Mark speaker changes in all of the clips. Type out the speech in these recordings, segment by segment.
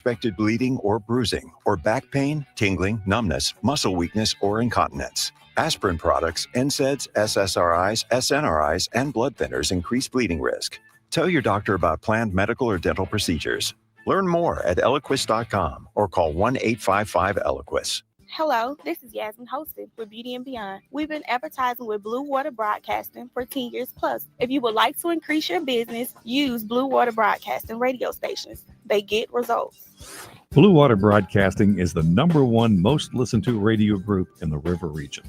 Speaker 1: Unexpected bleeding or bruising, or back pain, tingling, numbness, muscle weakness, or incontinence. Aspirin products, NSAIDs, SSRIs, SNRIs, and blood thinners increase bleeding risk. Tell your doctor about planned medical or dental procedures. Learn more at Eliquis.com or call 1-855-ELIQUIS.
Speaker 2: Hello, this is Yasmin Hosted with Beauty and Beyond. We've been advertising with Blue Water Broadcasting for 10 years plus. If you would like to increase your business, use Blue Water Broadcasting radio stations. They get results.
Speaker 3: Blue Water Broadcasting is the #1 most listened to radio group in the River region.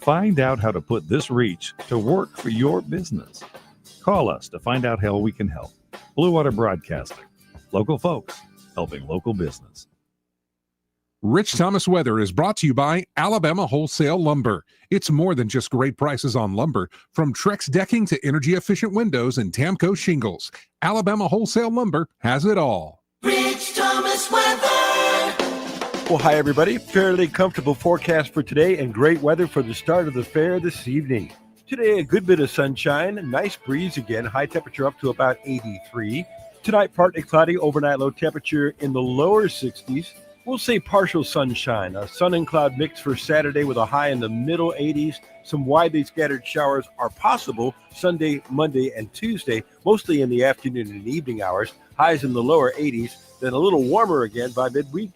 Speaker 3: Find out how to put this reach to work for your business. Call us to find out how we can help. Blue Water Broadcasting. Local folks helping local business.
Speaker 4: Rich Thomas Weather is brought to you by Alabama Wholesale Lumber. It's more than just great prices on lumber. From Trex decking to energy-efficient windows and Tamco shingles, Alabama Wholesale Lumber has it all.
Speaker 5: Rich Thomas Weather.
Speaker 6: Well, hi, everybody. Fairly comfortable forecast for today and great weather for the start of the fair this evening. Today, a good bit of sunshine, nice breeze again, high temperature up to about 83. Tonight, partly cloudy, overnight low temperature in the lower 60s. We'll say partial sunshine, a sun and cloud mix for Saturday with a high in the middle 80s. Some widely scattered showers are possible Sunday, Monday, and Tuesday, mostly in the afternoon and evening hours. Highs in the lower 80s, then a little warmer again by midweek.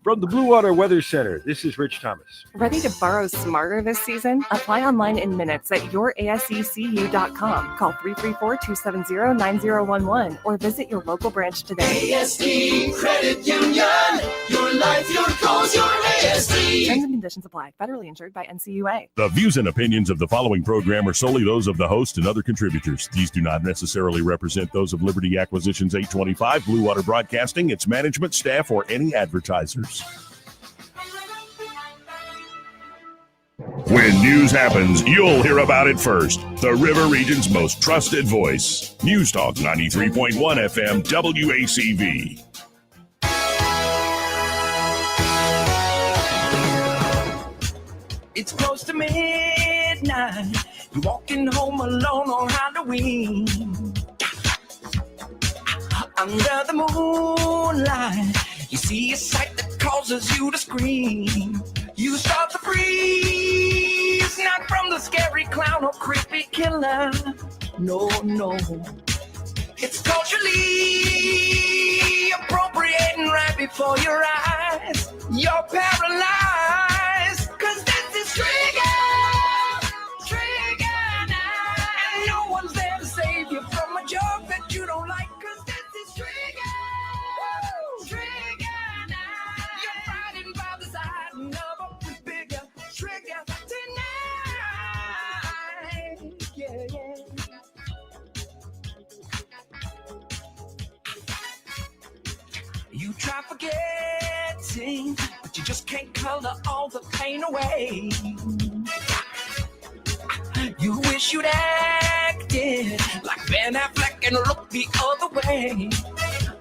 Speaker 6: From the Blue Water Weather Center, this is Rich Thomas.
Speaker 7: Ready to borrow smarter this season? Apply online in minutes at yourasecu.com. Call 334-270-9011 or visit your local branch today.
Speaker 5: ASD Credit Union. Your life, your goals, your ASD.
Speaker 7: Terms and conditions apply. Federally insured by NCUA.
Speaker 8: The views and opinions of the following program are solely those of the host and other contributors. These do not necessarily represent those of Liberty Acquisitions 825, Blue Water Broadcasting, its management, staff, or any advertisers. When news happens, you'll hear about it first. The River Region's most trusted voice. News Talk 93.1 FM WACV.
Speaker 5: It's close to midnight. You're walking home alone on Halloween. Under the moonlight, you see a sight that causes you to scream. You start to freeze, not from the scary clown or creepy killer. No, no. It's culturally appropriating right before your eyes. You're paralyzed, 'cause this is trigger night. And no one's there to save you from a joke that you don't like, 'cause this is trigger night. You're frightened by the sight of a bigger trigger tonight. Yeah, yeah. You try forgetting, but you just can't color all the pain away. You wish you'd acted like Ben Affleck and looked the other way.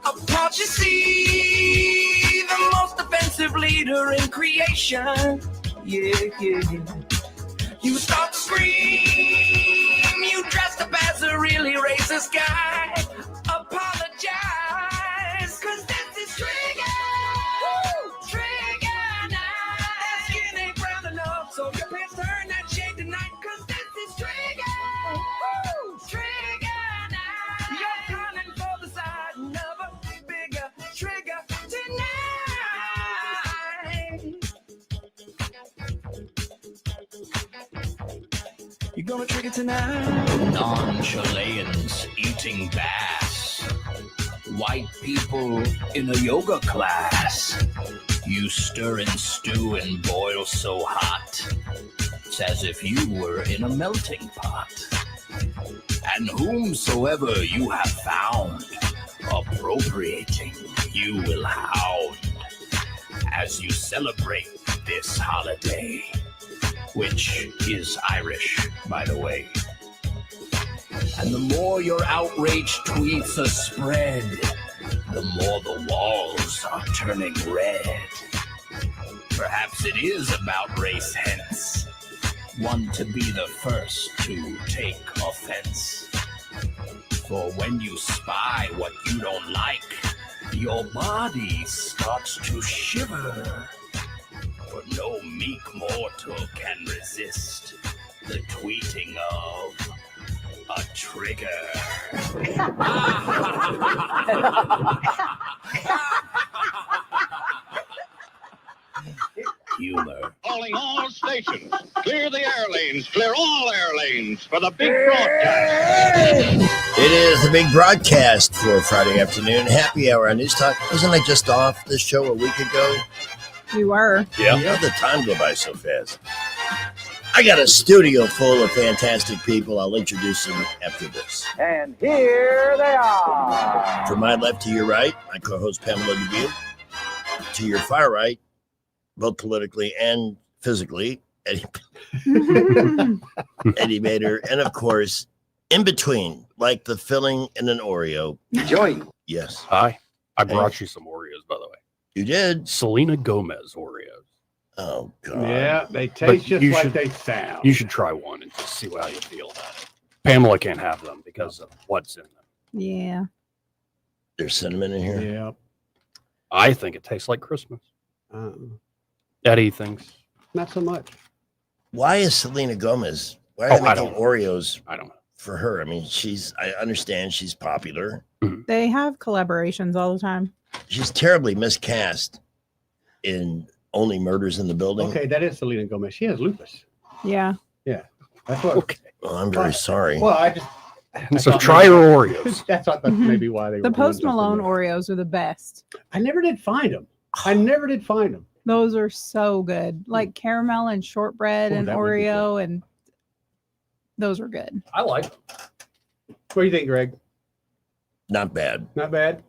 Speaker 5: Apart you see the most offensive leader in creation. Yeah, yeah. You start to scream. You dressed up as a really racist guy. Apologize, 'cause this is trigger night. That skin ain't brown enough, so your pants turn that shade tonight, 'cause this is trigger night. You're planning for the side of a bigger trigger tonight. You're gonna trigger tonight.
Speaker 9: Non-Chileans eating bass. White people in a yoga class. You stir and stew and boil so hot. It's as if you were in a melting pot. And whomsoever you have found, appropriating you will hound. As you celebrate this holiday, which is Irish, by the way. And the more your outraged tweets are spread, the more the walls are turning red. Perhaps it is about race hence, one to be the first to take offense. For when you spy what you don't like, your body starts to shiver. For no meek mortal can resist the tweeting of a trigger. Humor.
Speaker 10: Calling all stations. Clear the air lanes. Clear all air lanes for the big broadcast.
Speaker 11: It is the big broadcast for Friday afternoon. Happy hour on News Talk. Wasn't I just off this show a week ago?
Speaker 12: You were.
Speaker 11: Yeah. How did the time go by so fast? I got a studio full of fantastic people. I'll introduce them after this.
Speaker 13: And here they are.
Speaker 11: From my left to your right, my co-host Pamela Dubuque. To your far right, both politically and physically, Eddie Bader. And of course, in between, like the filling in an Oreo.
Speaker 14: Joey.
Speaker 11: Yes.
Speaker 14: Hi. I brought you some Oreos, by the way.
Speaker 11: You did?
Speaker 14: Selena Gomez Oreos.
Speaker 11: Oh, God.
Speaker 15: Yeah, they taste just like they sound.
Speaker 14: You should try one and just see how you feel about it. Pamela can't have them because of what's in them.
Speaker 12: Yeah.
Speaker 11: There's cinnamon in here?
Speaker 15: Yeah.
Speaker 14: I think it tastes like Christmas. Eddie thinks.
Speaker 15: Not so much.
Speaker 11: Why is Selena Gomez? Why are they
Speaker 14: I
Speaker 11: making
Speaker 14: don't know.
Speaker 11: Oreos?
Speaker 14: I don't know.
Speaker 11: For her. I mean, I understand she's popular.
Speaker 12: They have collaborations all the time.
Speaker 11: She's terribly miscast in Only Murders in the Building.
Speaker 15: Okay, that is Selena Gomez. She has lupus.
Speaker 12: Yeah.
Speaker 15: Yeah. That's what.
Speaker 14: Okay.
Speaker 11: Well, I'm very sorry.
Speaker 15: Well, I
Speaker 14: So try your Oreos.
Speaker 15: That's what maybe why they
Speaker 12: The
Speaker 15: were
Speaker 12: Post
Speaker 15: doing something
Speaker 12: Malone
Speaker 15: there.
Speaker 12: Oreos are the best.
Speaker 15: I never did find them.
Speaker 12: Those are so good. Like caramel and shortbread
Speaker 15: Oh,
Speaker 12: and
Speaker 15: that would be
Speaker 12: Oreo, and those are good.
Speaker 14: I like them.
Speaker 15: What do you think, Greg?
Speaker 11: Not bad.
Speaker 15: Not bad.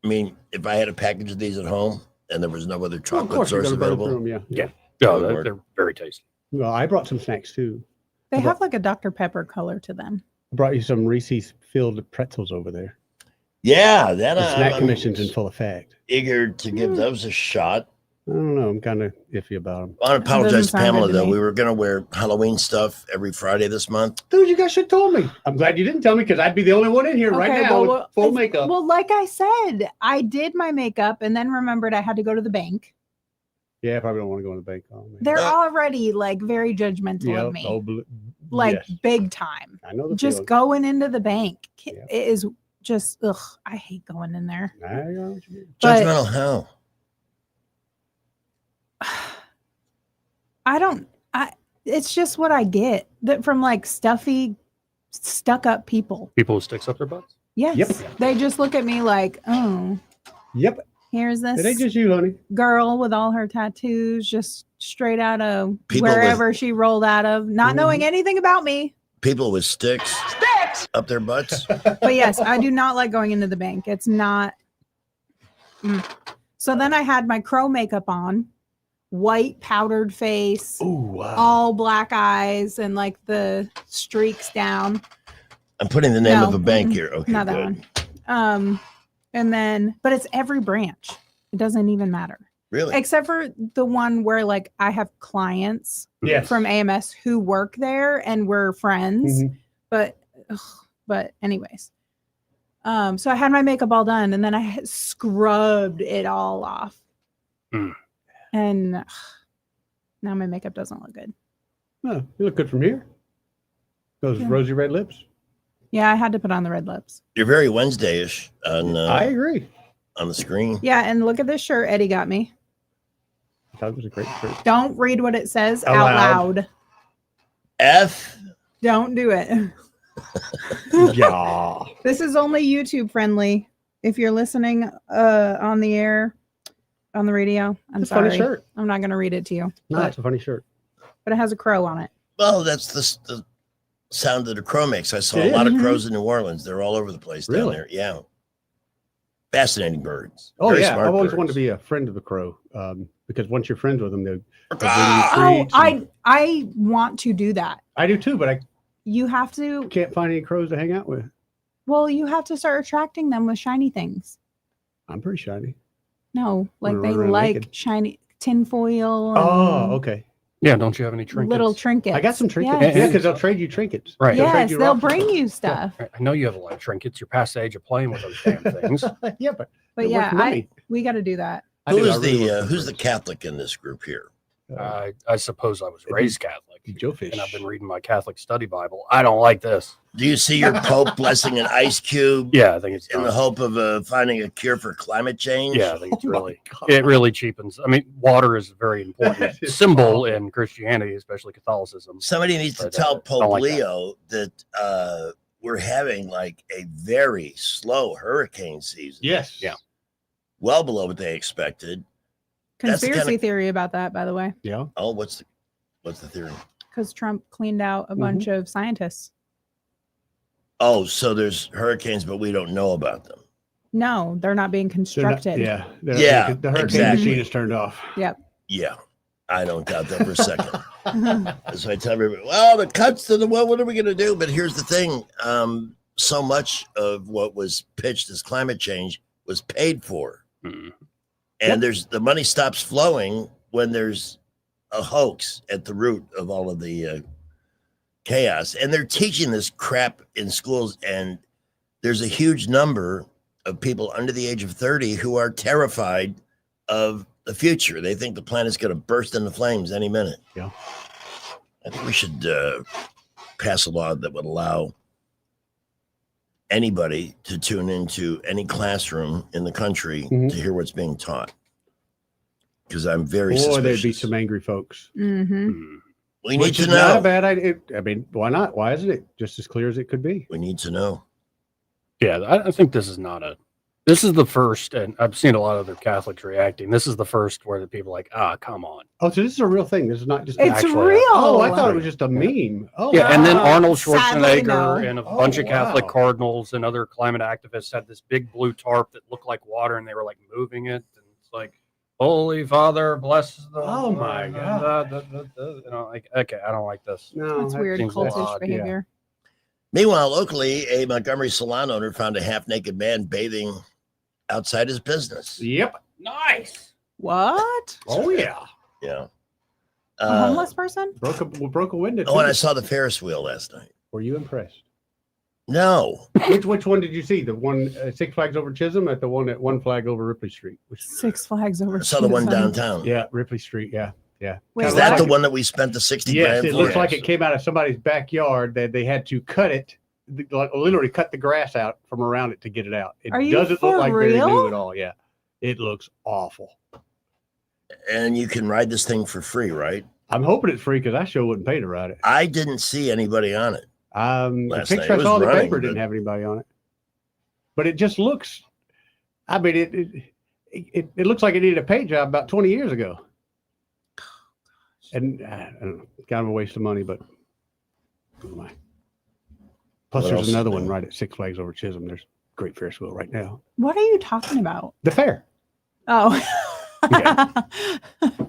Speaker 11: I mean, if I had a package of these at home and there was no other
Speaker 15: Well, of
Speaker 11: chocolate
Speaker 15: course you're
Speaker 11: source
Speaker 15: gonna burn
Speaker 11: available,
Speaker 15: through 'em,
Speaker 14: Yeah.
Speaker 11: That
Speaker 14: No,
Speaker 11: would
Speaker 14: they're,
Speaker 11: work.
Speaker 14: they're very tasty.
Speaker 15: Well, I brought some snacks too.
Speaker 12: They have like a Dr. Pepper color to them.
Speaker 15: I brought you some Reese's filled pretzels over there.
Speaker 11: yeah, that
Speaker 15: The snack
Speaker 11: I'm
Speaker 15: commission's in full effect.
Speaker 11: eager to give those a shot.
Speaker 15: I don't know. I'm kind of iffy about them.
Speaker 11: I want to apologize to
Speaker 12: sound good
Speaker 11: Pamela,
Speaker 12: to
Speaker 11: though.
Speaker 12: me.
Speaker 11: We were going to wear Halloween stuff every Friday this month.
Speaker 15: Dude, you guys should have told me. I'm glad you didn't tell me because I'd be the only one in here right now with full makeup.
Speaker 12: Well, like I said, I did my makeup and then remembered I had to go to the bank.
Speaker 15: Yeah, I probably don't want to go in the bank. Oh, man.
Speaker 12: They're already like very judgmental of me. Like
Speaker 15: yes.
Speaker 12: big time.
Speaker 15: I know the
Speaker 12: Just
Speaker 15: feeling.
Speaker 12: going into the bank.
Speaker 15: Yep.
Speaker 12: It is just ugh. I hate going in there.
Speaker 15: I know what you mean.
Speaker 12: But-
Speaker 11: Judgmental how?
Speaker 12: It's just what I get that from like stuffy, stuck up people.
Speaker 14: People with sticks up their butts?
Speaker 12: Yes.
Speaker 15: Yep.
Speaker 12: They just look at me like, oh,
Speaker 15: Yep.
Speaker 12: here's this
Speaker 15: It ain't just you, honey.
Speaker 12: girl with all her tattoos, just straight out of
Speaker 11: People with-
Speaker 12: wherever she rolled out of, not knowing anything about me.
Speaker 11: People with sticks up their butts.
Speaker 12: But yes, I do not like going into the bank. It's not. So then I had my crow makeup on, white powdered face,
Speaker 15: Oh, wow.
Speaker 12: all black eyes, and like the streaks down.
Speaker 11: I'm putting the name
Speaker 12: No,
Speaker 11: of a bank here. Okay,
Speaker 12: Not that
Speaker 11: good.
Speaker 12: one. And then, but it's every branch. It doesn't even matter.
Speaker 11: Really?
Speaker 12: Except for the one where like I have clients
Speaker 15: Yes.
Speaker 12: from AMS who work there and we're friends.
Speaker 15: Mhm.
Speaker 12: But anyways. So I had my makeup all done and then I had scrubbed it all off. And now my makeup doesn't look good.
Speaker 15: Oh, you look good from here. Those
Speaker 12: Yeah.
Speaker 15: rosy red lips.
Speaker 12: Yeah, I had to put on the red lips.
Speaker 11: You're very Wednesday-ish on
Speaker 15: I agree.
Speaker 11: on the screen.
Speaker 12: Yeah, and look at this shirt Eddie got me.
Speaker 15: I thought it was a great shirt.
Speaker 12: Don't read what it says
Speaker 15: Out
Speaker 12: out
Speaker 15: loud.
Speaker 12: loud.
Speaker 11: F.
Speaker 12: Don't do it.
Speaker 15: Yeah.
Speaker 12: This is only YouTube friendly. If you're listening on the air, on the radio, I'm
Speaker 15: It's a funny
Speaker 12: sorry.
Speaker 15: shirt.
Speaker 12: I'm not going to read it to you.
Speaker 15: No,
Speaker 12: but,
Speaker 15: it's a funny shirt.
Speaker 12: but it has a crow on it.
Speaker 11: Well, that's the sound that a crow makes. I saw
Speaker 15: It
Speaker 11: a lot
Speaker 12: is?
Speaker 11: of crows in New Orleans. They're all over the place down
Speaker 15: Really?
Speaker 11: there. Yeah. Fascinating birds.
Speaker 15: Oh,
Speaker 11: Very
Speaker 15: yeah.
Speaker 11: smart
Speaker 15: I've always
Speaker 11: birds.
Speaker 15: wanted to be a friend of the crow because once you're friends with them, they'll bring
Speaker 11: Ah!
Speaker 15: you
Speaker 12: Oh,
Speaker 15: treats. and-
Speaker 12: I want to do that.
Speaker 15: I do too, but I
Speaker 12: You have to,
Speaker 15: can't find any crows to hang out with.
Speaker 12: well, you have to start attracting them with shiny things.
Speaker 15: I'm pretty shiny.
Speaker 12: No, like
Speaker 15: Wanna
Speaker 12: they
Speaker 15: run around
Speaker 12: like
Speaker 15: naked?
Speaker 12: shiny tinfoil.
Speaker 15: Oh,
Speaker 12: and
Speaker 15: okay.
Speaker 14: Yeah, don't you have any trinkets?
Speaker 12: Little trinkets.
Speaker 15: I got some trinkets.
Speaker 12: Yes.
Speaker 15: Yeah, because they'll trade you trinkets.
Speaker 14: Right.
Speaker 12: Yes, they'll bring you stuff.
Speaker 14: I know you have a lot of trinkets. You're past the age of playing with those damn things.
Speaker 15: Yeah, but
Speaker 12: yeah, we got to do that.
Speaker 11: Who's the Catholic in this group here?
Speaker 14: I suppose I was raised Catholic.
Speaker 15: Joe Fish.
Speaker 14: And I've been reading my Catholic study Bible. I don't like this.
Speaker 11: Do you see your Pope blessing an ice cube?
Speaker 14: Yeah, I think it's
Speaker 11: in the hope of finding a cure for climate change.
Speaker 14: Yeah, I think it's it really cheapens. I mean, water is a very important symbol in Christianity, especially Catholicism.
Speaker 11: Somebody needs to tell Pope Leo that we're having like a very slow hurricane season.
Speaker 15: Yes.
Speaker 14: Yeah.
Speaker 11: Well below what they expected.
Speaker 12: Conspiracy theory about that, by the way.
Speaker 15: Yeah.
Speaker 11: Oh, what's the theory?
Speaker 12: Because Trump cleaned out a bunch of scientists.
Speaker 11: Oh, so there's hurricanes, but we don't know about them.
Speaker 12: No, they're not being constructed.
Speaker 15: The hurricane machine is turned off.
Speaker 12: Yep.
Speaker 11: Yeah. I don't doubt that for a second. So I tell everybody, well, the cuts to the what are we going to do? But here's the thing. So much of what was pitched as climate change was paid for. And the money stops flowing when there's a hoax at the root of all of the chaos. And they're teaching this crap in schools. And there's a huge number of people under the age of 30 who are terrified of the future. They think the planet's going to burst into flames any minute.
Speaker 15: Yeah.
Speaker 11: I think we should pass a law that would allow anybody to tune into any classroom in the country to hear what's being taught. Because I'm very suspicious.
Speaker 15: There'd be some angry folks.
Speaker 12: Mm-hmm.
Speaker 11: We need
Speaker 15: Which
Speaker 11: to
Speaker 15: is
Speaker 11: know.
Speaker 15: Not a bad idea. I mean, why not? Why isn't it just as clear as it could be?
Speaker 11: We need to know.
Speaker 14: Yeah, I think this is not this is the first, and I've seen a lot of other Catholics reacting. This is the first where the people are like, come on.
Speaker 15: Oh, so this is a real thing. This is not just
Speaker 12: It's real.
Speaker 15: Oh, I thought it was just a meme. Oh,
Speaker 14: yeah, and then Arnold
Speaker 12: Sadly,
Speaker 14: Schwarzenegger
Speaker 12: no.
Speaker 14: and a bunch of Catholic cardinals and other climate activists had this big blue tarp that looked like water, and they were like moving it, and it's like, Holy Father, bless the.
Speaker 15: Oh my God!
Speaker 14: You know, like, okay, I don't like this.
Speaker 15: No,
Speaker 12: That's weird cultish behavior.
Speaker 11: Meanwhile, locally, a Montgomery salon owner found a half-naked man bathing outside his business.
Speaker 15: Yep.
Speaker 14: Nice.
Speaker 12: What?
Speaker 15: Oh yeah.
Speaker 11: Yeah.
Speaker 12: A homeless person?
Speaker 15: Broke a window.
Speaker 11: Oh, and I saw the Ferris wheel last night.
Speaker 15: Were you impressed?
Speaker 11: No.
Speaker 15: Which one did you see? The one Six Flags over Chisholm, at the one at One Flag over Ripley Street?
Speaker 12: Six Flags over.
Speaker 11: I saw the one downtown.
Speaker 15: Yeah, Ripley Street. Yeah.
Speaker 12: Wait,
Speaker 11: Is that the one that we spent the 60
Speaker 15: Yes,
Speaker 11: grand
Speaker 15: it
Speaker 11: for?
Speaker 15: looks like it came out of somebody's backyard. That they had to cut it, literally cut the grass out from around it to get it out. It
Speaker 12: Are you
Speaker 15: doesn't
Speaker 12: for
Speaker 15: look like very
Speaker 12: real?
Speaker 15: new at all. Yeah, it looks awful.
Speaker 11: And you can ride this thing for free, right?
Speaker 15: I'm hoping it's free because I sure wouldn't pay to ride it.
Speaker 11: I didn't see anybody on it.
Speaker 15: The
Speaker 11: Last
Speaker 15: picture
Speaker 11: night.
Speaker 15: I
Speaker 11: It
Speaker 15: saw
Speaker 11: was
Speaker 15: in the
Speaker 11: running,
Speaker 15: paper
Speaker 11: but-
Speaker 15: didn't have anybody on it, but it just looks. I mean, it looks like it needed a paint job about 20 years ago, and I don't know, kind of a waste of money. But who am I? Plus,
Speaker 11: What
Speaker 15: there's
Speaker 11: else?
Speaker 15: another one right at Six Flags over Chisholm. There's Great Ferris wheel right now.
Speaker 12: What are you talking about?
Speaker 15: The fair.
Speaker 12: Oh.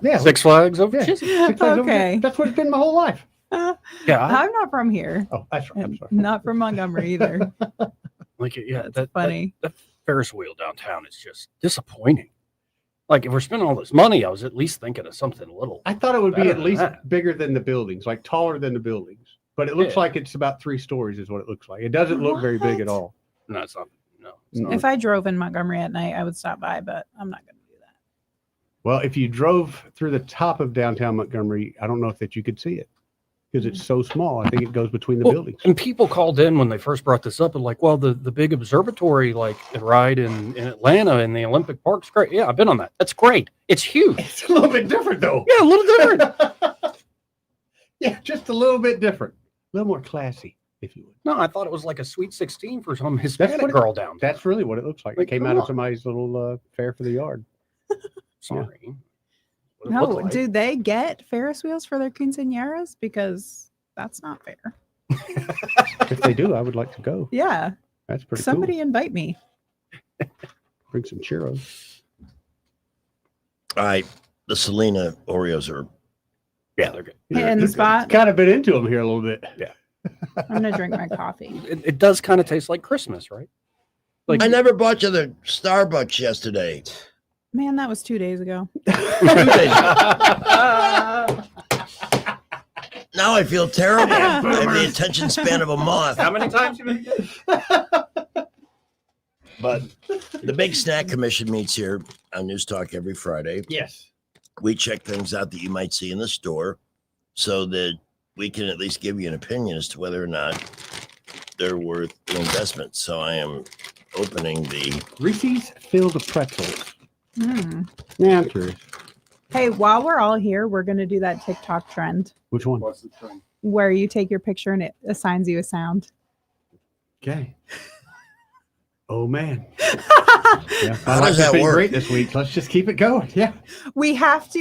Speaker 15: Yeah,
Speaker 14: Six Flags over
Speaker 15: yeah.
Speaker 14: Chisholm.
Speaker 15: Six Flags over
Speaker 12: Okay.
Speaker 15: there. That's what it's been my whole life.
Speaker 14: Yeah,
Speaker 12: I'm not from here.
Speaker 15: Oh, that's right. I'm sorry.
Speaker 12: Not from Montgomery either.
Speaker 14: like yeah,
Speaker 12: That's
Speaker 14: that
Speaker 12: funny.
Speaker 14: That Ferris wheel downtown is just disappointing. Like if we're spending all this money, I was at least thinking of something a little.
Speaker 15: I thought it would be
Speaker 14: better
Speaker 15: at
Speaker 14: than
Speaker 15: least
Speaker 14: that.
Speaker 15: bigger than the buildings, like taller than the buildings. But it looks
Speaker 14: Yeah.
Speaker 15: like it's about 3 stories, is what it looks like. It doesn't look very big at
Speaker 12: What?
Speaker 15: all.
Speaker 14: No, it's not. No,
Speaker 12: If I drove in Montgomery at night, I would stop by, but I'm not going to do that.
Speaker 15: Well, if you drove through the top of downtown Montgomery, I don't know if you could see it because it's so small. I think it goes between the buildings.
Speaker 14: And people called in when they first brought this up and like, well, the big observatory, like the ride in Atlanta in the Olympic Park's great. Yeah, I've been on that. That's great. It's huge.
Speaker 15: It's a little bit different, though.
Speaker 14: Yeah, a little different.
Speaker 15: Yeah, just a little bit different. A little more classy, if you would.
Speaker 14: No, I thought it was like a Sweet 16 for some
Speaker 15: That's
Speaker 14: Hispanic
Speaker 15: what it-
Speaker 14: girl down there.
Speaker 15: That's really what it looks like.
Speaker 14: Like,
Speaker 15: It came
Speaker 14: come
Speaker 15: out of
Speaker 14: on.
Speaker 15: somebody's little fair for the yard.
Speaker 14: Sorry. What it
Speaker 12: No,
Speaker 14: looked like.
Speaker 12: do they get Ferris wheels for their quinceañeras? Because that's not fair.
Speaker 15: If they do, I would like to go.
Speaker 12: Yeah.
Speaker 15: That's pretty
Speaker 12: Somebody invite me.
Speaker 15: cool. Bring some churros.
Speaker 11: All right. The Selena Oreos are.
Speaker 14: Yeah, they're good.
Speaker 12: In the spot.
Speaker 15: Kind of been into them here a little bit.
Speaker 14: Yeah.
Speaker 12: I'm going to drink my coffee.
Speaker 14: It does kind of taste like Christmas, right? Like
Speaker 11: I never bought you the Starbucks yesterday.
Speaker 12: Man, that was 2 days ago.
Speaker 11: 2 days ago. Now I feel terrible. I have the attention span of a moth.
Speaker 14: How many times you been getting?
Speaker 11: But the Big Snack Commission meets here on News Talk every Friday.
Speaker 15: Yes.
Speaker 11: We check things out that you might see in the store so that we can at least give you an opinion as to whether or not they're worth the investment. So I am opening the
Speaker 15: Reese's filled pretzels.
Speaker 12: Mm.
Speaker 15: Yeah, I'm curious.
Speaker 12: Hey, while we're all here, we're going to do that TikTok trend
Speaker 15: Which one?
Speaker 14: What's the trend?
Speaker 12: where you take your picture and it assigns you a sound.
Speaker 15: Okay. Oh man. Yeah,
Speaker 11: How does that
Speaker 15: been
Speaker 11: work?
Speaker 15: great this week. Let's just keep it going. Yeah.
Speaker 12: We have to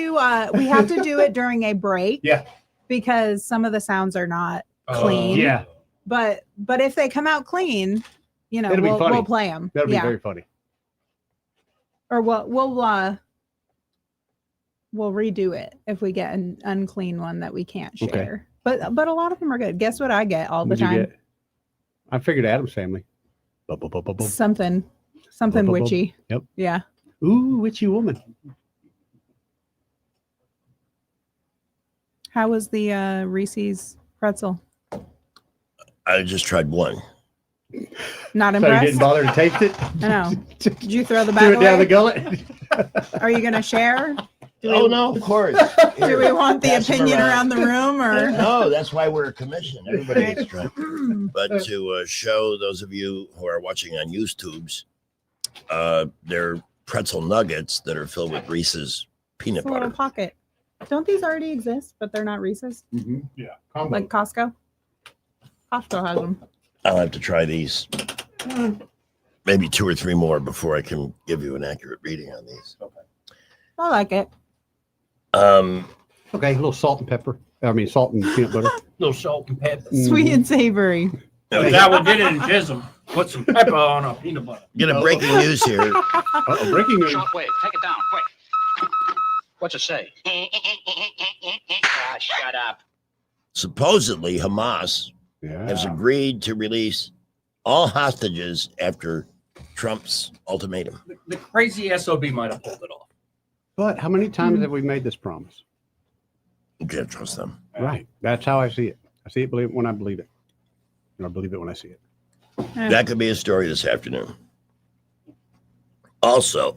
Speaker 12: do it during a break.
Speaker 15: Yeah.
Speaker 12: Because some of the sounds are not clean.
Speaker 15: Yeah.
Speaker 12: But if they come out clean, you know,
Speaker 15: It'll be funny.
Speaker 12: we'll play them.
Speaker 15: That'll be very funny.
Speaker 12: Or we'll redo it if we get an unclean one that we can't share.
Speaker 15: Okay.
Speaker 12: But a lot of them are good. Guess what I get all the
Speaker 15: What'd you
Speaker 12: time?
Speaker 15: get? I figured Adam's Family. Boom.
Speaker 12: Something
Speaker 15: Boom, boom, boom.
Speaker 12: witchy.
Speaker 15: Yep.
Speaker 12: Yeah.
Speaker 15: Ooh, witchy woman.
Speaker 12: How was the Reese's pretzel?
Speaker 11: I just tried one.
Speaker 12: Not
Speaker 15: So you
Speaker 12: impressed.
Speaker 15: didn't bother to taste it?
Speaker 12: I know. Did you throw the
Speaker 15: Do
Speaker 12: bag
Speaker 15: it down
Speaker 12: away?
Speaker 15: the gullet?
Speaker 12: Are you going to share?
Speaker 11: Oh, no, of course.
Speaker 12: Do we want the
Speaker 11: Pass them
Speaker 12: opinion around the room or?
Speaker 11: No, that's why we're a commission. Everybody gets try. But to show those of you who are watching on YouTube's, they're pretzel nuggets that are filled with Reese's peanut
Speaker 12: It's a little
Speaker 11: butter.
Speaker 12: pocket. Don't these already exist, but they're not Reese's?
Speaker 15: Yeah.
Speaker 12: Like Costco? Costco has them.
Speaker 11: I'll have to try these. Maybe 2 or 3 more before I can give you an accurate reading on these.
Speaker 12: I like it.
Speaker 15: Okay, a little salt and pepper. I mean, salt and peanut butter.
Speaker 14: Little salt and pepper.
Speaker 12: Sweet and savory.
Speaker 14: That would get it in Chisholm. Put some pepper on a peanut butter.
Speaker 11: Get a breaking news here.
Speaker 15: Uh-oh, breaking news.
Speaker 10: Shortwave, take it down, quick. What's it say? Shut up.
Speaker 11: Supposedly, Hamas has agreed to release all hostages after Trump's ultimatum.
Speaker 14: The crazy SOB might have pulled it off.
Speaker 15: But how many times have we made this promise?
Speaker 11: You can't trust them.
Speaker 15: Right. That's how I see it. I see it believe it when I believe it. And I believe it when I see it.
Speaker 11: That could be a story this afternoon. Also,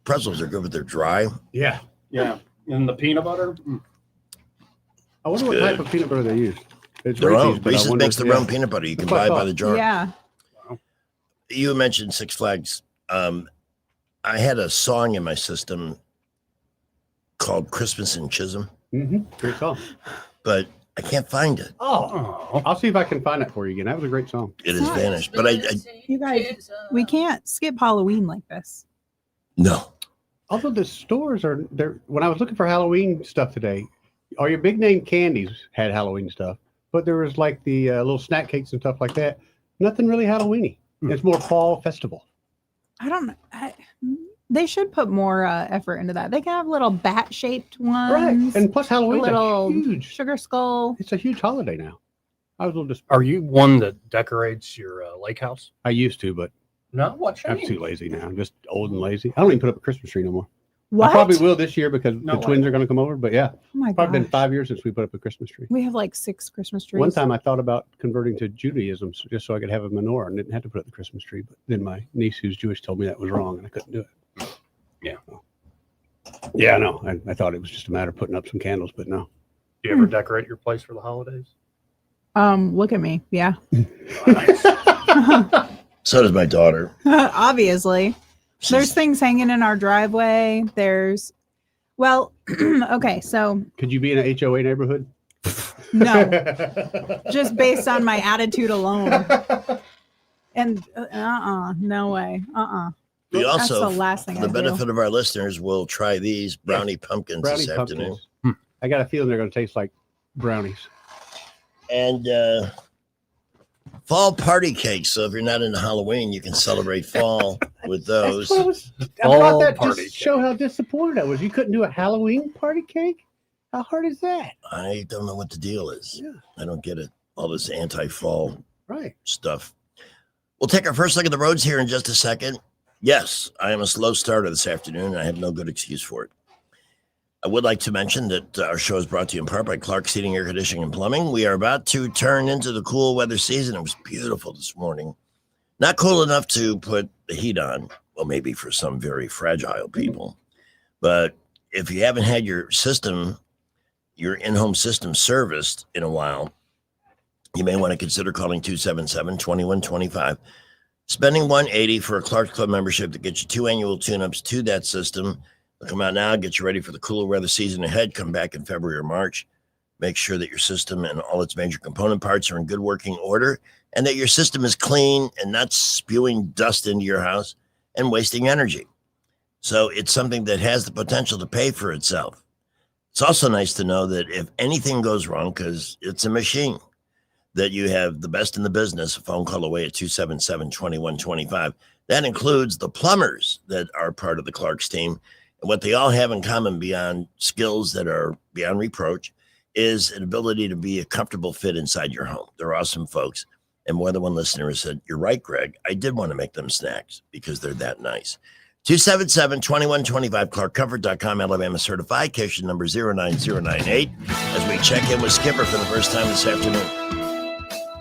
Speaker 11: pretzels are good, but they're dry.
Speaker 15: Yeah.
Speaker 14: Yeah. And the peanut butter?
Speaker 15: I wonder what
Speaker 11: good.
Speaker 15: type of peanut butter they use. It's
Speaker 11: Their own.
Speaker 15: but I
Speaker 11: Reese's
Speaker 15: wonder
Speaker 11: makes
Speaker 15: if-
Speaker 11: their
Speaker 15: yeah.
Speaker 11: own peanut butter. You can
Speaker 15: That's what
Speaker 11: buy
Speaker 15: I
Speaker 11: it by
Speaker 15: thought.
Speaker 11: the jar.
Speaker 12: Yeah.
Speaker 11: You mentioned Six Flags. I had a song in my system called Christmas in Chisholm,
Speaker 15: Great song.
Speaker 11: but I can't find it.
Speaker 15: Oh, I'll see if I can find that for you again. That was a great song.
Speaker 11: It has vanished. But I
Speaker 12: You guys, we can't skip Halloween like this.
Speaker 11: no.
Speaker 15: Although the stores are there. When I was looking for Halloween stuff today, all your big name candies had Halloween stuff, but there was like the little snack cakes and stuff like that. Nothing really Halloweeny. It's more fall festival.
Speaker 12: I don't know. They should put more effort into that. They can have little bat-shaped ones.
Speaker 15: Right. And plus Halloween's
Speaker 12: a little
Speaker 15: huge.
Speaker 12: sugar skull.
Speaker 15: It's a huge holiday now. I was a little
Speaker 14: Are you one that decorates your lake house?
Speaker 15: I used to, but
Speaker 14: No, what?
Speaker 15: I'm too lazy now. I'm just old and lazy. I don't even put up a Christmas tree no more.
Speaker 12: What?
Speaker 15: I probably will this year because
Speaker 14: No
Speaker 15: the
Speaker 14: way.
Speaker 15: twins are going to come over. But yeah,
Speaker 12: Oh my
Speaker 15: probably been
Speaker 12: gosh.
Speaker 15: 5 years since we put up a Christmas tree.
Speaker 12: We have like 6 Christmas trees.
Speaker 15: One time I thought about converting to Judaism just so I could have a menorah and didn't have to put up the Christmas tree. But then my niece, who's Jewish, told me that was wrong and I couldn't do it.
Speaker 14: Yeah.
Speaker 15: Yeah, I know. I thought it was just a matter of putting up some candles, but no.
Speaker 14: Do you ever decorate your place for the holidays?
Speaker 12: Look at me. Yeah.
Speaker 11: So does my daughter.
Speaker 12: Obviously. There's things hanging in our driveway. There's, well, okay, so
Speaker 15: Could you be in an HOA neighborhood?
Speaker 12: no, just based on my attitude alone. And no way.
Speaker 11: We
Speaker 12: That's
Speaker 11: also,
Speaker 12: the last thing
Speaker 11: for the
Speaker 12: I do.
Speaker 11: benefit of our listeners, will try these brownie pumpkins
Speaker 15: Brownie
Speaker 11: this afternoon.
Speaker 15: pumpkins. I got a feeling they're going to taste like brownies.
Speaker 11: And fall party cakes. So if you're not into Halloween, you can celebrate fall with those.
Speaker 15: I brought that just to show how disappointed I was. You couldn't do a Halloween party cake? How hard is that?
Speaker 11: I don't know what the deal is. I don't get it. All this anti-fall
Speaker 15: Right.
Speaker 11: stuff. We'll take our first look at the roads here in just a second. Yes, I am a slow starter this afternoon, and I have no good excuse for it. I would like to mention that our show is brought to you in part by Clark's Heating, Air Conditioning, and Plumbing. We are about to turn into the cool weather season. It was beautiful this morning. Not cool enough to put the heat on. Well, maybe for some very fragile people. But if you haven't had your in-home system serviced in a while, you may want to consider calling 277-2125. Spending $180 for a Clark's Club membership that gets you 2 annual tune-ups to that system. They'll come out now, get you ready for the cooler weather season ahead. Come back in February or March. Make sure that your system and all its major component parts are in good working order and that your system is clean and not spewing dust into your house and wasting energy. So it's something that has the potential to pay for itself. It's also nice to know that if anything goes wrong, because it's a machine, that you have the best in the business, a phone call away at 277-2125. That includes the plumbers that are part of the Clark's team. And what they all have in common beyond skills that are beyond reproach is an ability to be a comfortable fit inside your home. They're awesome folks. And more than one listener has said, you're right, Greg. I did want to make them snacks because they're that nice. 277-2125, ClarkComfort.com, Alabama certified, case number 09098, as we check in with Skipper for the first time this afternoon.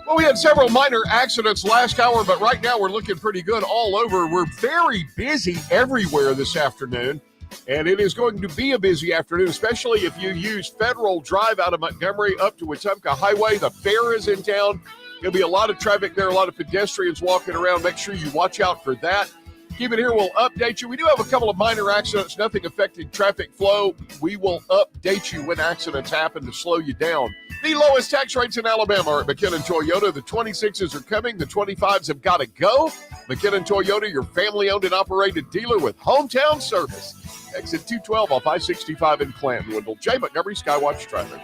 Speaker 16: Well, we had several minor accidents last hour, but right now we're looking pretty good all over. We're very busy everywhere this afternoon. And it is going to be a busy afternoon, especially if you use Federal Drive out of Montgomery up to Wetumpka Highway. The fair is in town. There'll be a lot of traffic there, a lot of pedestrians walking around. Make sure you watch out for that. Keep it here. We'll update you. We do have a couple of minor accidents, nothing affecting traffic flow. We will update you when accidents happen to slow you down. The lowest tax rates in Alabama are at McKinnon Toyota. The 26s are coming. The 25s have got to go. McKinnon Toyota, your family-owned and operated dealer with hometown service. Exit 212 off I-65 in Clanton. Jay Montgomery, Skywatch Traffic.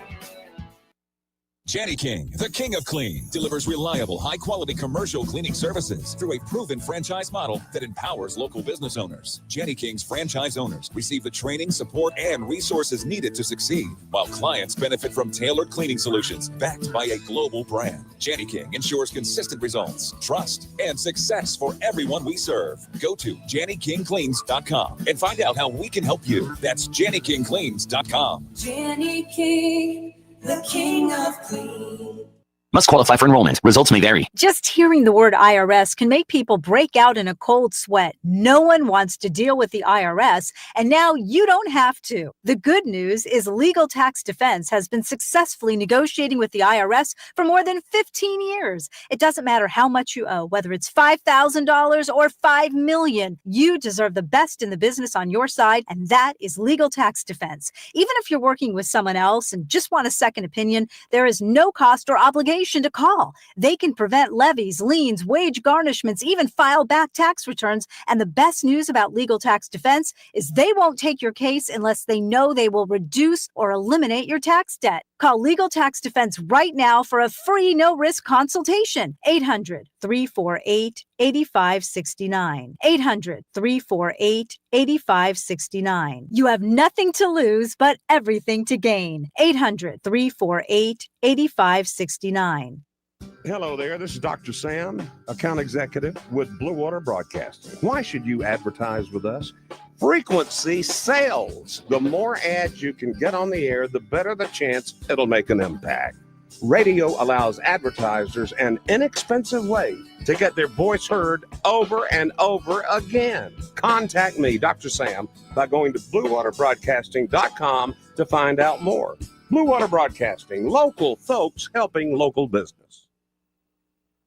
Speaker 17: Janny King, the king of clean, delivers reliable, high-quality commercial cleaning services through a proven franchise model that empowers local business owners. Janny King's franchise owners receive the training, support, and resources needed to succeed, while clients benefit from tailored cleaning solutions backed by a global brand. Janny King ensures consistent results, trust, and success for everyone we serve. Go to JannyKingCleans.com and find out how we can help you. That's JannyKingCleans.com.
Speaker 5: Janny King, the king of clean.
Speaker 18: Must qualify for enrollment. Results may vary.
Speaker 19: Just hearing the word IRS can make people break out in a cold sweat. No one wants to deal with the IRS, and now you don't have to. The good news is Legal Tax Defense has been successfully negotiating with the IRS for more than 15 years. It doesn't matter how much you owe, whether it's $5,000 or $5 million. You deserve the best in the business on your side, and that is Legal Tax Defense. Even if you're working with someone else and just want a second opinion, there is no cost or obligation to call. They can prevent levies, liens, wage garnishments, even file back tax returns. And the best news about Legal Tax Defense is they won't take your case unless they know they will reduce or eliminate your tax debt. Call Legal Tax Defense right now for a free no-risk consultation. 800-348-8569. 800-348-8569. You have nothing to lose, but everything to gain. 800-348-8569.
Speaker 20: Hello there, this is Dr. Sam, account executive with Blue Water Broadcasting. Why should you advertise with us? Frequency sells. The more ads you can get on the air, the better the chance it'll make an impact. Radio allows advertisers an inexpensive way to get their voice heard over and over again. Contact me, Dr. Sam, by going to BlueWaterBroadcasting.com to find out more. Blue Water Broadcasting, local folks helping local business.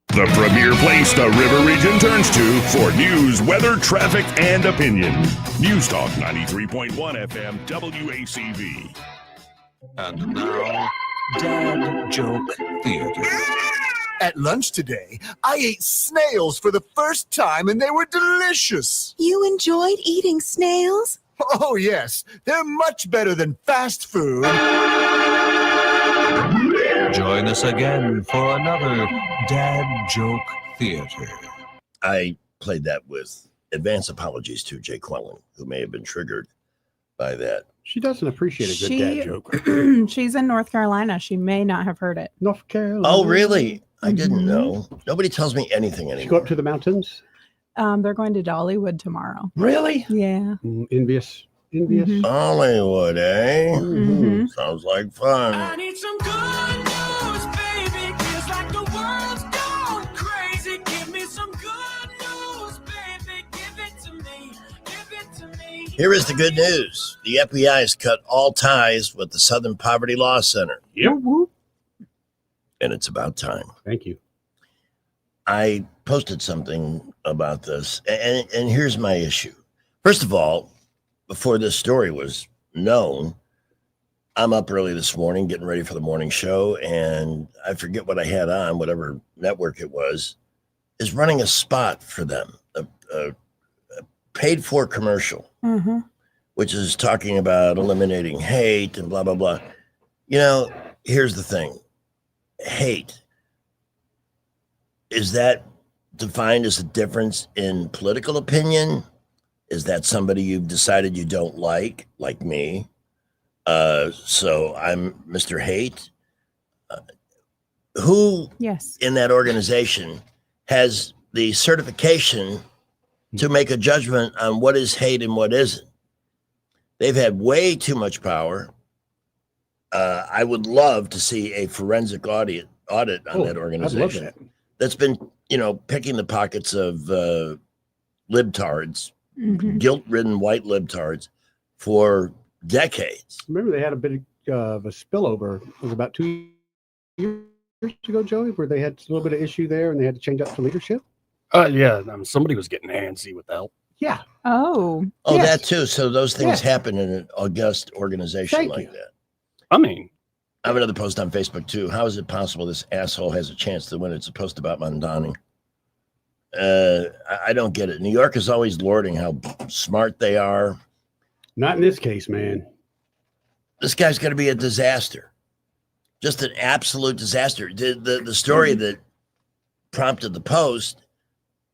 Speaker 8: The premier place the River Region turns to for news, weather, traffic, and opinion. News Talk 93.1 FM WACV.
Speaker 21: And now, Dad Joke Theater.
Speaker 22: At lunch today, I ate snails for the first time and they were delicious.
Speaker 23: You enjoyed eating snails?
Speaker 22: Oh, yes. They're much better than fast food.
Speaker 21: Join us again for another Dad Joke Theater.
Speaker 11: I played that with advance apologies to Jay Quellen, who may have been triggered by that.
Speaker 15: She doesn't appreciate a good dad joke.
Speaker 12: She's in North Carolina. She may not have heard it.
Speaker 15: North Carolina.
Speaker 11: Oh, really? I didn't know. Nobody tells me anything anymore.
Speaker 15: Go up to the mountains?
Speaker 12: They're going to Dollywood tomorrow.
Speaker 11: Really?
Speaker 12: Yeah.
Speaker 15: Envious. envious.
Speaker 11: Hollywood, eh?
Speaker 12: Mhm.
Speaker 11: Sounds like fun.
Speaker 5: I need some good news, baby. Feels like the world's gone crazy. Give me some good news, baby. Give it to me. Give it to me.
Speaker 11: Here is the good news. The FBI has cut all ties with the Southern Poverty Law Center.
Speaker 15: Yep.
Speaker 11: And it's about time.
Speaker 15: Thank you.
Speaker 11: I posted something about this, and here's my issue. First of all, before this story was known, I'm up early this morning getting ready for the morning show, and I forget what I had on, whatever network it was, is running a spot for them, a paid-for commercial, which is talking about eliminating hate and blah, blah, blah. You know, here's the thing. Hate, is that defined as a difference in political opinion? Is that somebody you've decided you don't like me? So I'm Mr. Hate. Who in that organization has the certification to make a judgment on what is hate and what isn't? They've had way too much power. I would love to see a forensic audit on that organization.
Speaker 15: I'd love that.
Speaker 11: That's been, picking the pockets of libtards, guilt-ridden white libtards for decades.
Speaker 15: Remember, they had a bit of a spillover. It was about 2 years ago, Joey, where they had a little bit of issue there, and they had to change up the leadership.
Speaker 14: Yeah, somebody was getting antsy with that.
Speaker 15: Yeah.
Speaker 12: Oh,
Speaker 11: that too. So those things happen in an august organization that.
Speaker 14: I mean,
Speaker 11: I have another post on Facebook too. How is it possible this asshole has a chance to win? It's a post about Mondani. I don't get it. New York is always lording how smart they are.
Speaker 15: Not in this case, man.
Speaker 11: This guy's going to be a disaster. Just an absolute disaster. The story that prompted the post,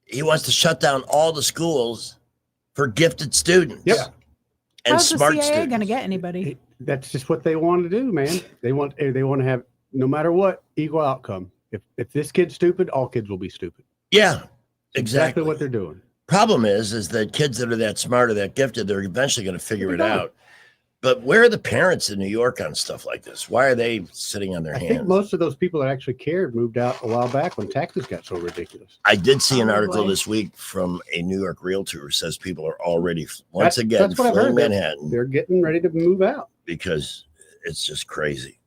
Speaker 11: he wants to shut down all the schools for gifted students.
Speaker 15: Yep.
Speaker 11: And
Speaker 12: How's
Speaker 11: smart
Speaker 12: the CIA
Speaker 11: students.
Speaker 12: going to get anybody?
Speaker 15: That's just what they want to do, man. They want to have, no matter what, equal outcome. If this kid's stupid, all kids will be stupid.
Speaker 11: Yeah,
Speaker 15: Exactly what they're doing.
Speaker 11: Problem is that kids that are that smart or that gifted, they're eventually going to figure it out. But where are the parents in New York on stuff like this? Why are they sitting on their
Speaker 15: I
Speaker 11: hands?
Speaker 15: think most of those people that actually cared moved out a while back when taxes got so ridiculous.
Speaker 11: I did see an article
Speaker 15: Probably.
Speaker 11: this week from a New York realtor who says people are already once again
Speaker 15: that's what I've
Speaker 11: fleeing
Speaker 15: heard. They're-
Speaker 11: Manhattan
Speaker 15: They're getting ready to move out.
Speaker 11: because it's just crazy.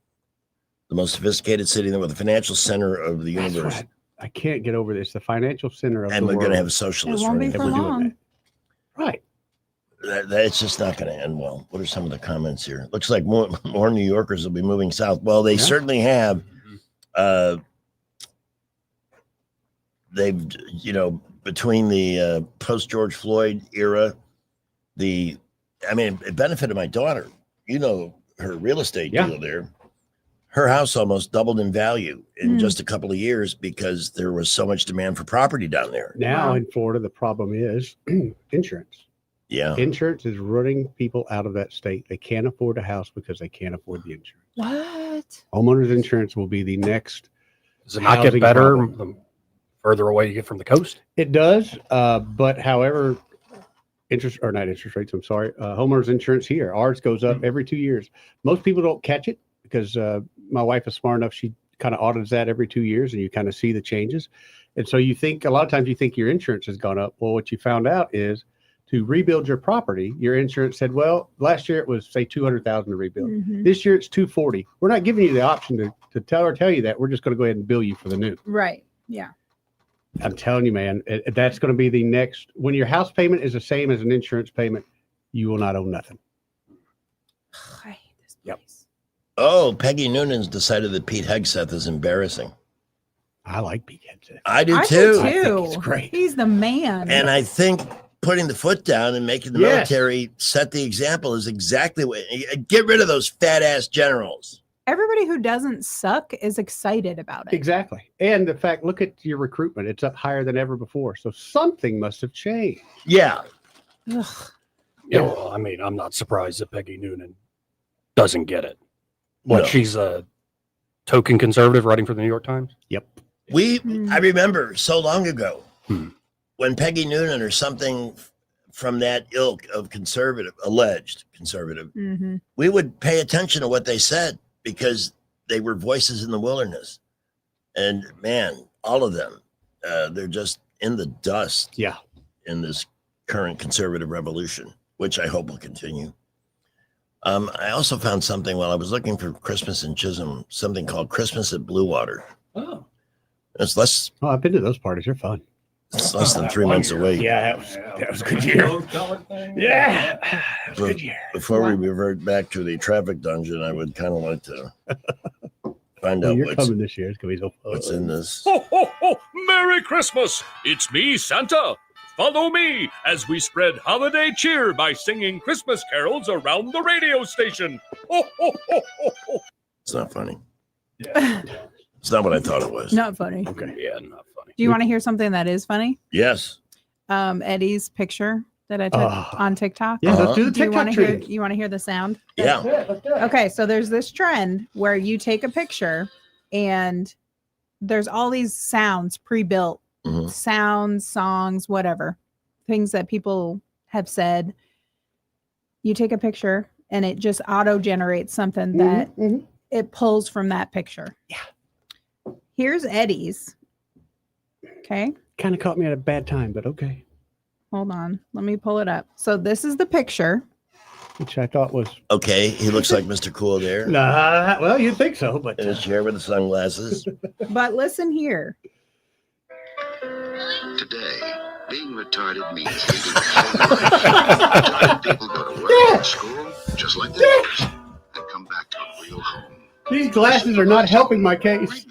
Speaker 11: The most sophisticated city with the financial center of the
Speaker 15: That's
Speaker 11: universe.
Speaker 15: what I can't get over this. The financial center of
Speaker 11: And
Speaker 15: the
Speaker 11: we're
Speaker 15: world.
Speaker 11: going to have a socialist
Speaker 12: It won't be
Speaker 11: running.
Speaker 12: for
Speaker 15: We're doing
Speaker 12: long.
Speaker 15: that. Right.
Speaker 11: It's just not going to end well. What are some of the comments here? Looks like more New Yorkers will be moving south. Well, they certainly have. They've, between the post George Floyd era, it benefited my daughter. Her real estate deal there. Her house almost doubled in value in just a couple of years because there was so much demand for property down there.
Speaker 15: Now in Florida, the problem is insurance.
Speaker 11: Yeah.
Speaker 15: Insurance is running people out of that state. They can't afford a house because they can't afford the insurance.
Speaker 12: What?
Speaker 15: Homeowners insurance will be the next.
Speaker 14: Does it not get
Speaker 15: housing
Speaker 14: better
Speaker 15: problem.
Speaker 14: the further away you get from the coast?
Speaker 15: It does, but however, not interest rates. I'm sorry. Homeowners insurance here, ours goes up every 2 years. Most people don't catch it because my wife is smart enough. She kind of audits that every 2 years, and you kind of see the changes. And so you think a lot of times you think your insurance has gone up. Well, what you found out is to rebuild your property, your insurance said, well, last year it was say $200,000 to rebuild. This year it's $240,000. We're not giving you the option to tell you that. We're just going to go ahead and bill you for the new.
Speaker 12: Right. Yeah.
Speaker 15: I'm telling you, man, that's going to be the next. When your house payment is the same as an insurance payment, you will not owe nothing. Yep.
Speaker 11: Oh, Peggy Noonan's decided that Pete Hegseth is embarrassing.
Speaker 15: I like Pete Hegseth.
Speaker 11: I do
Speaker 12: I
Speaker 11: too.
Speaker 12: do
Speaker 15: I think
Speaker 12: too.
Speaker 15: it's great.
Speaker 12: He's the man.
Speaker 11: And I think putting the foot down and making the
Speaker 15: Yes.
Speaker 11: military set the example is exactly what. Get rid of those fat ass generals.
Speaker 12: Everybody who doesn't suck is excited about it.
Speaker 15: Exactly. And the fact, look at your recruitment. It's up higher than ever before. So something must have changed.
Speaker 11: Yeah.
Speaker 12: Ugh.
Speaker 14: Yeah, well, I mean, I'm not surprised that Peggy Noonan doesn't get it. What,
Speaker 11: No.
Speaker 14: she's a token conservative writing for the New York Times?
Speaker 15: Yep.
Speaker 11: I remember so long ago when Peggy Noonan or something from that ilk of conservative, alleged conservative,
Speaker 12: Mm-hmm.
Speaker 11: we would pay attention to what they said because they were voices in the wilderness. And man, all of them, they're just in the dust.
Speaker 15: Yeah.
Speaker 11: In this current conservative revolution, which I hope will continue. I also found something while I was looking for Christmas in Chisholm, something called Christmas at Blue Water.
Speaker 14: Oh.
Speaker 11: It's less.
Speaker 15: Oh, I've been to those parties. They're fun.
Speaker 11: It's less than 3 months away.
Speaker 15: Yeah, that was a good year. Yeah, that was a good year.
Speaker 11: Before we revert back to the traffic dungeon, I would kind of like to find out
Speaker 15: You're coming this year. It's gonna be so fun.
Speaker 11: what's in this.
Speaker 1: Ho, ho, ho! Merry Christmas! It's me, Santa. Follow me as we spread holiday cheer by singing Christmas carols around the radio station. Ho, ho, ho, ho, ho.
Speaker 11: It's not funny. It's not what I thought it was.
Speaker 12: Not funny.
Speaker 11: Okay.
Speaker 14: Yeah, not funny.
Speaker 12: Do you want to hear something that is funny?
Speaker 11: Yes.
Speaker 12: Eddie's picture that I took on TikTok.
Speaker 15: Yeah, let's do the
Speaker 12: Do you
Speaker 15: TikTok
Speaker 12: want to hear?
Speaker 15: trend.
Speaker 12: You want to hear the sound?
Speaker 11: Yeah.
Speaker 15: Let's do it.
Speaker 12: Okay, so there's this trend where you take a picture and there's all these sounds pre-built, sounds, songs, whatever, things that people have said. You take a picture and it just auto generates something that it pulls from that picture. Yeah. Here's Eddie's. Okay.
Speaker 15: Kind of caught me at a bad time, but okay.
Speaker 12: Hold on. Let me pull it up. So this is the picture.
Speaker 15: Which I thought was
Speaker 11: Okay, he looks like Mr. Cool there.
Speaker 15: nah. Well, you'd think so, but
Speaker 11: In his chair with the sunglasses.
Speaker 12: But listen here.
Speaker 2: Today, being retarded means leaving retarded people go to work and school just like the others and come back to a real home.
Speaker 15: these glasses are not helping my case.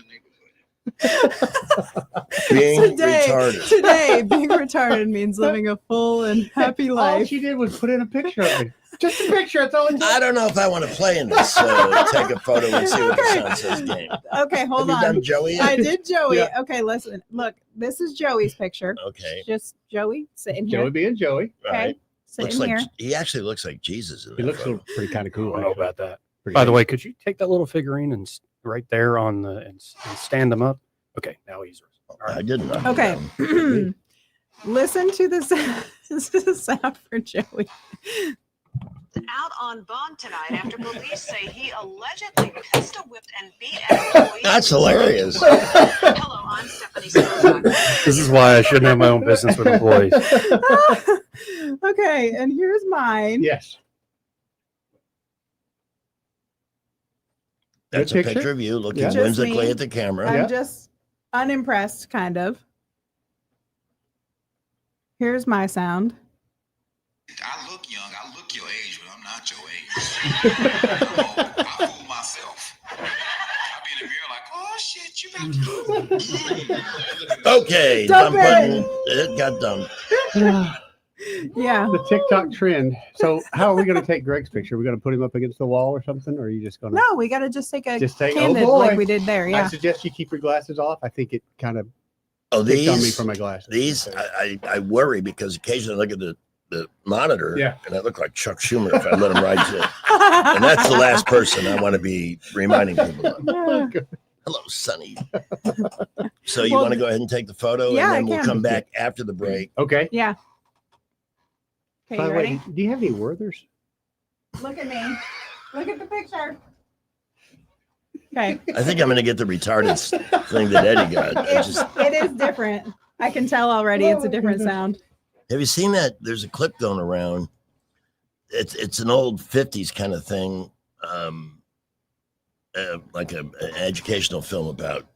Speaker 11: Being
Speaker 12: Today,
Speaker 11: retarded.
Speaker 12: being retarded means living a full and happy
Speaker 15: All
Speaker 12: life.
Speaker 15: she did was put in a picture of me. Just a picture. That's all it
Speaker 11: I don't know if I want to play in this. Take a photo and see what the sound says game.
Speaker 12: Okay, hold
Speaker 11: Have you
Speaker 12: on.
Speaker 11: done Joey?
Speaker 12: I did Joey.
Speaker 15: Yeah.
Speaker 12: Okay, listen. Look, this is Joey's picture.
Speaker 11: Okay.
Speaker 12: Just Joey sitting here.
Speaker 15: Joey being Joey.
Speaker 12: Okay.
Speaker 11: Right.
Speaker 12: Sitting
Speaker 11: Looks like
Speaker 12: here.
Speaker 11: he actually looks like Jesus in that
Speaker 15: He looks
Speaker 11: photo.
Speaker 15: pretty kind of cool.
Speaker 14: I don't know
Speaker 15: actually.
Speaker 14: about that.
Speaker 15: Pretty
Speaker 14: By the
Speaker 15: good.
Speaker 14: way, could you take that little figurine and right there on the and stand them up? Okay, now he's all right.
Speaker 11: I didn't know.
Speaker 12: Okay. Listen to this. This is a sound for Joey.
Speaker 3: Out on bond tonight after police say he allegedly pistol whipped and beat an employee.
Speaker 11: That's hilarious.
Speaker 3: Hello, I'm Stephanie Silva.
Speaker 14: This is why I shouldn't have my own business with employees.
Speaker 12: Okay, and here's mine.
Speaker 15: Yes.
Speaker 11: That's
Speaker 15: Good
Speaker 11: a picture of you looking
Speaker 12: Just
Speaker 11: whimsically
Speaker 12: me.
Speaker 11: at the camera.
Speaker 12: I'm just unimpressed, kind of. Here's my sound.
Speaker 2: I look young. I look your age, but I'm not your age. I fool myself. I be in the mirror like, oh shit, you about to
Speaker 11: Okay,
Speaker 12: Dump
Speaker 11: dump button. It got dumped.
Speaker 12: Yeah.
Speaker 15: The TikTok trend. So, how are we going to take Greg's picture? We're going to put him up against the wall or something, or are you just going to
Speaker 12: No, we got to just take a
Speaker 15: just take?
Speaker 12: candid
Speaker 15: oh boy,
Speaker 12: like we did there.
Speaker 15: I
Speaker 12: Yeah.
Speaker 15: suggest you keep your glasses off. I think it kind of
Speaker 11: Oh,
Speaker 15: picked on me
Speaker 11: these
Speaker 15: for my glasses.
Speaker 11: these I worry because occasionally I look at the monitor
Speaker 15: Yeah.
Speaker 11: and I look like Chuck Schumer if I let him ride it. And that's the last person I want to be reminding people of.
Speaker 15: Oh,
Speaker 11: Hello, Sonny. So you
Speaker 12: Well,
Speaker 11: want to go ahead and take the photo
Speaker 12: yeah,
Speaker 11: and
Speaker 12: I
Speaker 11: then we'll
Speaker 12: can.
Speaker 11: come back after the break.
Speaker 15: Okay.
Speaker 12: Yeah. Okay,
Speaker 15: By
Speaker 12: you
Speaker 15: the way,
Speaker 12: ready?
Speaker 15: do you have any Werthers?
Speaker 12: Look at me. Look at the picture. Okay.
Speaker 11: I think I'm going to get the retarded thing that Eddie got.
Speaker 12: It is different. I can tell already it's a different sound.
Speaker 11: Have you seen that? There's a clip going around. It's an old 50s kind of thing, like an educational film about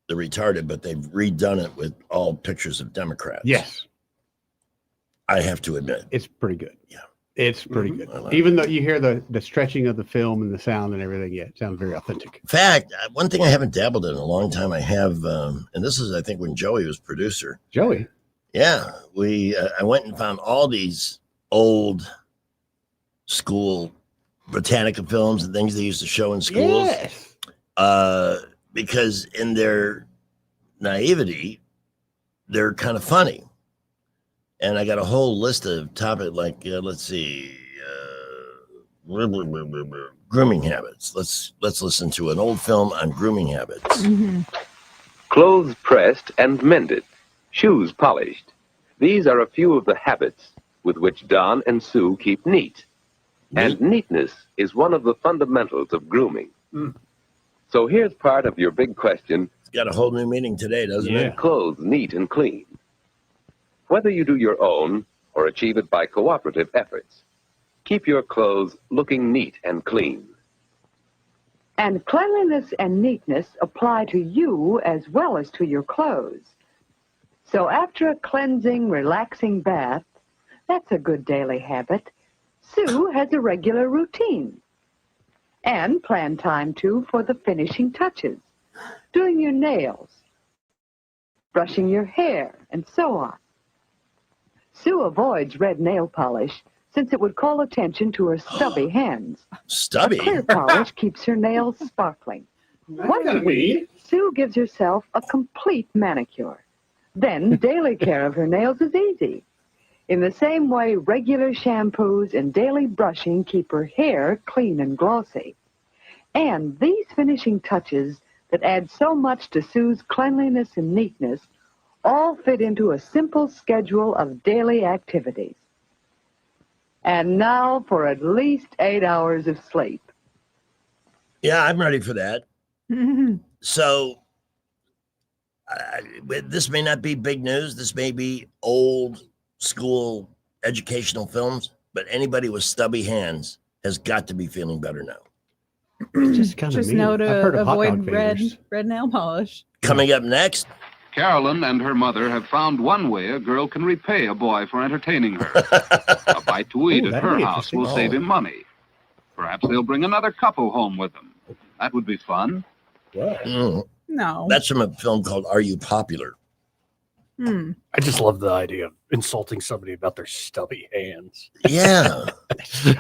Speaker 11: the retarded, but they've redone it with all pictures of Democrats.
Speaker 15: Yes.
Speaker 11: I have to admit.
Speaker 15: It's pretty good.
Speaker 11: Yeah.
Speaker 15: It's pretty
Speaker 11: I
Speaker 15: good.
Speaker 11: like
Speaker 15: Even though you hear the stretching of the film and the sound and everything, yeah, it sounds very authentic.
Speaker 11: In fact, one thing I haven't dabbled in a long time, I have, and this is, I think, when Joey was producer.
Speaker 15: Joey?
Speaker 11: Yeah. I went and found all these old school Britannica films and things they used to show in schools.
Speaker 15: Yes.
Speaker 11: Because in their naivety, they're kind of funny. And I got a whole list of topics like, let's see, grooming habits. Let's listen to an old film on grooming habits.
Speaker 24: Clothes pressed and mended, shoes polished. These are a few of the habits
Speaker 4: with which Don and Sue keep neat. And neatness is one of the fundamentals of grooming. So here's part of your big question.
Speaker 11: It's got a whole new meaning today, doesn't it?
Speaker 4: Clothes neat and clean. Whether you do your own or achieve it by cooperative efforts, keep your clothes looking neat and clean.
Speaker 6: And cleanliness and neatness apply to you as well as to your clothes. So after a cleansing, relaxing bath, that's a good daily habit, Sue has a regular routine. And plan time, too, for the finishing touches, doing your nails, brushing your hair, and so on. Sue avoids red nail polish since it would call attention to her stubby hands.
Speaker 11: Stubby?
Speaker 6: A clear polish keeps her nails sparkling. Once a week, Sue gives herself a complete manicure. Then daily care of her nails is easy. In the same way, regular shampoos and daily brushing keep her hair clean and glossy. And these finishing touches that add so much to Sue's cleanliness and neatness all fit into a simple schedule of daily activities. And now for at least 8 hours of sleep.
Speaker 11: Yeah, I'm ready for that. So, this may not be big news. This may be old school educational films, but anybody with stubby hands has got to be feeling better now.
Speaker 15: It's just kind of
Speaker 12: Just
Speaker 15: mean.
Speaker 12: know
Speaker 15: I've
Speaker 12: to
Speaker 15: heard of hot dog
Speaker 12: avoid
Speaker 15: fingers.
Speaker 12: red nail polish.
Speaker 11: Coming up next.
Speaker 7: Carolyn and her mother have found one way a girl can repay a boy for entertaining her. A bite to eat
Speaker 15: Ooh,
Speaker 7: at
Speaker 15: that'd
Speaker 7: her
Speaker 15: be
Speaker 7: house will
Speaker 15: interesting.
Speaker 7: save him money. Perhaps they'll bring another couple home with them. That would be fun.
Speaker 12: No.
Speaker 11: That's from a film called Are You Popular?
Speaker 14: I just love the idea of insulting somebody about their stubby hands.
Speaker 11: Yeah.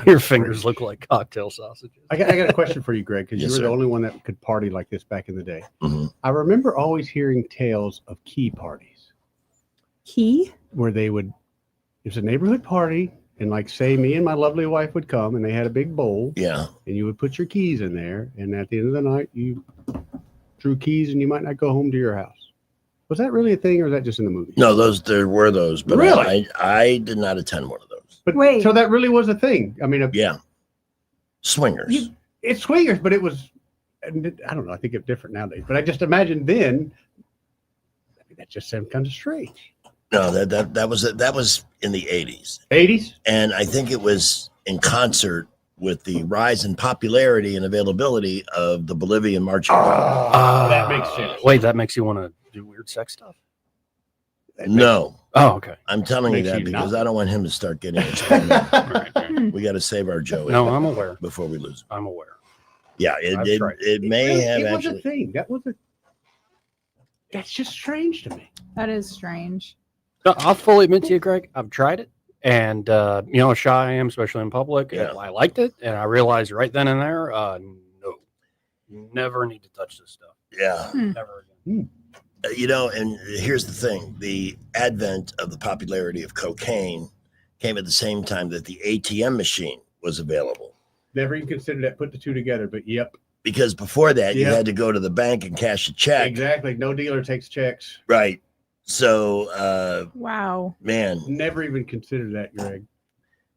Speaker 14: Your fingers look like cocktail sausages.
Speaker 15: I got a question for you, Greg, because
Speaker 11: Yes,
Speaker 15: you were
Speaker 11: sir.
Speaker 15: the only one that could party like this back in the day.
Speaker 11: Mhm.
Speaker 15: I remember always hearing tales of key parties
Speaker 12: Key?
Speaker 15: where they would, it was a neighborhood party, and like say me and my lovely wife would come, and they had a big bowl.
Speaker 11: Yeah.
Speaker 15: And you would put your keys in there, and at the end of the night, you drew keys, and you might not go home to your house. Was that really a thing, or was that just in the movie?
Speaker 11: No, there were those, but
Speaker 15: Really?
Speaker 11: I did not attend one of those.
Speaker 15: But
Speaker 12: Wait.
Speaker 15: so that really was a thing. I mean,
Speaker 11: Yeah. Swingers.
Speaker 15: it's swingers, but it was, I don't know. I think it's different nowadays. But I just imagine then, I mean, that just sounded kind of strange.
Speaker 11: No, that was in the 80s.
Speaker 15: 80s?
Speaker 11: And I think it was in concert with the rise in popularity and availability of the Bolivian marching band.
Speaker 15: That makes sense.
Speaker 14: Wait, that makes you want to do weird sex stuff?
Speaker 11: No.
Speaker 14: Oh, okay.
Speaker 11: I'm telling you
Speaker 15: Makes
Speaker 11: that
Speaker 15: you
Speaker 11: because
Speaker 15: not.
Speaker 11: I don't want him to start getting experimental. We got to save our Joey.
Speaker 14: No, I'm aware.
Speaker 11: Before we lose him.
Speaker 14: I'm aware.
Speaker 11: Yeah,
Speaker 14: I've
Speaker 11: it
Speaker 14: tried.
Speaker 11: may have
Speaker 15: it was
Speaker 11: actually.
Speaker 15: a thing. That's just strange to me.
Speaker 12: That is strange.
Speaker 14: No, I'll fully admit to you, Greg, I've tried it. And, you know how shy I am, especially in public.
Speaker 11: Yeah.
Speaker 14: I liked it. And I realized right then and there, no, you never need to touch this stuff.
Speaker 11: Yeah.
Speaker 14: Never again.
Speaker 11: You know, and here's the thing: the advent of the popularity of cocaine came at the same time that the ATM machine was available.
Speaker 15: Never even considered that, put the two together, but yep.
Speaker 11: Because before that, you
Speaker 15: Yep.
Speaker 11: had to go to the bank and cash a check.
Speaker 15: Exactly. No dealer takes checks.
Speaker 11: Right. So,
Speaker 12: Wow.
Speaker 11: man,
Speaker 15: Never even considered that, Greg.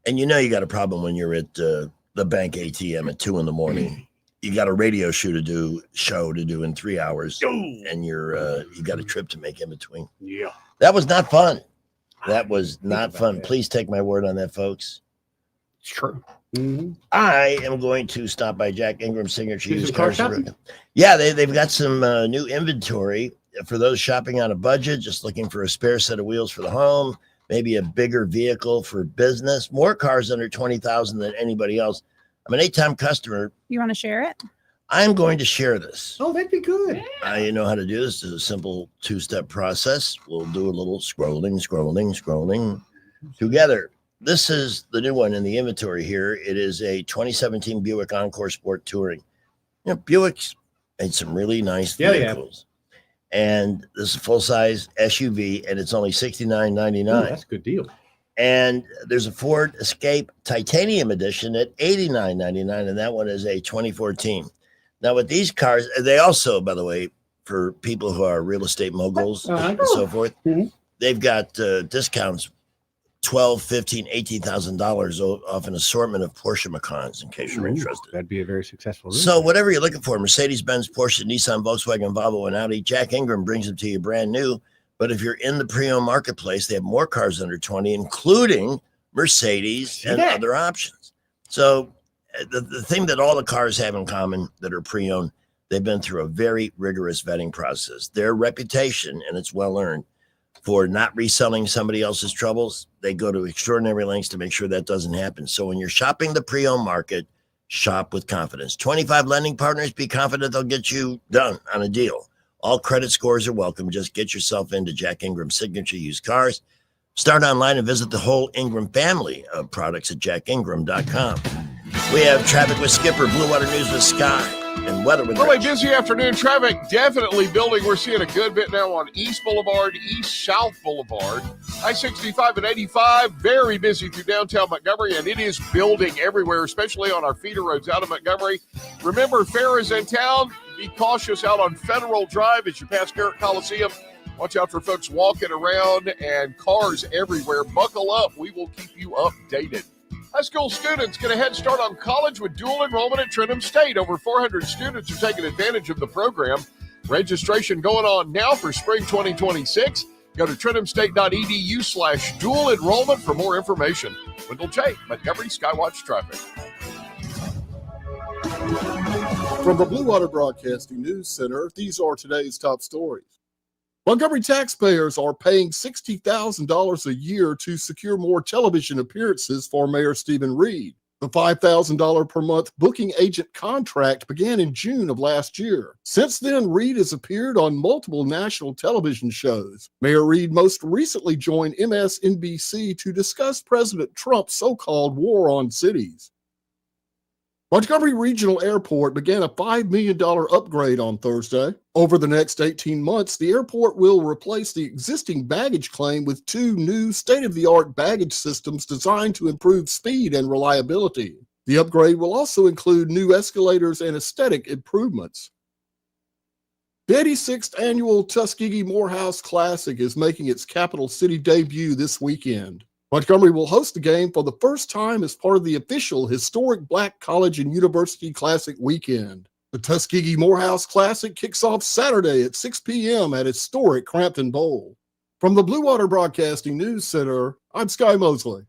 Speaker 11: and you know you got a problem when you're at the bank ATM at 2 a.m. You got a radio show to do in 3 hours, and you got a trip to make in between.
Speaker 15: Yeah.
Speaker 11: That was not fun. That was not fun. Please take my word on that, folks.
Speaker 14: It's true.
Speaker 15: Mm-hmm.
Speaker 11: I am going to stop by Jack Ingram Signature
Speaker 15: Do
Speaker 11: Used
Speaker 15: some car
Speaker 11: Cars.
Speaker 15: shopping?
Speaker 11: Yeah, they've got some new inventory for those shopping on a budget, just looking for a spare set of wheels for the home, maybe a bigger vehicle for business. More cars under 20,000 than anybody else. I'm an 8-time customer.
Speaker 12: You want to share it?
Speaker 11: I'm going to share this.
Speaker 15: Oh, that'd be good.
Speaker 11: I know how to do this. It's a simple 2-step process. We'll do a little scrolling together. This is the new one in the inventory here. It is a 2017 Buick Encore Sport Touring. You know, Buick's made some really nice
Speaker 15: Yeah,
Speaker 11: vehicles. And this is a full-size SUV, and it's only $69.99.
Speaker 15: That's a good deal.
Speaker 11: And there's a Ford Escape Titanium Edition at $89.99, and that one is a 2014. Now, with these cars, they also, by the way, for people who are real estate moguls and so forth, they've got discounts $12,000, $15,000, $18,000 off an assortment of Porsche Macans, in case you're interested.
Speaker 15: That'd be a very successful.
Speaker 11: So whatever you're looking for, Mercedes-Benz, Porsche, Nissan, Volkswagen, Volvo, and Audi, Jack Ingram brings them to you brand new. But if you're in the pre-owned marketplace, they have more cars under 20, including Mercedes and other options. So the thing that all the cars have in common that are pre-owned, they've been through a very rigorous vetting process. Their reputation, and it's well-earned, for not reselling somebody else's troubles, they go to extraordinary lengths to make sure that doesn't happen. So when you're shopping the pre-owned market, shop with confidence. 25 lending partners, be confident they'll get you done on a deal. All credit scores are welcome. Just get yourself into Jack Ingram Signature Used Cars. Start online and visit the whole Ingram family of products at jackingram.com. We have traffic with Skipper, Blue Water News with Sky, and weather with
Speaker 16: Really
Speaker 11: Rich.
Speaker 16: busy afternoon. Traffic definitely building. We're seeing a good bit now on East Boulevard, East-South Boulevard. I-65 and 85, very busy through downtown Montgomery, and it is building everywhere, especially on our feeder roads out of Montgomery. Remember, fair is in town. Be cautious out on Federal Drive as you pass Garrett Coliseum. Watch out for folks walking around and cars everywhere. Buckle up. We will keep you updated. High school students get a head start on college with dual enrollment at Trenton State. Over 400 students are taking advantage of the program. Registration going on now for spring 2026. Go to trentumstate.edu/dual enrollment for more information. Wendell J., Montgomery Skywatch Traffic.
Speaker 9: From the Blue Water Broadcasting News Center, these are today's top stories. Montgomery taxpayers are paying $60,000 a year to secure more television appearances for Mayor Stephen Reed. The $5,000 per month booking agent contract began in June of last year. Since then, Reed has appeared on multiple national television shows. Mayor Reed most recently joined MSNBC to discuss President Trump's so-called war on cities. Montgomery Regional Airport began a $5 million upgrade on Thursday. Over the next 18 months, the airport will replace the existing baggage claim with 2 new state-of-the-art baggage systems designed to improve speed and reliability. The upgrade will also include new escalators and aesthetic improvements. The 86th annual Tuskegee Morehouse Classic is making its capital city debut this weekend. Montgomery will host the game for the first time as part of the official historic Black College and University Classic weekend. The Tuskegee Morehouse Classic kicks off Saturday at 6 p.m. at historic Crampton Bowl. From the Blue Water Broadcasting News Center, I'm Sky Mosley.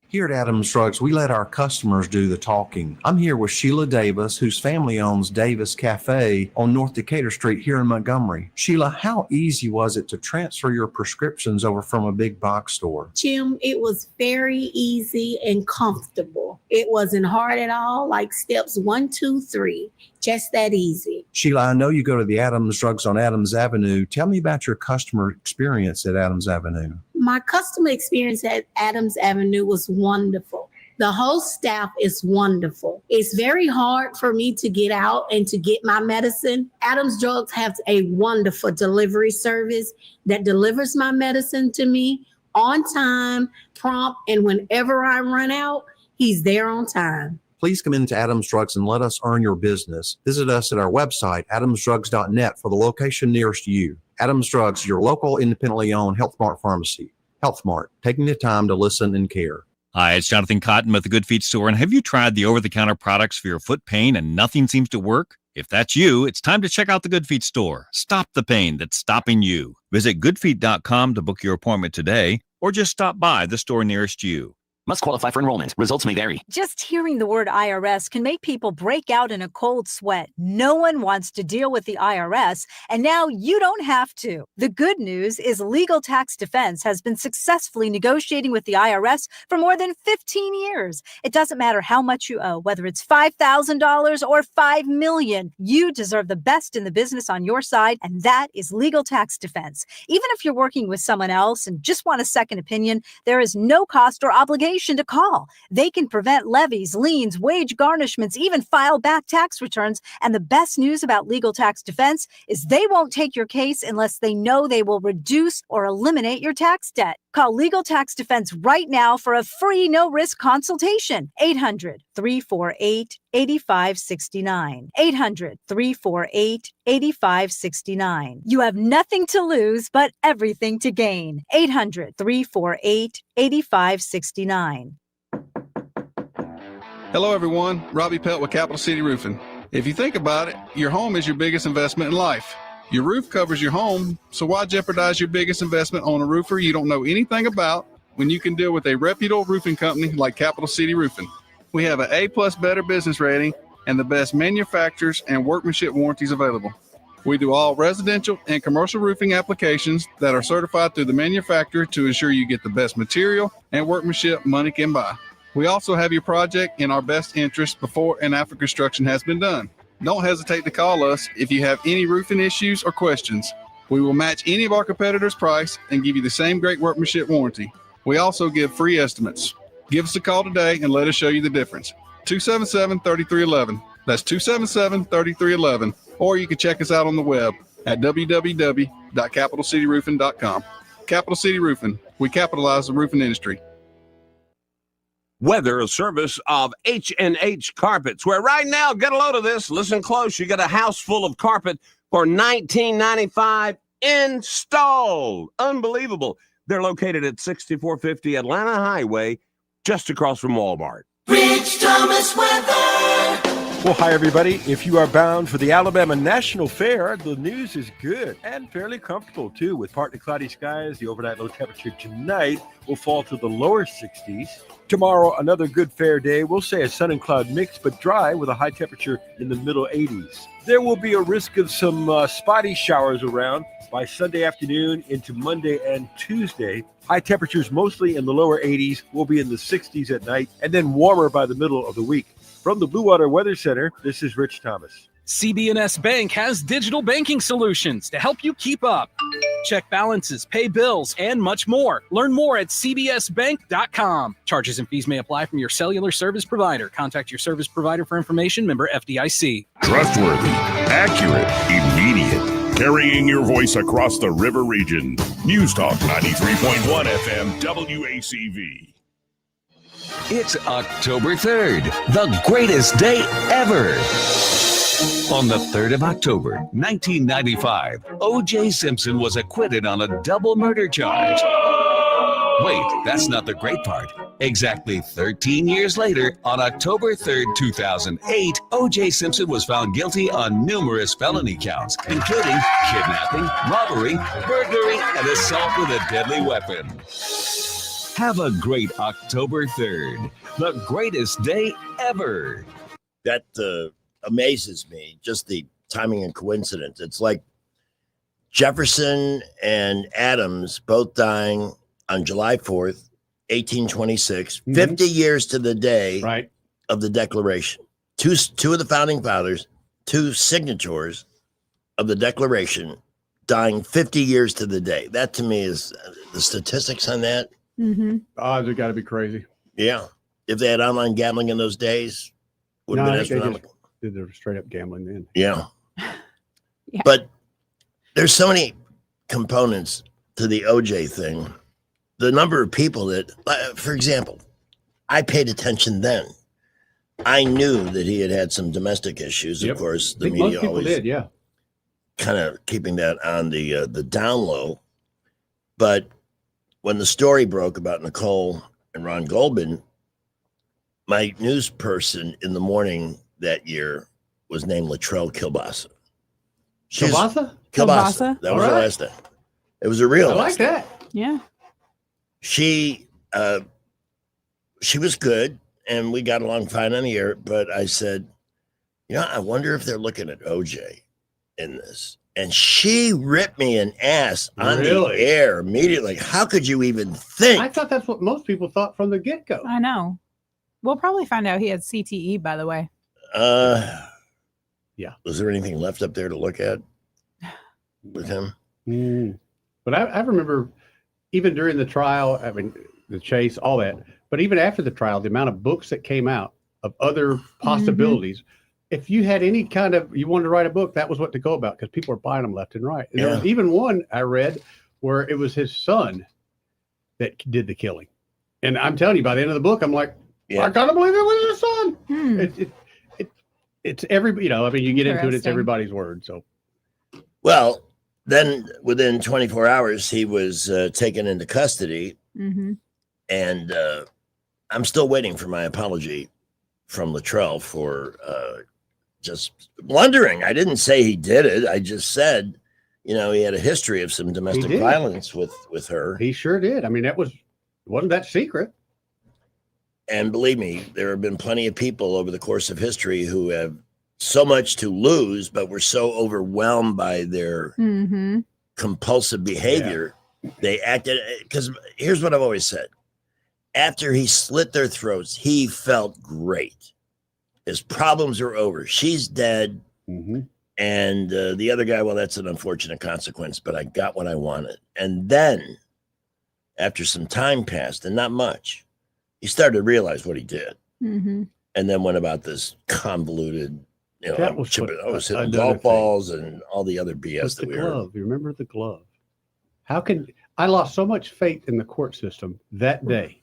Speaker 21: Here at Adams Drugs, we let our customers do the talking. I'm here with Sheila Davis, whose family owns Davis Cafe on North Decatur Street here in Montgomery. Sheila, how easy was it to transfer your prescriptions over from a big box store?
Speaker 10: Jim, it was very easy and comfortable. It wasn't hard at all, like steps 1, 2, 3. Just that easy.
Speaker 21: Sheila, I know you go to the Adams Drugs on Adams Avenue. Tell me about your customer experience at Adams Avenue.
Speaker 10: My customer experience at Adams Avenue was wonderful. The whole staff is wonderful. It's very hard for me to get out and to get my medicine. Adams Drugs has a wonderful delivery service that delivers my medicine to me on time, prompt, and whenever I run out, he's there on time.
Speaker 21: Please come into Adams Drugs and let us earn your business. Visit us at our website, adamsdrugs.net, for the location nearest you. Adams Drugs, your local independently owned Health Mart pharmacy. Health Mart, taking the time to listen and care.
Speaker 13: Hi, it's Jonathan Cotton with the Good Feet Store. And have you tried the over-the-counter products for your foot pain and nothing seems to work? If that's you, it's time to check out the Good Feet Store. Stop the pain that's stopping you. Visit goodfeet.com to book your appointment today, or just stop by the store nearest you.
Speaker 18: Must qualify for enrollment. Results may vary.
Speaker 19: Just hearing the word IRS can make people break out in a cold sweat. No one wants to deal with the IRS, and now you don't have to. The good news is Legal Tax Defense has been successfully negotiating with the IRS for more than 15 years. It doesn't matter how much you owe, whether it's $5,000 or $5 million. You deserve the best in the business on your side, and that is Legal Tax Defense. Even if you're working with someone else and just want a second opinion, there is no cost or obligation to call. They can prevent levies, liens, wage garnishments, even file back tax returns. And the best news about Legal Tax Defense is they won't take your case unless they know they will reduce or eliminate your tax debt. Call Legal Tax Defense right now for a free no-risk consultation. 800-348-8569. 800-348-8569. You have nothing to lose, but everything to gain. 800-348-8569.
Speaker 8: Hello, everyone. Robbie Pelt with Capital City Roofing. If you think about it, your home is your biggest investment in life. Your roof covers your home, so why jeopardize your biggest investment on a roofer you don't know anything about when you can deal with a reputable roofing company like Capital City Roofing? We have an A+ Better Business rating and the best manufacturers and workmanship warranties available. We do all residential and commercial roofing applications that are certified through the manufacturer to ensure you get the best material and workmanship money can buy. We also have your project in our best interest before and after construction has been done. Don't hesitate to call us if you have any roofing issues or questions. We will match any of our competitors' price and give you the same great workmanship warranty. We also give free estimates. Give us a call today and let us show you the difference. 277-3311. That's 277-3311. Or you can check us out on the web at www.capitalcityroofing.com. Capital City Roofing. We capitalize the roofing industry.
Speaker 17: Weather, a service of H&H Carpets, where right now, get a load of this, listen close, you get a house full of carpet for $19.95 installed. Unbelievable. They're located at 6450 Atlanta Highway, just across from Walmart.
Speaker 5: Rich Thomas weather.
Speaker 20: Well, hi, everybody. If you are bound for the Alabama National Fair, the news is good and fairly comfortable, too. With partly cloudy skies, the overnight low temperature tonight will fall to the lower 60s. Tomorrow, another good fair day. We'll say a sun and cloud mix, but dry with a high temperature in the middle 80s. There will be a risk of some spotty showers around by Sunday afternoon into Monday and Tuesday. High temperatures mostly in the lower 80s, will be in the 60s at night, and then warmer by the middle of the week. From the Blue Water Weather Center, this is Rich Thomas.
Speaker 24: CB&S Bank has digital banking solutions to help you keep up. Check balances, pay bills, and much more. Learn more at cbsbank.com. Charges and fees may apply from your cellular service provider. Contact your service provider for information. Member FDIC.
Speaker 25: Trustworthy, accurate, immediate. Carrying your voice across the river region. News Talk 93.1 FM WACV.
Speaker 26: It's October 3rd, the greatest day ever. On the 3rd of October, 1995, O.J. Simpson was acquitted on a double murder charge. Wait, that's not the great part. Exactly 13 years later, on October 3rd, 2008, O.J. Simpson was found guilty on numerous felony counts, including kidnapping, robbery, burglary, and assault with a deadly weapon. Have a great October 3rd, the greatest day ever.
Speaker 11: That amazes me, just the timing and coincidence. It's like Jefferson and Adams both dying on July 4th, 1826, 50 years to the day of the Declaration. Two of the founding fathers, two signatories of the Declaration, dying 50 years to the day. That to me is the statistics on that.
Speaker 15: Odds have got to be crazy.
Speaker 11: Yeah. If they had online gambling in those days, would have been astronomical.
Speaker 15: They're straight up gambling then.
Speaker 11: Yeah. But there's so many components to the OJ thing. The number of people that, for example, I paid attention then. I knew that he had had some domestic issues. Of course, the media always
Speaker 15: did,
Speaker 11: kind of keeping that on the down low. But when the story broke about Nicole and Ron Goldman, my news person in the morning that year was named Latrell Kilbasa.
Speaker 15: Kilbasa?
Speaker 11: Kilbasa. That was her last name. It was a real
Speaker 15: I like that.
Speaker 12: Yeah.
Speaker 11: She was good, and we got along fine on the air, but I said, I wonder if they're looking at OJ in this. And she ripped me an ass on the air immediately. How could you even think?
Speaker 15: I thought that's what most people thought from the get-go.
Speaker 12: I know. We'll probably find out he had CTE, by the way.
Speaker 11: Yeah. Was there anything left up there to look at with him?
Speaker 15: But I remember even during the trial, I mean, the chase, all that. But even after the trial, the amount of books that came out of other possibilities. If you had any kind of, you wanted to write a book, that was what to go about because people were buying them left and right. And there was even one I read where it was his son that did the killing. And I'm telling you, by the end of the book, I'm like,
Speaker 11: Yeah.
Speaker 15: I kind of believe it was his son.
Speaker 12: Hmm.
Speaker 15: It's every, I mean, you get into it, it's
Speaker 12: Interesting.
Speaker 15: everybody's word. So
Speaker 11: Well, then within 24 hours, he was taken into custody,
Speaker 12: Mm-hmm.
Speaker 11: and I'm still waiting for my apology from Luttrell for just blundering. I didn't say he did it. I just said, he had a history of some domestic
Speaker 15: did.
Speaker 11: violence with her.
Speaker 15: he sure did. I mean, wasn't that secret.
Speaker 11: And believe me, there have been plenty of people over the course of history who have so much to lose, but were so overwhelmed by their
Speaker 12: Mm-hmm.
Speaker 11: compulsive behavior. They acted, because here's what I've always said. After he slit their throats, he felt great. His problems are over. She's dead.
Speaker 15: Mm-hmm.
Speaker 11: And the other guy, well, that's an unfortunate consequence, but I got what I wanted. And then after some time passed, and not much, he started to realize what he did.
Speaker 12: Mm-hmm.
Speaker 11: And then went about this convoluted,
Speaker 15: That was
Speaker 11: hitting
Speaker 15: another
Speaker 11: golf
Speaker 15: thing.
Speaker 11: balls and all the other BS
Speaker 15: With
Speaker 11: that
Speaker 15: the
Speaker 11: we heard.
Speaker 15: glove. You remember the glove? How can I lost so much faith in the court system that day,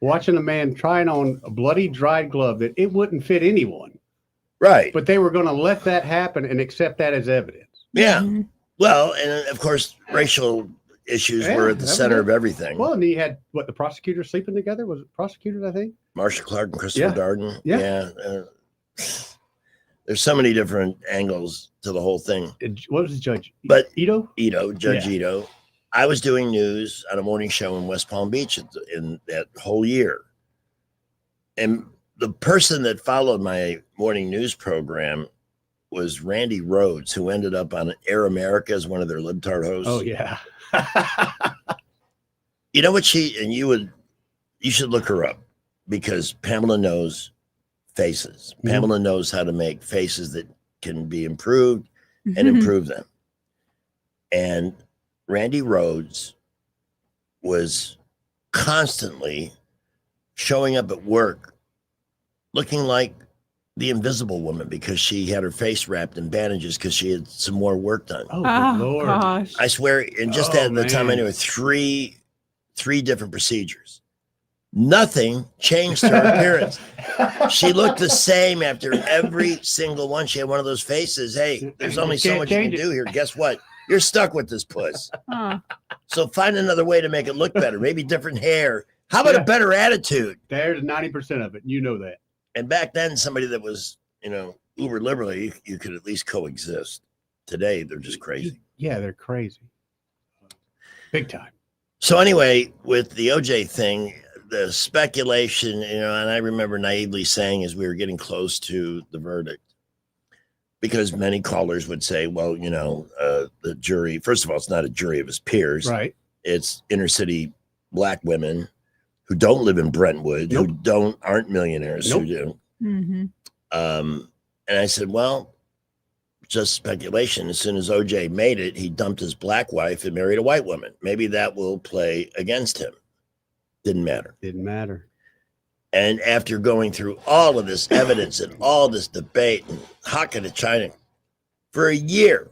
Speaker 15: watching a man trying on a bloody dried glove that it wouldn't fit anyone.
Speaker 11: Right.
Speaker 15: But they were going to let that happen and accept that as evidence.
Speaker 11: Yeah. Well, and of course, racial issues were at the
Speaker 15: that was
Speaker 11: center
Speaker 15: it.
Speaker 11: of everything.
Speaker 15: Well, and he had the prosecutors sleeping together. Was it prosecutors? I think.
Speaker 11: Marsha Clark and Christopher
Speaker 15: Yeah.
Speaker 11: Darden.
Speaker 15: Yeah.
Speaker 11: There's so many different angles to the whole thing.
Speaker 15: What was the judge?
Speaker 11: But
Speaker 15: Ito?
Speaker 11: Judge
Speaker 15: Yeah.
Speaker 11: Ito. I was doing news on a morning show in West Palm Beach in that whole year. And the person that followed my morning news program was Randy Rhodes, who ended up on Air America as one of their libtard hosts.
Speaker 15: Oh yeah.
Speaker 11: You know what you should look her up, because Pamela knows faces.
Speaker 15: Mm-hmm.
Speaker 11: Pamela knows how to make faces that can be improved and
Speaker 12: Mm-hmm.
Speaker 11: improve them. And Randy Rhodes was constantly showing up at work looking like the Invisible Woman, because she had her face wrapped in bandages because she had some more work done.
Speaker 15: Oh,
Speaker 12: Oh,
Speaker 15: good Lord.
Speaker 12: gosh.
Speaker 11: I swear, in just
Speaker 15: Oh,
Speaker 11: at the time I
Speaker 15: man.
Speaker 11: knew it, three different procedures. Nothing changed her appearance. She looked the same after every single one. She had one of those faces. Hey, there's only so
Speaker 15: Can't
Speaker 11: much you can
Speaker 15: change it.
Speaker 11: do here. Guess what? You're stuck with this puss.
Speaker 12: Huh.
Speaker 11: So find another way to make it look better. Maybe different hair. How about
Speaker 15: Yeah.
Speaker 11: a better attitude?
Speaker 15: There's 90% of it. You know that.
Speaker 11: And back then, somebody that was, uber liberal, you could at least coexist. Today, they're just crazy.
Speaker 15: Yeah, they're crazy. Big time.
Speaker 11: So anyway, with the OJ thing, the speculation, and I remember naively saying as we were getting close to the verdict, because many callers would say, well, the jury, first of all, it's not a jury of his peers.
Speaker 15: Right.
Speaker 11: It's inner city Black women who don't live in Brentwood,
Speaker 15: Nope.
Speaker 11: who aren't millionaires,
Speaker 15: Nope.
Speaker 11: who do.
Speaker 12: Mm-hmm.
Speaker 11: And I said, well, just speculation. As soon as OJ made it, he dumped his Black wife and married a white woman. Maybe that will play against him. Didn't matter.
Speaker 15: Didn't matter.
Speaker 11: And after going through all of this evidence and all this debate and Haka to China for a year,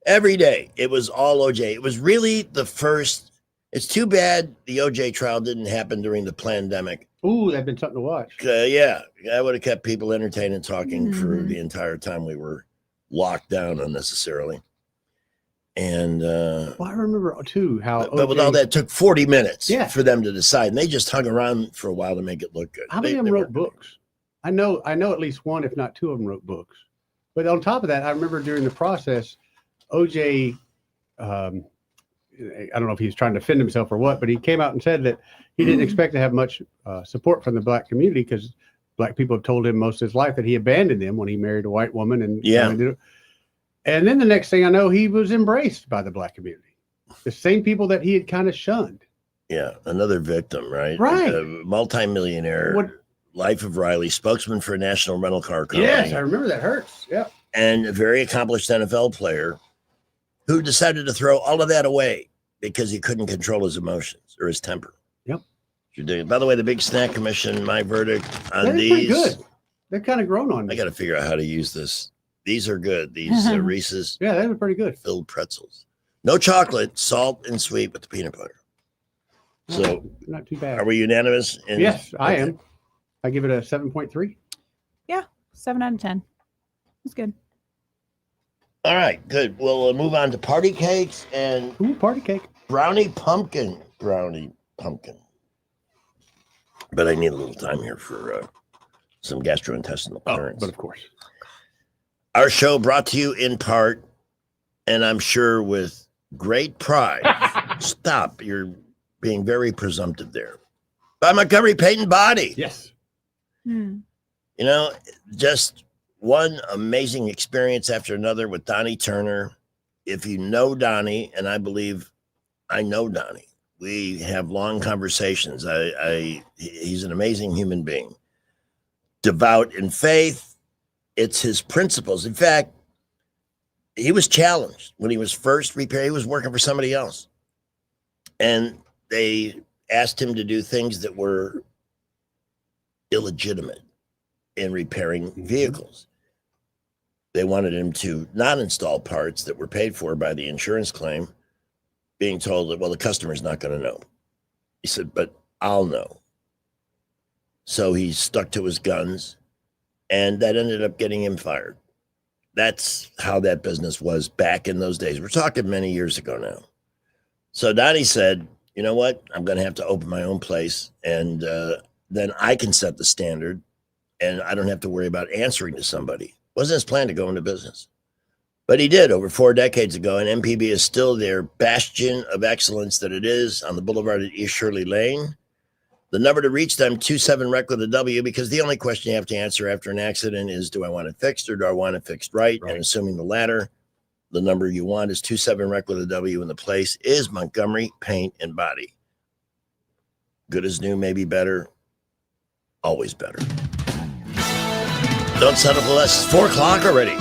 Speaker 11: every day, it was all OJ. It was really the first. It's too bad the OJ trial didn't happen during the pandemic.
Speaker 15: Ooh, that'd been something to watch.
Speaker 11: Yeah, I would have kept people entertained and talking for
Speaker 12: Mhm.
Speaker 11: the entire time we were locked down unnecessarily. And
Speaker 15: Well, I remember too how.
Speaker 11: but with all
Speaker 15: OJ
Speaker 11: that, it took 40 minutes
Speaker 15: Yeah.
Speaker 11: for them to decide, and they just hung around for a while to make it look good.
Speaker 15: How many of them wrote books? I know at least one, if not two of them, wrote books. But on top of that, I remember during the process, OJ, I don't know if he's trying to defend himself or what, but he came out and said that he didn't expect to have much support from the Black community because Black people have told him most of his life that he abandoned them when he married a white woman. And
Speaker 11: Yeah.
Speaker 15: And then the next thing I know, he was embraced by the Black community, the same people that he had kind of shunned.
Speaker 11: Yeah, another victim, right?
Speaker 15: Right.
Speaker 11: A multimillionaire,
Speaker 15: What-
Speaker 11: Life of Riley, spokesman for a national rental car company.
Speaker 15: Yes, I remember that hurts. Yeah.
Speaker 11: And a very accomplished NFL player who decided to throw all of that away because he couldn't control his emotions or his temper.
Speaker 15: Yep.
Speaker 11: You're doing. By the way, the Big Snack Commission, my verdict on
Speaker 15: They're
Speaker 11: these.
Speaker 15: pretty good. They're kind of grown on me.
Speaker 11: I got to figure out how to use this. These are good. These Reese's
Speaker 15: Yeah, they were pretty good.
Speaker 11: filled pretzels. No chocolate, salt and sweet with the peanut butter. So
Speaker 15: not too bad.
Speaker 11: Are we unanimous?
Speaker 15: Yes, I am. I give it a 7.3.
Speaker 12: Yeah, 7 out of 10. It's good.
Speaker 11: All right, good. We'll move on to party cakes and
Speaker 15: party cake.
Speaker 11: Brownie pumpkin. But I need a little time here for some gastrointestinal clearance.
Speaker 15: But of course.
Speaker 11: Our show brought to you in part, and I'm sure with great pride. Stop. You're being very presumptive there. By Montgomery Paint and Body.
Speaker 15: Yes.
Speaker 11: You know, just one amazing experience after another with Donnie Turner. If you know Donnie, and I believe I know Donnie, we have long conversations. He's an amazing human being. Devout in faith. It's his principles. In fact, he was challenged when he was first repaired. He was working for somebody else. And they asked him to do things that were illegitimate in repairing vehicles. They wanted him to not install parts that were paid for by the insurance claim, being told that, well, the customer's not going to know. He said, but I'll know. So he stuck to his guns, and that ended up getting him fired. That's how that business was back in those days. We're talking many years ago now. So Donnie said, you know what? I'm going to have to open my own place, and then I can set the standard, and I don't have to worry about answering to somebody. Wasn't his plan to go into business. But he did over 4 decades ago, and MPB is still their bastion of excellence that it is on the boulevard at East Shirley Lane. The number to reach them, 27-REC with a W, because the only question you have to answer after an accident is, do I want it fixed or do I want it fixed right? And assuming the latter, the number you want is 27-REC with a W, and the place is Montgomery Paint and Body. Good as new, maybe better, always better. Don't settle for less. It's 4 o'clock already.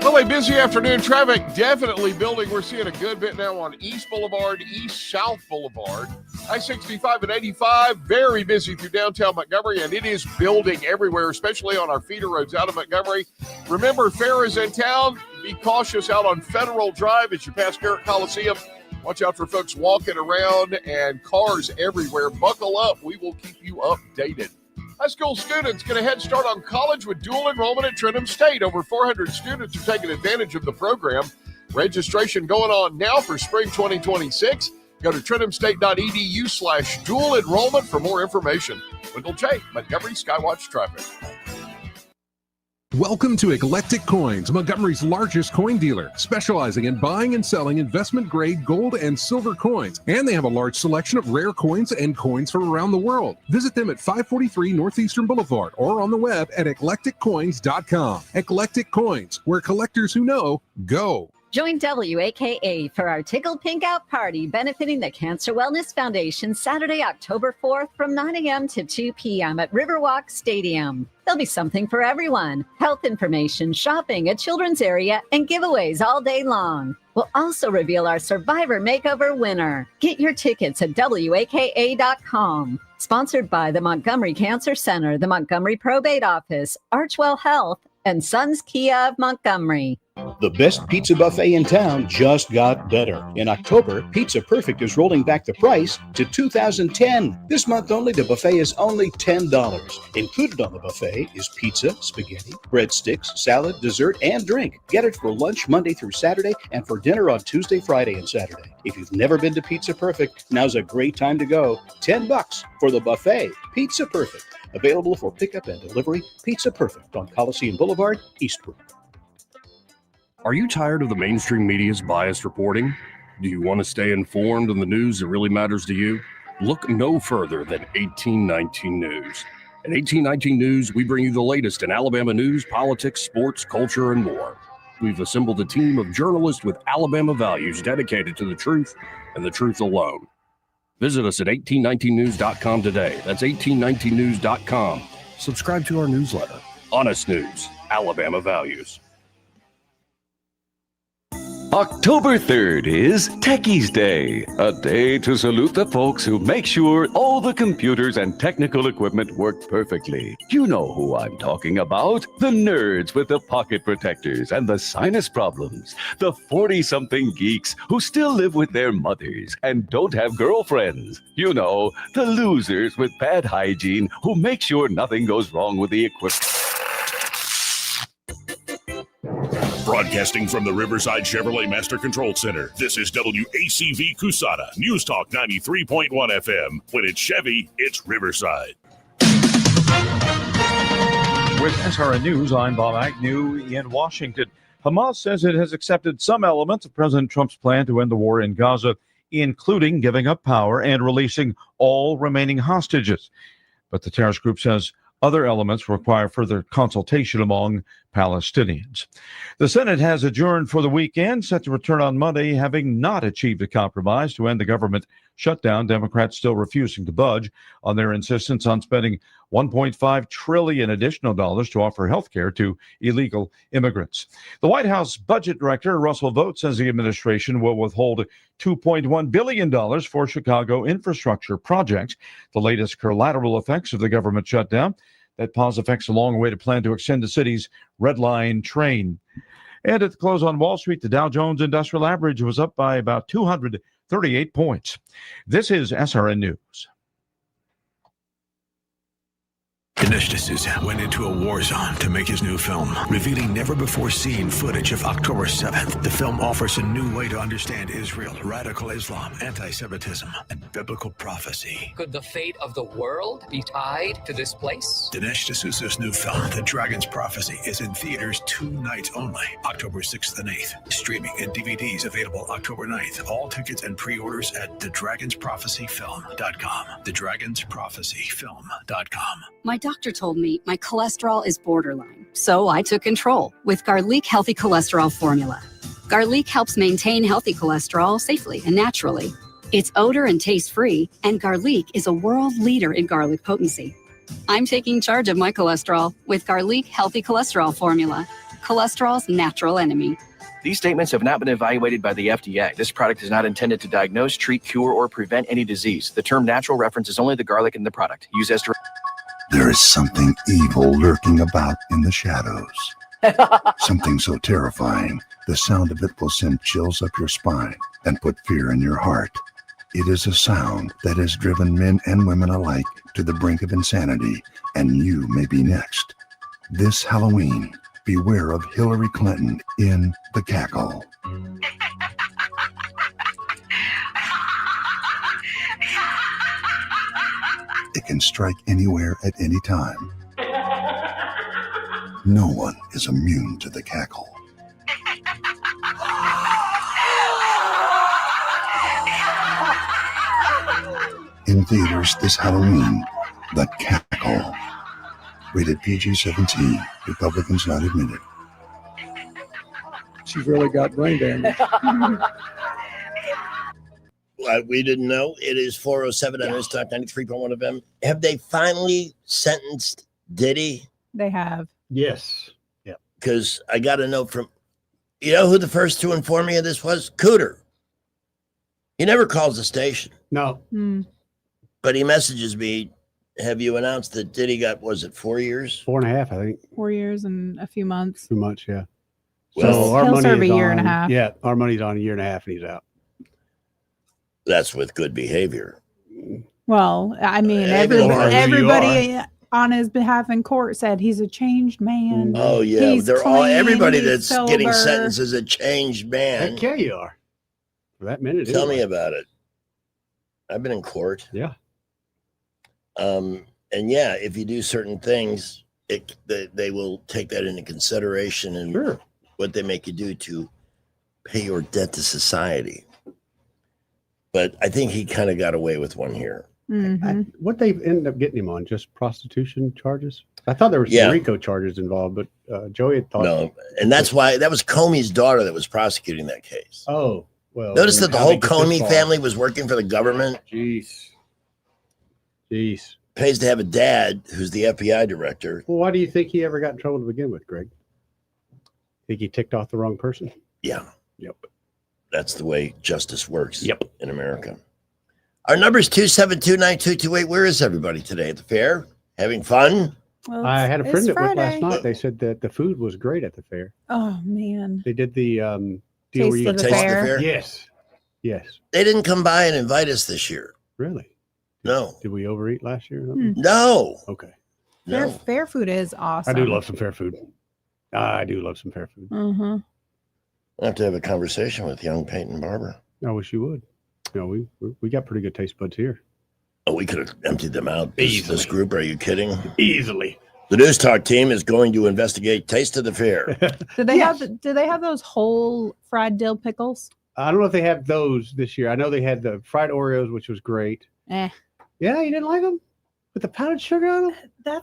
Speaker 16: Well, a busy afternoon. Traffic definitely building. We're seeing a good bit now on East Boulevard, East-South Boulevard. I-65 and 85, very busy through downtown Montgomery, and it is building everywhere, especially on our feeder roads out of Montgomery. Remember, fair is in town. Be cautious out on Federal Drive as you pass Garrett Coliseum. Watch out for folks walking around and cars everywhere. Buckle up. We will keep you updated. High school students get a head start on college with dual enrollment at Trenton State. Over 400 students are taking advantage of the program. Registration going on now for spring 2026. Go to trentumstate.edu/dual enrollment for more information. Wendell J., Montgomery Skywatch Traffic.
Speaker 1: Welcome to Eclectic Coins, Montgomery's largest coin dealer, specializing in buying and selling investment-grade gold and silver coins. And they have a large selection of rare coins and coins from around the world. Visit them at 543 Northeastern Boulevard or on the web at eclecticcoins.com. Eclectic Coins, where collectors who know go.
Speaker 2: Join WAKA for our Tickled Pink Out Party benefiting the Cancer Wellness Foundation Saturday, October 4th from 9 a.m. to 2 p.m. at Riverwalk Stadium. There'll be something for everyone. Health information, shopping, a children's area, and giveaways all day long. We'll also reveal our Survivor Makeover winner. Get your tickets at WAKA.com. Sponsored by the Montgomery Cancer Center, the Montgomery Probate Office, Archwell Health, and Sons Kia of Montgomery.
Speaker 3: The best pizza buffet in town just got better. In October, Pizza Perfect is rolling back the price to 2010. This month only, the buffet is only $10. Included on the buffet is pizza, spaghetti, breadsticks, salad, dessert, and drink. Get it for lunch Monday through Saturday and for dinner on Tuesday, Friday, and Saturday. If you've never been to Pizza Perfect, now's a great time to go. $10 for the buffet. Pizza Perfect. Available for pickup and delivery. Pizza Perfect on Coliseum Boulevard, Eastbrook.
Speaker 4: Are you tired of the mainstream media's biased reporting? Do you want to stay informed on the news that really matters to you? Look no further than 1819 News. At 1819 News, we bring you the latest in Alabama news, politics, sports, culture, and more. We've assembled a team of journalists with Alabama values dedicated to the truth and the truth alone. Visit us at 1819news.com today. That's 1819news.com. Subscribe to our newsletter. Honest News, Alabama Values.
Speaker 26: October 3rd is Techies Day, a day to salute the folks who make sure all the computers and technical equipment work perfectly. You know who I'm talking about. The nerds with the pocket protectors and the sinus problems. The 40-something geeks who still live with their mothers and don't have girlfriends. You know, the losers with bad hygiene who make sure nothing goes wrong with the equipment.
Speaker 25: Broadcasting from the Riverside Chevrolet Master Control Center, this is WACV Cusada, News Talk 93.1 FM. When it's Chevy, it's Riverside.
Speaker 6: With SRN News, I'm Bob Agnew in Washington. Hamas says it has accepted some elements of President Trump's plan to end the war in Gaza, including giving up power and releasing all remaining hostages. But the terrorist group says other elements require further consultation among Palestinians. The Senate has adjourned for the weekend, set to return on Monday, having not achieved a compromise to end the government shutdown. Democrats still refusing to budge on their insistence on spending $1.5 trillion additional dollars to offer health care to illegal immigrants. The White House budget director, Russell Vought, says the administration will withhold $2.1 billion for Chicago infrastructure projects, the latest collateral effects of the government shutdown. That pause affects a long-awaited plan to extend the city's Red Line train. And at the close on Wall Street, the Dow Jones Industrial Average was up by about 238 points. This is SRN News.
Speaker 7: Dinesh D'Souza went into a war zone to make his new film, revealing never-before-seen footage of October 7th. The film offers a new way to understand Israel, radical Islam, anti-Semitism, and biblical prophecy.
Speaker 9: Could the fate of the world be tied to this place?
Speaker 7: Dinesh D'Souza's new film, The Dragon's Prophecy, is in theaters 2 nights only, October 6th and 8th. Streaming and DVDs available October 9th. All tickets and pre-orders at thedragonsprophecyfilm.com. Thedragonsprophecyfilm.com.
Speaker 14: My doctor told me my cholesterol is borderline, so I took control with Garlic Healthy Cholesterol Formula. Garlic helps maintain healthy cholesterol safely and naturally. It's odor and taste-free, and Garlic is a world leader in garlic potency. I'm taking charge of my cholesterol with Garlic Healthy Cholesterol Formula, cholesterol's natural enemy.
Speaker 18: These statements have not been evaluated by the FDA. This product is not intended to diagnose, treat, cure, or prevent any disease. The term natural references only the garlic in the product. Use as directed.
Speaker 22: There is something evil lurking about in the shadows. Something so terrifying, the sound of it will send chills up your spine and put fear in your heart. It is a sound that has driven men and women alike to the brink of insanity, and you may be next. This Halloween, beware of Hillary Clinton in The Cackle. It can strike anywhere at any time. No one is immune to the cackle. In theaters this Halloween, The Cackle. Rated PG-17. Republicans not admitted.
Speaker 23: She's really got brain damage.
Speaker 11: We didn't know. It is 4:07 on News Talk 93.1 FM. Have they finally sentenced Diddy?
Speaker 12: They have.
Speaker 15: Yes. Yeah.
Speaker 11: Because I got a note from, you know who the first to inform me of this was? Cooter. He never calls the station.
Speaker 15: No.
Speaker 11: But he messages me, have you announced that Diddy got, was it 4 years?
Speaker 15: 4.5, I think.
Speaker 12: 4 years and a few months.
Speaker 15: Too much, yeah.
Speaker 11: Well,
Speaker 15: So our
Speaker 12: he'll
Speaker 15: money
Speaker 12: serve
Speaker 15: is
Speaker 12: a year
Speaker 15: on,
Speaker 12: and a half.
Speaker 15: Yeah, our money's on a year and a half and he's out.
Speaker 11: That's with good behavior.
Speaker 12: Well, I mean, everybody on his behalf in court said he's a changed man.
Speaker 11: Oh yeah,
Speaker 12: He's
Speaker 11: they're all
Speaker 12: clean,
Speaker 11: everybody
Speaker 12: he's
Speaker 11: that's getting
Speaker 12: sober.
Speaker 11: sentenced as a changed man.
Speaker 15: Heck yeah, you are. For that minute.
Speaker 11: Tell
Speaker 15: anyway.
Speaker 11: me about it. I've been in court.
Speaker 15: Yeah.
Speaker 11: And yeah, if you do certain things, they will take that into consideration and what they make you do to pay your debt to society. But I think he kind of got away with one here.
Speaker 15: What they ended up getting him on, just prostitution charges? I thought there were some RICO charges involved, but Joey had thought.
Speaker 11: No, and that's why that was Comey's daughter that was prosecuting that case.
Speaker 15: Oh, well.
Speaker 11: Notice that the
Speaker 15: how
Speaker 11: whole
Speaker 15: they get this
Speaker 11: Comey
Speaker 15: far.
Speaker 11: family was working for the government.
Speaker 15: Jeez.
Speaker 11: Pays to have a dad who's the FBI director.
Speaker 15: Well, why do you think he ever got in trouble to begin with, Greg? Think he ticked off the wrong person?
Speaker 11: Yeah.
Speaker 15: Yep.
Speaker 11: That's the way justice works in America. Our number is 272-9228. Where is everybody today? At the fair? Having fun?
Speaker 12: Well,
Speaker 15: I had a friend that went last
Speaker 12: Friday.
Speaker 15: night. They said that the food was great at the fair.
Speaker 12: Oh man.
Speaker 15: They did the deal where
Speaker 12: Taste
Speaker 15: you
Speaker 12: of the Fair?
Speaker 15: Yes. Yes.
Speaker 11: They didn't come by and invite us this year.
Speaker 15: Really?
Speaker 11: No.
Speaker 15: Did we overeat last year?
Speaker 11: No.
Speaker 15: Okay.
Speaker 12: Fair food is awesome.
Speaker 15: I do love some fair food. I do love some fair food.
Speaker 12: Mm-hmm.
Speaker 11: I have to have a conversation with young Peyton Barber.
Speaker 15: I wish you would. No, we got pretty good taste buds here.
Speaker 11: Oh, we could have emptied them out. This group, are you kidding?
Speaker 15: Easily.
Speaker 11: The News Talk team is going to investigate Taste of the Fair.
Speaker 12: Do they have those whole fried dill pickles?
Speaker 15: I don't know if they have those this year. I know they had the fried Oreos, which was great.
Speaker 12: Eh.
Speaker 15: Yeah, you didn't like them? With the powdered sugar on them?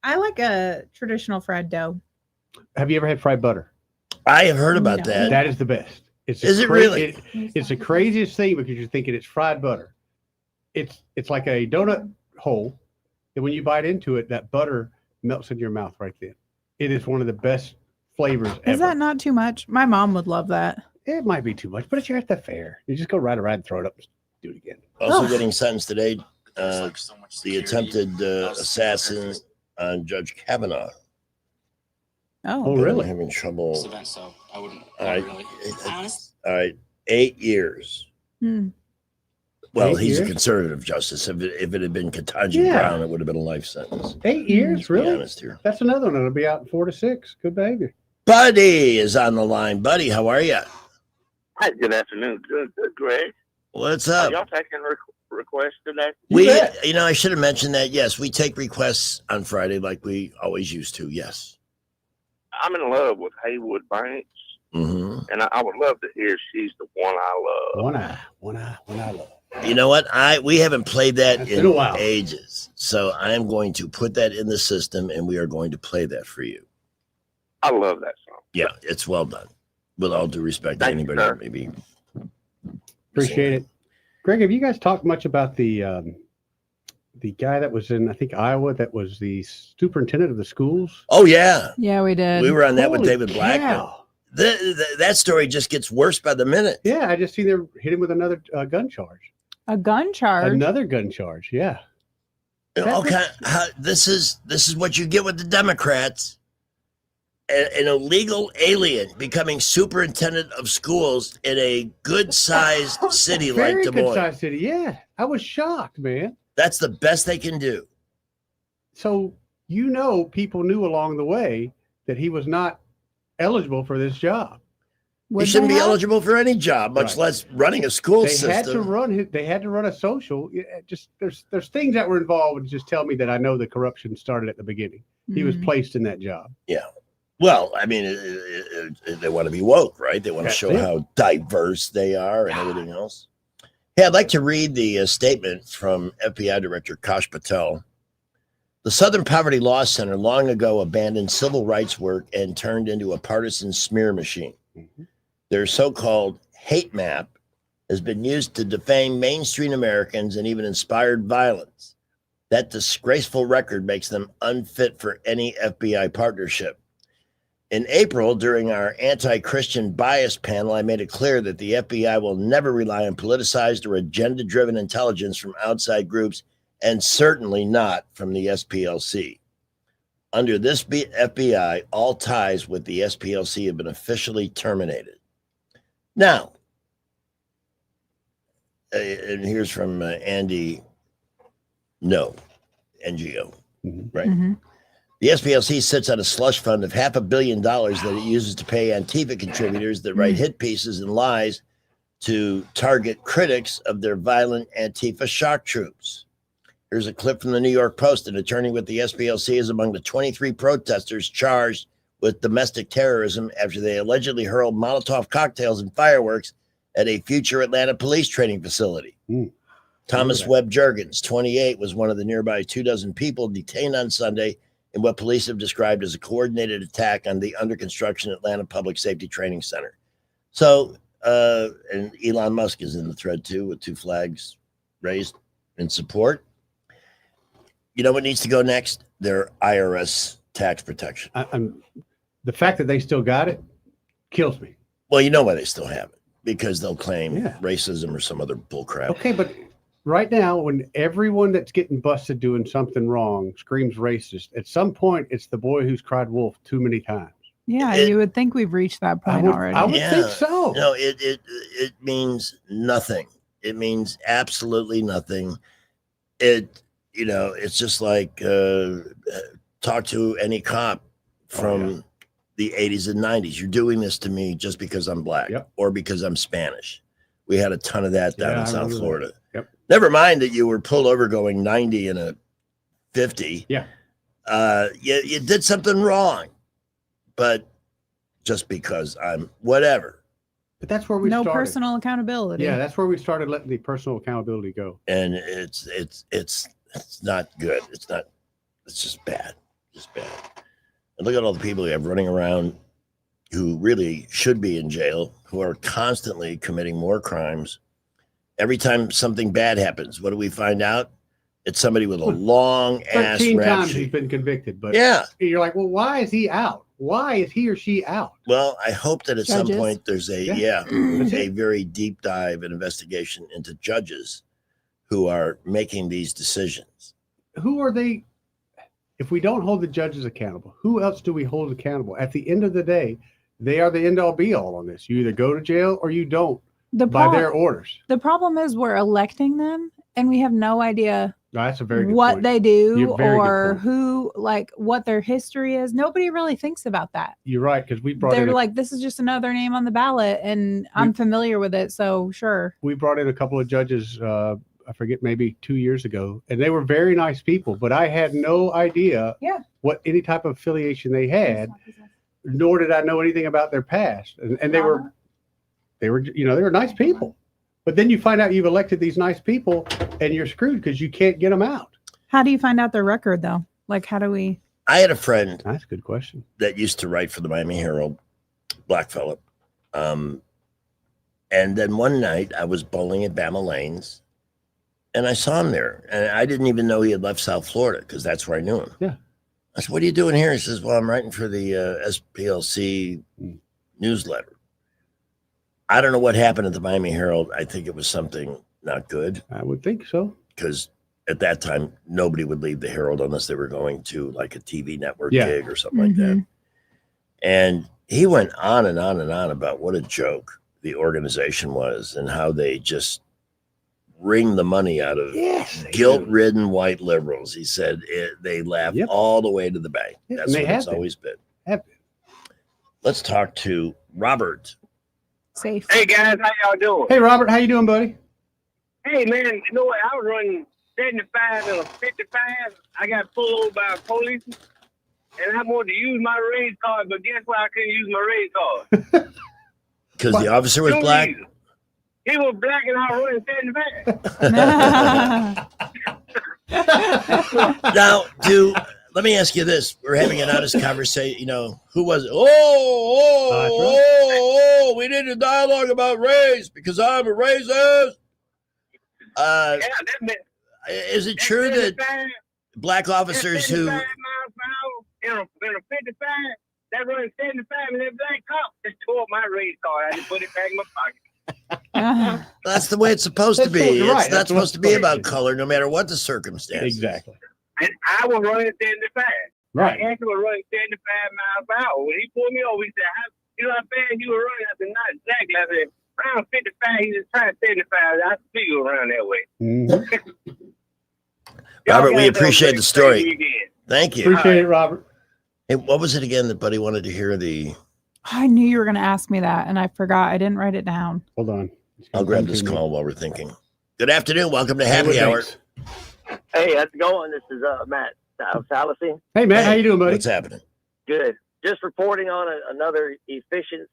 Speaker 12: I like a traditional fried dough.
Speaker 15: Have you ever had fried butter?
Speaker 11: I have heard about that.
Speaker 15: That is the best.
Speaker 11: Is it really?
Speaker 15: It's the craziest thing because you're thinking it's fried butter. It's like a donut hole, and when you bite into it, that butter melts in your mouth right then. It is one of the best flavors ever.
Speaker 12: Is that not too much? My mom would love that.
Speaker 15: It might be too much, but if you're at the fair, you just go right around and throw it up and do it again.
Speaker 11: Also getting sentenced today, the attempted assassin on Judge Kavanaugh.
Speaker 12: Oh,
Speaker 15: really?
Speaker 11: I'm having trouble.
Speaker 9: So I wouldn't
Speaker 11: All right.
Speaker 9: really.
Speaker 11: All right. 8 years. Well,
Speaker 15: 8
Speaker 11: he's a
Speaker 15: years?
Speaker 11: conservative justice. If it had been Ketanji Brown, it would have been a life sentence.
Speaker 15: 8 years,
Speaker 11: Let's be
Speaker 15: really?
Speaker 11: honest here.
Speaker 15: That's another one that'll be out in 4 to 6. Good behavior.
Speaker 11: Buddy is on the line. Buddy, how are you?
Speaker 8: Hi, good afternoon. Good, Greg.
Speaker 11: What's
Speaker 8: Are
Speaker 11: up?
Speaker 8: y'all taking requests today?
Speaker 11: I should have mentioned that. Yes, we take requests on Friday like we always used to. Yes.
Speaker 8: I'm in love with Haywood Banks,
Speaker 11: Mm-hmm.
Speaker 8: and I would love to hear She's the One I Love.
Speaker 15: One I love.
Speaker 11: You know what? We haven't played that
Speaker 15: It's been
Speaker 11: in
Speaker 15: a while.
Speaker 11: ages. So I am going to put that in the system and we are going to play that for you.
Speaker 8: I love that song.
Speaker 11: Yeah, it's well done. With all due respect to
Speaker 8: Thank you,
Speaker 11: anybody
Speaker 8: sir.
Speaker 11: that maybe.
Speaker 15: Appreciate it. Greg, have you guys talked much about the guy that was in, I think, Iowa, that was the superintendent of the schools?
Speaker 11: Oh, yeah.
Speaker 12: Yeah, we did.
Speaker 11: We were on that with
Speaker 15: Holy
Speaker 11: David Blackman.
Speaker 15: cow.
Speaker 11: That story just gets worse by the minute.
Speaker 15: Yeah, I just seen them hit him with another gun charge.
Speaker 12: A gun charge.
Speaker 15: Another gun charge, yeah.
Speaker 11: Okay, this is what you get with the Democrats. An illegal alien becoming superintendent of schools in a good-sized city like
Speaker 15: Very
Speaker 11: Des
Speaker 15: good
Speaker 11: Moines.
Speaker 15: sized city, yeah. I was shocked, man.
Speaker 11: That's the best they can do.
Speaker 15: So, people knew along the way that he was not eligible for this job.
Speaker 11: He shouldn't be eligible for any job, much less running a school
Speaker 15: They
Speaker 11: system.
Speaker 15: had to run a social. Just there's things that were involved. Just tell me that I know the corruption started at the beginning. He was placed in that job.
Speaker 11: Yeah. Well, I mean, they want to be woke, right? They want to
Speaker 15: That's
Speaker 11: show
Speaker 15: it.
Speaker 11: how diverse they are and everything else. Hey, I'd like to read the statement from FBI Director Kash Patel. The Southern Poverty Law Center long ago abandoned civil rights work and turned into a partisan smear machine. Their so-called hate map has been used to defame mainstream Americans and even inspired violence. That disgraceful record makes them unfit for any FBI partnership. In April, during our anti-Christian bias panel, I made it clear that the FBI will never rely on politicized or agenda-driven intelligence from outside groups, and certainly not from the SPLC. Under this FBI, all ties with the SPLC have been officially terminated. Now, and here's from Andy NGO, right?
Speaker 12: Mm-hmm.
Speaker 11: The SPLC sits on a slush fund of $500 million that it uses to pay Antifa contributors that write hit pieces and lies to target critics of their violent Antifa shock troops. Here's a clip from the New York Post. An attorney with the SPLC is among the 23 protesters charged with domestic terrorism after they allegedly hurled Molotov cocktails and fireworks at a future Atlanta police training facility. Thomas Webb Juergens, 28, was one of the nearby 24 people detained on Sunday in what police have described as a coordinated attack on the under construction Atlanta Public Safety Training Center. So, and Elon Musk is in the thread too, with 2 flags raised in support. You know what needs to go next? Their IRS tax protection.
Speaker 15: The fact that they still got it kills me.
Speaker 11: Well, you know why they still have it. because they'll claim racism or some other bullcrap.
Speaker 15: Okay, but right now, when everyone that's getting busted doing something wrong screams racist, at some point, it's the boy who's cried wolf too many times.
Speaker 12: Yeah, you would think we've reached that point already.
Speaker 15: I would think so.
Speaker 11: No, it means nothing. It means absolutely nothing. It's just like talk to any cop from the 80s and 90s. You're doing this to me just because I'm black or because I'm Spanish. We had a ton of that down in South Florida. Never mind that you were pulled over going 90 and a 50.
Speaker 15: Yeah.
Speaker 11: You did something wrong, but just because I'm whatever.
Speaker 15: But that's where we
Speaker 12: no
Speaker 15: started.
Speaker 12: personal accountability.
Speaker 15: Yeah, that's where we started letting the personal accountability go.
Speaker 11: And it's not good. It's just bad. Just bad. And look at all the people we have running around who really should be in jail, who are constantly committing more crimes. Every time something bad happens, what do we find out? It's somebody with a long ass
Speaker 15: 13
Speaker 11: rap
Speaker 15: times
Speaker 11: sheet.
Speaker 15: he's been convicted, but
Speaker 11: Yeah.
Speaker 15: you're like, well, why is he out? Why is he or she out?
Speaker 11: Well, I hope that at some
Speaker 15: Judges.
Speaker 11: point there's a very deep dive and investigation into judges who are making these decisions.
Speaker 15: Who are they? If we don't hold the judges accountable, who else do we hold accountable? At the end of the day, they are the end all be all on this. You either go to jail or you don't by their orders.
Speaker 12: The problem is we're electing them and we have no idea
Speaker 15: No, that's a very good
Speaker 12: what
Speaker 15: point.
Speaker 12: they do
Speaker 15: You're very good
Speaker 12: or
Speaker 15: point.
Speaker 12: who, like, what their history is. Nobody really thinks about that.
Speaker 15: You're right, because we brought
Speaker 12: They're
Speaker 15: in
Speaker 12: like, this is just another name on the ballot and I'm familiar with it. So sure.
Speaker 15: we brought in a couple of judges. I forget, maybe 2 years ago, and they were very nice people. But I had no idea what any type of affiliation they had, nor did I know anything about their past. And they were they were nice people. But then you find out you've elected these nice people, and you're screwed because you can't get them out.
Speaker 12: How do you find out their record though? Like, how do we?
Speaker 11: I had a friend.
Speaker 15: That's a good question.
Speaker 11: That used to write for the Miami Herald, black fella. And then one night I was bowling at Bama Lanes, and I saw him there, and I didn't even know he had left South Florida because that's where I knew him.
Speaker 15: Yeah.
Speaker 11: I said, "What are you doing here?" He says, "Well, I'm writing for the SPLC newsletter." I don't know what happened at the Miami Herald. I think it was something not good.
Speaker 15: I would think so.
Speaker 11: Because at that time, nobody would leave the Herald unless they were going to like a TV network
Speaker 15: Yeah.
Speaker 11: gig or something like that. And he went on and on and on about what a joke the organization was and how they just wring the money out of guilt-ridden white liberals. He said they laugh all the way to the bank.
Speaker 15: Yeah,
Speaker 11: That's
Speaker 15: and they
Speaker 11: what it's
Speaker 15: have been.
Speaker 11: always been.
Speaker 15: Have
Speaker 11: Let's talk to Robert.
Speaker 12: Safe.
Speaker 10: Hey guys, how y'all doing?
Speaker 15: Hey, Robert, how you doing, buddy?
Speaker 10: Hey man, you know what? I was running 75 and a 55. I got pulled over by a police, and I wanted to use my race card, but guess what? I couldn't use my race card.
Speaker 11: Because the officer was
Speaker 10: No
Speaker 11: black.
Speaker 10: reason. He was black, and I was running 75.
Speaker 11: Now, let me ask you this. We're having an honest conversation. Who was it? We need a dialogue about race because I'm a racist. Is it true that black officers who...
Speaker 10: 75 miles per hour in a 55, that running 75, and that black cop just tore up my race card. I just put it back in my pocket.
Speaker 11: That's the way it's supposed to be.
Speaker 10: That's right.
Speaker 11: It's not supposed to be about color, no matter what the circumstance.
Speaker 15: Exactly.
Speaker 10: And I was running 75.
Speaker 15: Right.
Speaker 10: I actually was running 75 miles per hour. When he pulled me over, he said, you know how fast you were running? I said, not exactly. I said, around 55, he just tried 75. I feel around that way.
Speaker 11: Robert, we
Speaker 10: guys have a
Speaker 11: appreciate
Speaker 10: great
Speaker 11: the story.
Speaker 10: weekend.
Speaker 11: Thank you.
Speaker 15: Appreciate it, Robert.
Speaker 11: Hey, what was it again that Buddy wanted to hear?
Speaker 12: I knew you were going to ask me that and I forgot. I didn't write it down.
Speaker 15: Hold on.
Speaker 11: I'll grab this call while we're thinking. Good afternoon. Welcome to Happy Hour.
Speaker 13: Hey, how's it going? This is Matt Salasy.
Speaker 15: Hey, Matt, how you doing, buddy?
Speaker 11: What's happening?
Speaker 13: Good. Just reporting on another efficient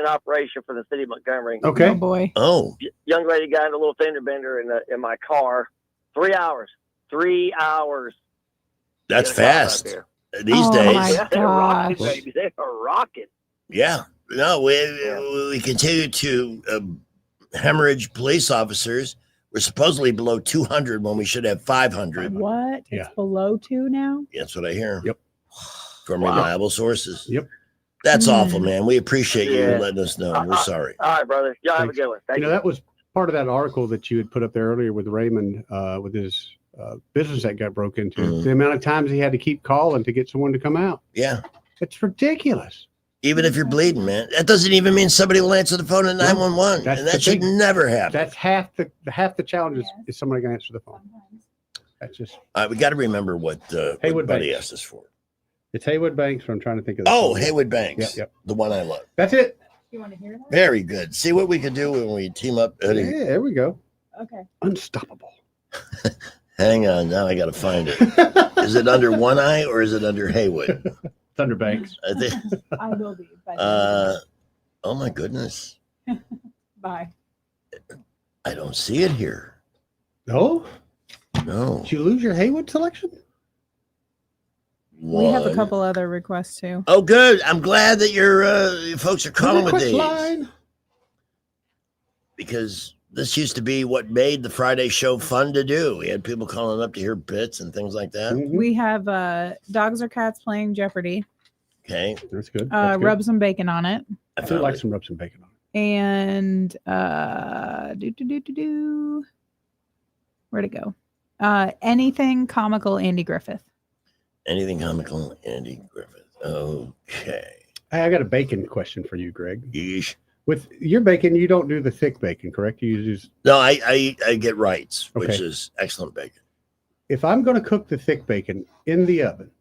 Speaker 13: operation for the city of Montgomery.
Speaker 15: Okay.
Speaker 12: Oh boy.
Speaker 11: Oh.
Speaker 13: Young lady got in a little fender bender in my car. 3 hours. 3 hours.
Speaker 11: That's
Speaker 13: Get a car out
Speaker 11: fast.
Speaker 13: there.
Speaker 11: These days.
Speaker 13: Yeah, they're rocking, baby. They are rocking.
Speaker 11: Yeah. No, we continue to hemorrhage police officers. We're supposedly below 200 when we should have 500.
Speaker 12: What? It's below 2 now?
Speaker 11: That's what I hear. Yep. From reliable sources.
Speaker 15: Yep.
Speaker 11: That's awful, man. We appreciate you
Speaker 13: Yeah.
Speaker 11: letting us know. We're sorry.
Speaker 13: All right, brother. Y'all have a good one. Thank
Speaker 15: You know, that was part of that article that you had put up there earlier with Raymond, with his business that got broke into.
Speaker 11: Mhm.
Speaker 15: The amount of times he had to keep calling to get someone to come out.
Speaker 11: Yeah.
Speaker 15: It's ridiculous.
Speaker 11: Even if you're bleeding, man. That doesn't even mean somebody will answer the phone at 911.
Speaker 15: That's
Speaker 11: And
Speaker 15: the
Speaker 11: that should
Speaker 15: thing.
Speaker 11: never happen.
Speaker 15: That's half the challenge is somebody going to answer the phone. That's just
Speaker 11: All right, we got to remember what
Speaker 15: Haywood
Speaker 11: Buddy
Speaker 15: Banks.
Speaker 11: asked us for.
Speaker 15: It's Haywood Banks. I'm trying to think of. the
Speaker 11: Oh,
Speaker 15: phone.
Speaker 11: Haywood Banks.
Speaker 15: Yep, yep.
Speaker 11: The one I love.
Speaker 15: That's it.
Speaker 12: You want to hear that?
Speaker 11: Very good. See what we can do when we team up. Eddie.
Speaker 15: Yeah, there we go.
Speaker 12: Okay.
Speaker 15: Unstoppable.
Speaker 11: Hang on. Now I got to find it. Is it under One Eye or is it under Haywood?
Speaker 15: Thunder Banks.
Speaker 11: I think.
Speaker 12: I will be. By the end of
Speaker 11: Oh, my goodness.
Speaker 12: the day. Bye.
Speaker 11: I don't see it here.
Speaker 15: No?
Speaker 11: No.
Speaker 15: Did you lose your Haywood selection?
Speaker 12: We have a
Speaker 11: One.
Speaker 12: couple other requests too.
Speaker 11: Oh, good. I'm glad that you folks are calling with
Speaker 15: Request
Speaker 11: these.
Speaker 15: line.
Speaker 11: Because this used to be what made the Friday show fun to do. We had people calling up to hear bits and things like that.
Speaker 12: We have dogs or cats playing Jeopardy.
Speaker 11: Okay.
Speaker 15: That's good. That's good.
Speaker 12: Rub some bacon on it.
Speaker 15: I do like some rub some bacon on
Speaker 12: And where'd it go? Anything comical Andy Griffith.
Speaker 11: Anything comical, Andy Griffith. Okay.
Speaker 15: it. Hey, I got a bacon question for you, Greg.
Speaker 11: Yeesh.
Speaker 15: With your bacon, you don't do the thick bacon, correct? You use.
Speaker 11: No, I get Wrights, which
Speaker 15: Okay.
Speaker 11: is excellent bacon.
Speaker 15: If I'm going to cook the thick bacon in the oven,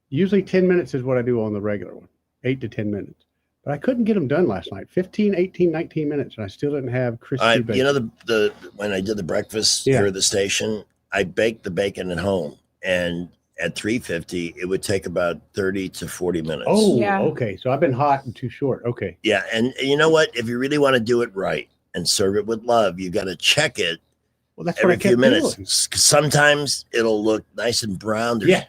Speaker 15: usually 10 minutes is what I do on the regular one, 8 to 10 minutes. But I couldn't get them done last night. 15, 18, 19 minutes, and I still didn't have crispy bacon.
Speaker 11: You know the when I did the breakfast here at the station, I baked the bacon at home, and at 350, it would take about 30 to 40 minutes.
Speaker 15: Oh, okay. So I've been hot and too short. Okay.
Speaker 11: Yeah, and you know what? If you really want to do it right and serve it with love, you got to check it
Speaker 15: Well, that's
Speaker 11: every
Speaker 15: what I
Speaker 11: few
Speaker 15: kept
Speaker 11: minutes.
Speaker 15: doing.
Speaker 11: Sometimes it'll look nice and brown
Speaker 15: Yeah.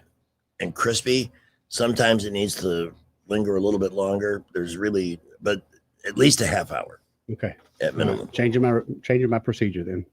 Speaker 11: and crispy. Sometimes it needs to linger a little bit longer. But at least a half hour
Speaker 15: Okay.
Speaker 11: at minimum.
Speaker 15: Changing my procedure then.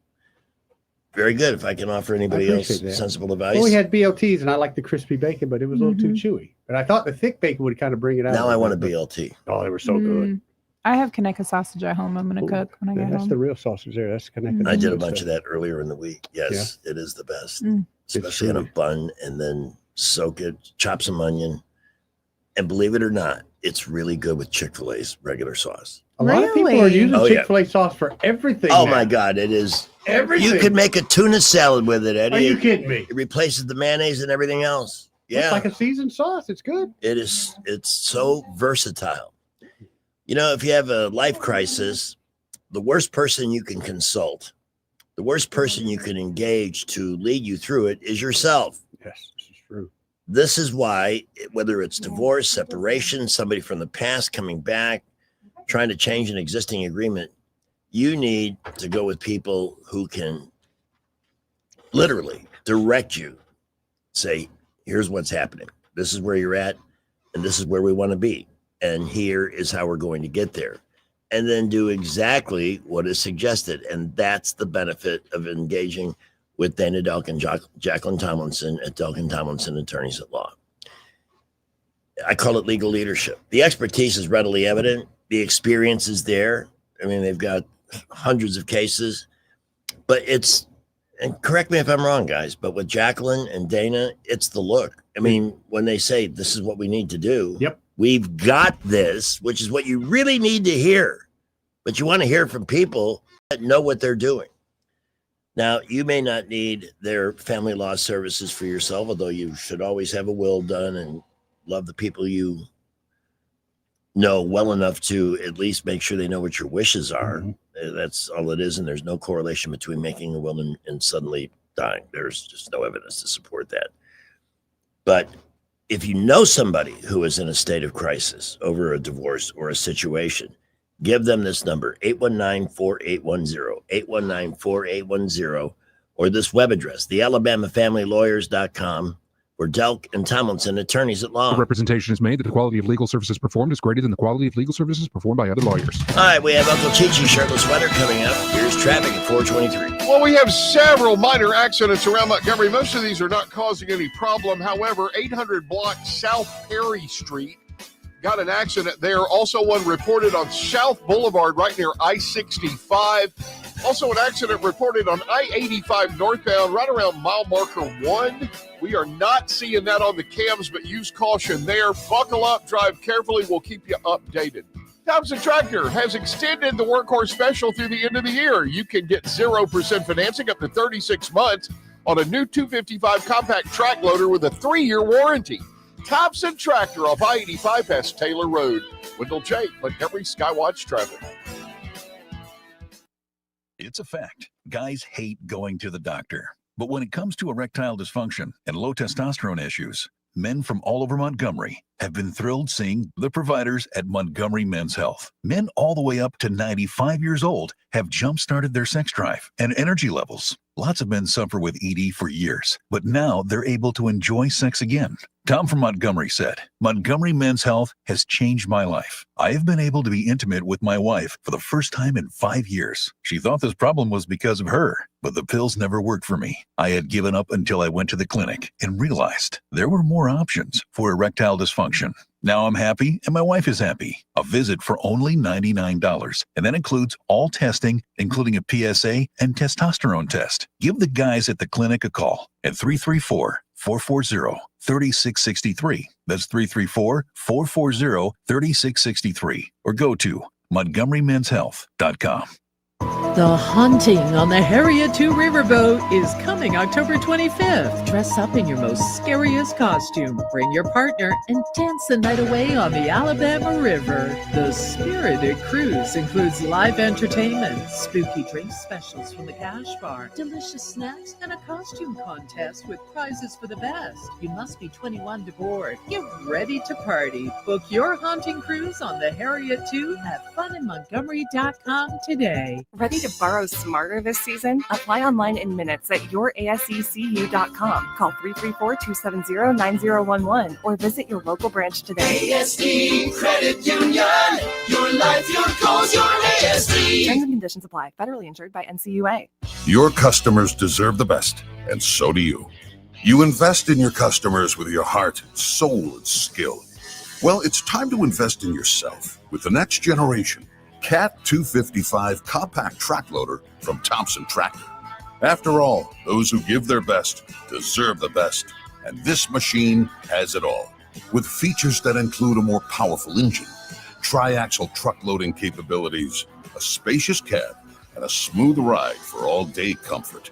Speaker 11: Very good. If I can offer anybody
Speaker 15: I
Speaker 11: else
Speaker 15: appreciate that.
Speaker 11: sensible advice.
Speaker 15: Well, we had BLTs, and I like the crispy bacon, but it was a little too
Speaker 12: Mm-hmm.
Speaker 15: chewy. But I thought the thick bacon would kind of bring it out.
Speaker 11: Now I want a
Speaker 15: bit,
Speaker 11: BLT.
Speaker 15: but- Oh, they were so good.
Speaker 12: I have Kaneka sausage at home. I'm gonna cook when I
Speaker 15: Yeah,
Speaker 12: get
Speaker 15: that's
Speaker 12: home.
Speaker 15: the real sausage there. That's connected.
Speaker 11: I did a bunch of that earlier in the week. Yes, it is the best, especially in a bun, and then soak it, chop some onion, and believe it or not, it's really good with Chick-fil-A's regular sauce.
Speaker 15: A lot of people are using
Speaker 11: Oh, yeah.
Speaker 15: Chick-fil-A sauce for everything.
Speaker 11: Oh
Speaker 15: now.
Speaker 11: my God, it is
Speaker 15: Everything.
Speaker 11: You could make a tuna salad with it, Eddie.
Speaker 15: Are you kidding me?
Speaker 11: It replaces the mayonnaise and everything else. Yeah,
Speaker 15: It's like a seasoned sauce. It's good.
Speaker 11: it's so versatile. You know, if you have a life crisis, the worst person you can consult, the worst person you can engage to lead you through it is yourself.
Speaker 15: Yes, this is true.
Speaker 11: This is why, whether it's divorce, separation, somebody from the past coming back, trying to change an existing agreement, you need to go with people who can literally direct you. Say, here's what's happening. This is where you're at, and this is where we want to be. And here is how we're going to get there. And then do exactly what is suggested. And that's the benefit of engaging with Dana Delkin, Jacqueline Tomlinson at Delkin Tomlinson Attorneys at Law. I call it legal leadership. The expertise is readily evident. The experience is there. I mean, they've got hundreds of cases, but it's, and correct me if I'm wrong, guys, but with Jacqueline and Dana, it's the look. I mean, when they say this is what we need to do,
Speaker 15: yep,
Speaker 11: we've got this, which is what you really need to hear, but you want to hear from people that know what they're doing. Now, you may not need their family law services for yourself, although you should always have a will done and love the people you know well enough to at least make sure they know what your wishes are. That's all it is. And there's no correlation between making a will and suddenly dying. There's just no evidence to support that. But if you know somebody who is in a state of crisis over a divorce or a situation, give them this number, 819-4810, 819-4810, or this web address, thealabamafamilylawyers.com, or Delk and Tomlinson Attorneys at Law.
Speaker 1: The representation is made that the quality of legal services performed is greater than the quality of legal services performed by other lawyers.
Speaker 11: All right, we have Uncle Chi-Chi shirtless weather coming up. Here's traffic at 423.
Speaker 16: Well, we have several minor accidents around Montgomery. Most of these are not causing any problem. However, 800 block South Perry Street, got an accident there. Also one reported on South Boulevard right near I-65. Also an accident reported on I-85 northbound right around mile marker 1. We are not seeing that on the cams, but use caution there. Buckle up, drive carefully. We'll keep you updated. Thompson Tractor has extended the Workhorse special through the end of the year. You can get 0% financing up to 36 months on a new 255 compact track loader with a 3-year warranty. Thompson Tractor off I-85 past Taylor Road. Wendell J. Montgomery Skywatch Traffic.
Speaker 5: It's a fact. Guys hate going to the doctor. But when it comes to erectile dysfunction and low testosterone issues, men from all over Montgomery have been thrilled seeing the providers at Montgomery Men's Health. Men all the way up to 95 years old have jump-started their sex drive and energy levels. Lots of men suffer with ED for years, but now they're able to enjoy sex again. Tom from Montgomery said, Montgomery Men's Health has changed my life. I have been able to be intimate with my wife for the first time in 5 years. She thought this problem was because of her, but the pills never worked for me. I had given up until I went to the clinic and realized there were more options for erectile dysfunction. Now I'm happy and my wife is happy. A visit for only $99, and that includes all testing, including a PSA and testosterone test. Give the guys at the clinic a call at 334-440-3663. That's 334-440-3663. Or go to MontgomeryMen'sHealth.com.
Speaker 17: The Haunting on the Harriet 2 Riverboat is coming October 25th. Dress up in your most scariest costume, bring your partner, and dance the night away on the Alabama River. The Spirited Cruise includes live entertainment, spooky drink specials from the Cash Bar, delicious snacks, and a costume contest with prizes for the best. You must be 21 to board. Get ready to party. Book your haunting cruise on the Harriet 2 at funinmontgomery.com today.
Speaker 19: Ready to borrow smarter this season? Apply online in minutes at yourasecu.com. Call 334-270-9011 or visit your local branch today.
Speaker 20: ASD Credit Union. Your life, your goals, your ASD.
Speaker 19: Terms and conditions apply. Federally insured by NCUA.
Speaker 22: Your customers deserve the best, and so do you. You invest in your customers with your heart, soul, and skill. Well, it's time to invest in yourself with the next generation Cat 255 compact track loader from Thompson Tractor. After all, those who give their best deserve the best, and this machine has it all. With features that include a more powerful engine, tri-axle truck loading capabilities, a spacious cab, and a smooth ride for all-day comfort.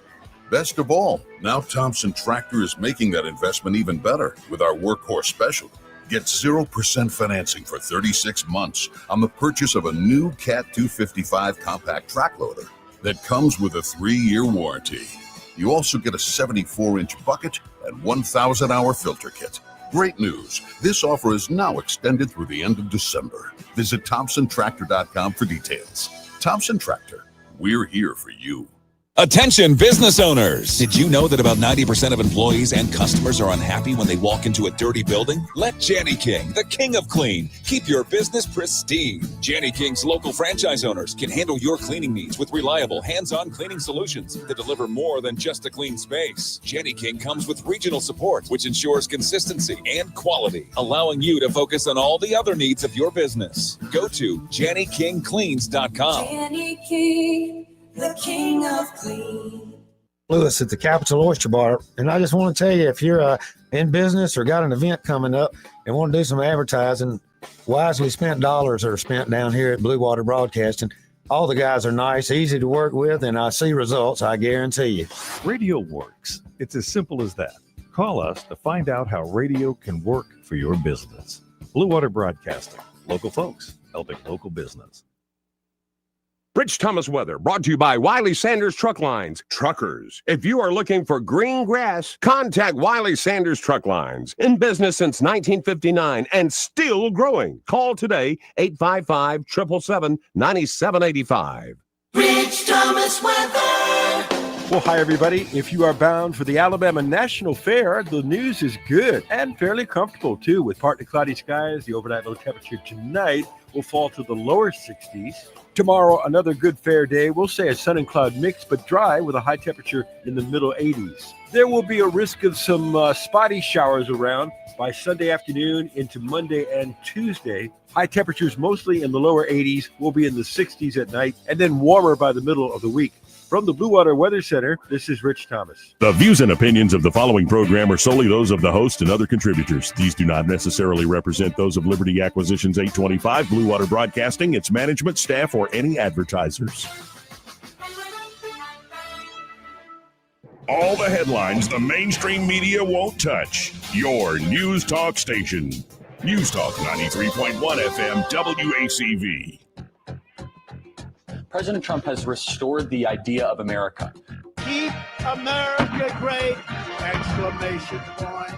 Speaker 22: Best of all, now Thompson Tractor is making that investment even better with our Workhorse special. Get 0% financing for 36 months on the purchase of a new Cat 255 compact track loader that comes with a 3-year warranty. You also get a 74-inch bucket and 1,000-hour filter kit. Great news! This offer is now extended through the end of December. Visit ThompsonTractor.com for details. Thompson Tractor, we're here for you.
Speaker 21: Attention business owners! Did you know that about 90% of employees and customers are unhappy when they walk into a dirty building? Let Janny King, the king of clean, keep your business pristine. Janny King's local franchise owners can handle your cleaning needs with reliable, hands-on cleaning solutions that deliver more than just a clean space. Janny King comes with regional support, which ensures consistency and quality, allowing you to focus on all the other needs of your business. Go to JannyKingCleans.com.
Speaker 20: Janny King, the king of clean.
Speaker 23: Lewis at the Capital Oyster Bar, and I just want to tell you, if you're in business or got an event coming up and want to do some advertising, wisely spent dollars are spent down here at Blue Water Broadcasting. All the guys are nice, easy to work with, and I see results, I guarantee you.
Speaker 6: Radio works. It's as simple as that. Call us to find out how radio can work for your business. Blue Water Broadcasting. Local folks helping local business.
Speaker 27: Rich Thomas weather brought to you by Wiley Sanders Truck Lines. Truckers, if you are looking for green grass, contact Wiley Sanders Truck Lines. In business since 1959 and still growing. Call today, 855-777-9785.
Speaker 20: Rich Thomas weather.
Speaker 2: Well, hi, everybody. If you are bound for the Alabama National Fair, the news is good and fairly comfortable, too. With partly cloudy skies, the overnight low temperature tonight will fall to the lower 60s. Tomorrow, another good fair day. We'll say a sun and cloud mix, but dry with a high temperature in the middle 80s. There will be a risk of some spotty showers around by Sunday afternoon into Monday and Tuesday. High temperatures mostly in the lower 80s, will be in the 60s at night, and then warmer by the middle of the week. From the Blue Water Weather Center, this is Rich Thomas.
Speaker 3: The views and opinions of the following program are solely those of the host and other contributors. These do not necessarily represent those of Liberty Acquisitions 825, Blue Water Broadcasting, its management, staff, or any advertisers. All the headlines the mainstream media won't touch. Your News Talk station. News Talk 93.1 FM WACV.
Speaker 4: President Trump has restored the idea of America.
Speaker 7: Keep America great! Exclamation point.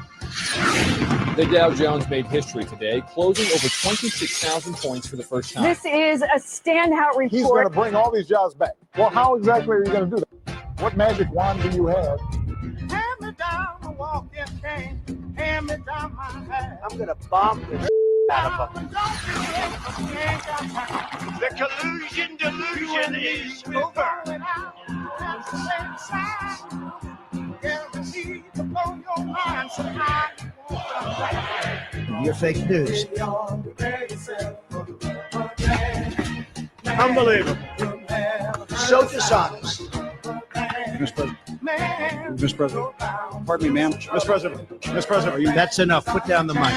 Speaker 24: The Dow Jones made history today, closing over 26,000 points for the first time.
Speaker 25: This is a standout report.
Speaker 7: He's going to bring all these jobs back. Well, how exactly are you going to do that? What magic wand do you have? Hand me down the walking cane. Hand me down my hat. I'm going to bomb this out of them. The collusion delusion is over. You're fake news. Unbelievable. So dishonest. Mr. President. Pardon me, ma'am. Mr. President. Mr. President, are you... That's enough. Put down the mic.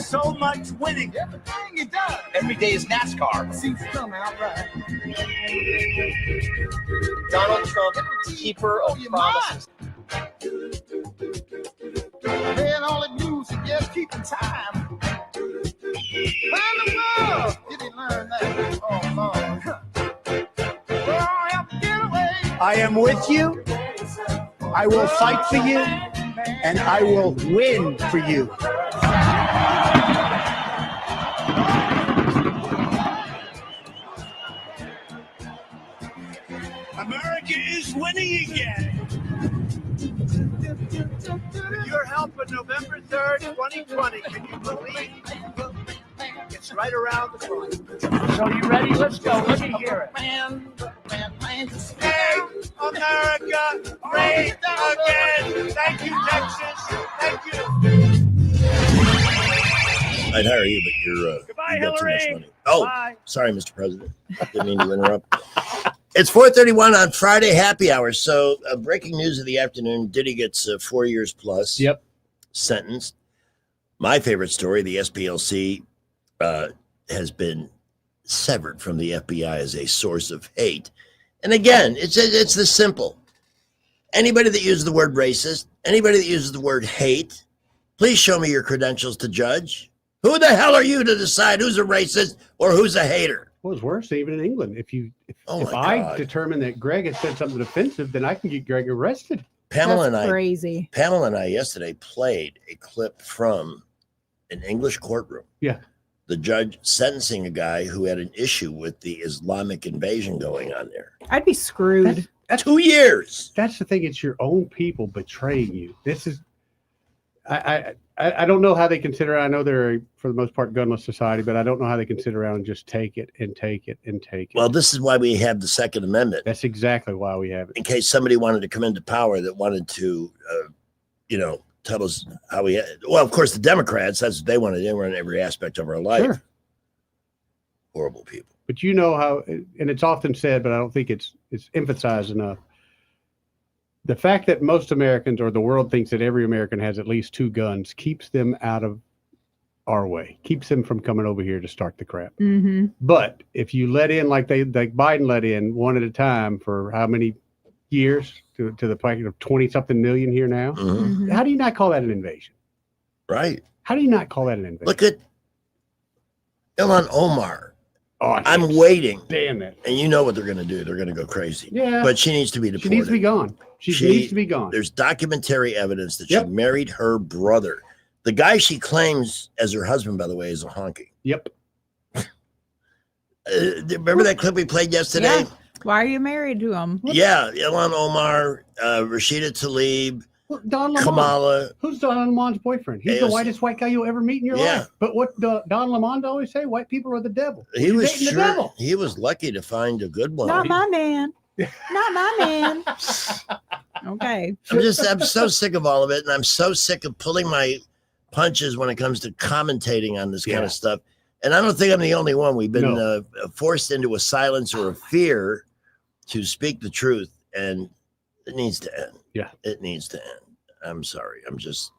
Speaker 7: So much winning. Everything he does. Every day is NASCAR. Seems to come out right.
Speaker 4: Donald Trump, keeper of promises.
Speaker 7: Playing all the music, just keeping time. Around the world, did he learn that? Oh, Lord. Well, I have to get away. I am with you. I will fight for you. And I will win for you. America is winning again. You're helping November 3rd, 2020. Can you believe? It's right around the corner. So you ready? Let's go. Let me hear it. Make America great again. Thank you, Texas. Thank you.
Speaker 11: I'd hire you, but you're
Speaker 7: Goodbye,
Speaker 11: you got too much
Speaker 7: Hillary.
Speaker 11: money. Oh,
Speaker 7: Bye.
Speaker 11: sorry, Mr. President. Didn't mean to interrupt. It's 4:31 on Friday happy hour. So, breaking news of the afternoon: Diddy gets 4 years plus.
Speaker 15: Yep.
Speaker 11: Sentenced. My favorite story: the SPLC has been severed from the FBI as a source of hate. And again, it's this simple. Anybody that uses the word racist, anybody that uses the word hate, please show me your credentials to judge. Who the hell are you to decide who's a racist or who's a hater?
Speaker 15: Well, it's worse even in England. If
Speaker 11: Oh
Speaker 15: if
Speaker 11: my
Speaker 15: I
Speaker 11: God.
Speaker 15: determine that Greg has said something offensive, then I can get Greg arrested.
Speaker 11: Pamela
Speaker 12: That's
Speaker 11: and
Speaker 12: crazy.
Speaker 11: Pamela and I yesterday played a clip from an English courtroom.
Speaker 15: Yeah.
Speaker 11: The judge sentencing a guy who had an issue with the Islamic invasion going on there.
Speaker 12: I'd be screwed.
Speaker 11: That's 2 years.
Speaker 15: That's the thing. It's your own people betraying you. This is, I don't know how they can sit around. I know they're, for the most part, gunless society, but I don't know how they can sit around and just take it and take it and take it.
Speaker 11: Well, this is why we have the Second Amendment.
Speaker 15: That's exactly why we have it.
Speaker 11: In case somebody wanted to come into power that wanted to, tell us how we had. Well, of course, the Democrats, that's what they wanted. They want every aspect of our life.
Speaker 15: Sure.
Speaker 11: Horrible people.
Speaker 15: But you know how, and it's often said, but I don't think it's emphasized enough. The fact that most Americans or the world thinks that every American has at least 2 guns keeps them out of our way, keeps them from coming over here to start the crap.
Speaker 12: Mm-hmm.
Speaker 15: But if you let in like Biden let in one at a time for how many years to the point of 20-something million here now,
Speaker 11: Mhm.
Speaker 15: how do you not call that an invasion?
Speaker 11: Right.
Speaker 15: How do you not call that an invasion?
Speaker 11: Look at Ilhan Omar.
Speaker 15: Oh,
Speaker 11: I'm waiting.
Speaker 15: Damn it.
Speaker 11: And you know what they're going to do. They're going to go crazy.
Speaker 15: Yeah.
Speaker 11: But she needs to be deported.
Speaker 15: She needs to be gone. She needs to be gone.
Speaker 11: There's documentary evidence that
Speaker 15: Yep.
Speaker 11: she married her brother. The guy she claims as her husband, by the way, is a honky.
Speaker 15: Yep.
Speaker 11: Remember that clip we played yesterday?
Speaker 12: Yeah. Why are you married to him?
Speaker 11: Yeah, Ilhan Omar, Rashida Tlaib,
Speaker 15: Don Lemon.
Speaker 11: Kamala.
Speaker 15: Who's Don Lemon's boyfriend? He's the
Speaker 11: AOC.
Speaker 15: whitest white guy you'll ever meet in your
Speaker 11: Yeah.
Speaker 15: life. But what Don Lemon always say? White people are the devil.
Speaker 11: He was
Speaker 15: dating the
Speaker 11: sure
Speaker 15: devil.
Speaker 11: he was lucky to find a good one.
Speaker 12: Not my man. Not my man. Okay.
Speaker 11: I'm so sick of all of it, and I'm so sick of pulling my punches when it comes to commentating on this kind of stuff. And I don't think I'm the only one. We've been forced into a silence or a fear to speak the truth, and it needs to end.
Speaker 15: Yeah,
Speaker 11: it needs to end. I'm sorry. I'm just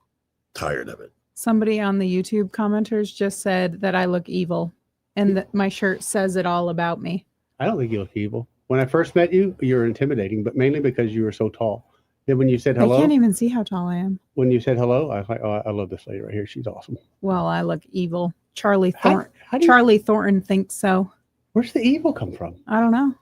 Speaker 11: tired of it.
Speaker 12: Somebody on the YouTube commenters just said that I look evil and that my shirt says it all about me.
Speaker 15: I don't think you look evil. When I first met you, you were intimidating, but mainly because you were so tall. Then when you said hello,
Speaker 12: I can't even see how tall I am.
Speaker 15: when you said hello, I was like, oh, I love this lady right here. She's awesome.
Speaker 12: Well, I look evil. Charlie
Speaker 15: How
Speaker 12: Thornton.
Speaker 15: do you-
Speaker 12: Charlie Thornton thinks so.
Speaker 15: Where's the evil come from?
Speaker 12: I don't know.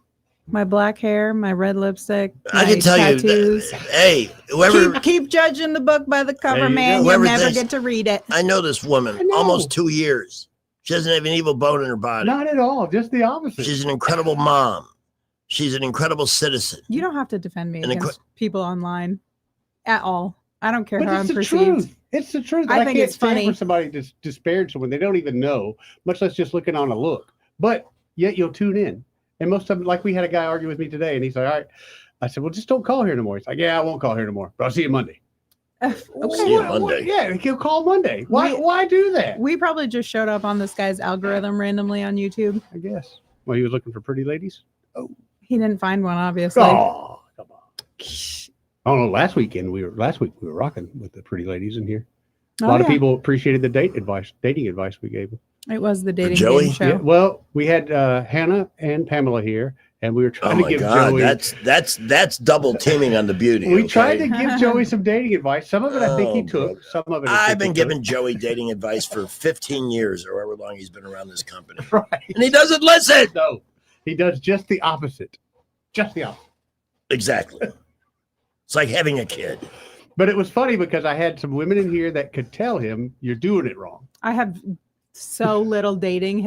Speaker 12: My black hair, my red lipstick.
Speaker 11: I
Speaker 12: my
Speaker 11: can tell
Speaker 12: tattoos.
Speaker 11: you, hey, whoever
Speaker 12: Keep judging the book by the
Speaker 11: There
Speaker 12: cover,
Speaker 11: you
Speaker 12: man.
Speaker 11: go.
Speaker 12: You'll
Speaker 11: Whoever
Speaker 12: never
Speaker 11: thinks-
Speaker 12: get to read it.
Speaker 11: I know this woman almost 2 years. She doesn't have an evil bone in her body.
Speaker 15: Not at all. Just the opposite.
Speaker 11: She's an incredible mom. She's an incredible citizen.
Speaker 12: You don't have to defend me
Speaker 11: And
Speaker 12: against people online at all. I don't care
Speaker 15: But
Speaker 12: how I'm
Speaker 15: it's the
Speaker 12: perceived.
Speaker 15: truth. It's the truth.
Speaker 12: I
Speaker 15: I
Speaker 12: think
Speaker 15: can't
Speaker 12: it's
Speaker 15: stand
Speaker 12: funny.
Speaker 15: for somebody to disparage someone they don't even know, much less just looking on a look. But yet you'll tune in. And most of them, like we had a guy argue with me today, and he's like, all right. I said, well, just don't call here no more. He's like, yeah, I won't call here no more, but I'll see you Monday.
Speaker 12: Okay.
Speaker 11: See you Monday.
Speaker 15: Yeah, he'll call Monday. Why do that?
Speaker 12: We probably just showed up on this guy's algorithm randomly on YouTube.
Speaker 15: I guess. Well, he was looking for pretty ladies.
Speaker 12: He didn't find one, obviously.
Speaker 15: Oh, come on. I don't know. Last week we were rocking with the pretty ladies in here. A
Speaker 12: Oh,
Speaker 15: lot of
Speaker 12: yeah.
Speaker 15: people appreciated the dating advice we gave them.
Speaker 12: It was the dating
Speaker 11: Joey?
Speaker 12: game show.
Speaker 15: Yeah, well, we had Hannah and Pamela here, and we were
Speaker 11: Oh
Speaker 15: trying to
Speaker 11: my
Speaker 15: give
Speaker 11: God,
Speaker 15: Joey.
Speaker 11: that's double teaming on the beauty.
Speaker 15: We tried to
Speaker 11: okay?
Speaker 15: give Joey some dating advice. Some of it I think he
Speaker 11: Oh,
Speaker 15: took. Some of it I think
Speaker 11: I've been
Speaker 15: he
Speaker 11: giving
Speaker 15: took.
Speaker 11: Joey dating advice for 15 years or however long he's been around this company.
Speaker 15: Right.
Speaker 11: And he doesn't listen.
Speaker 15: No, he does just the opposite. Just the opposite.
Speaker 11: Exactly. It's like having a kid.
Speaker 15: But it was funny because I had some women in here that could tell him you're doing it wrong.
Speaker 12: I have so little dating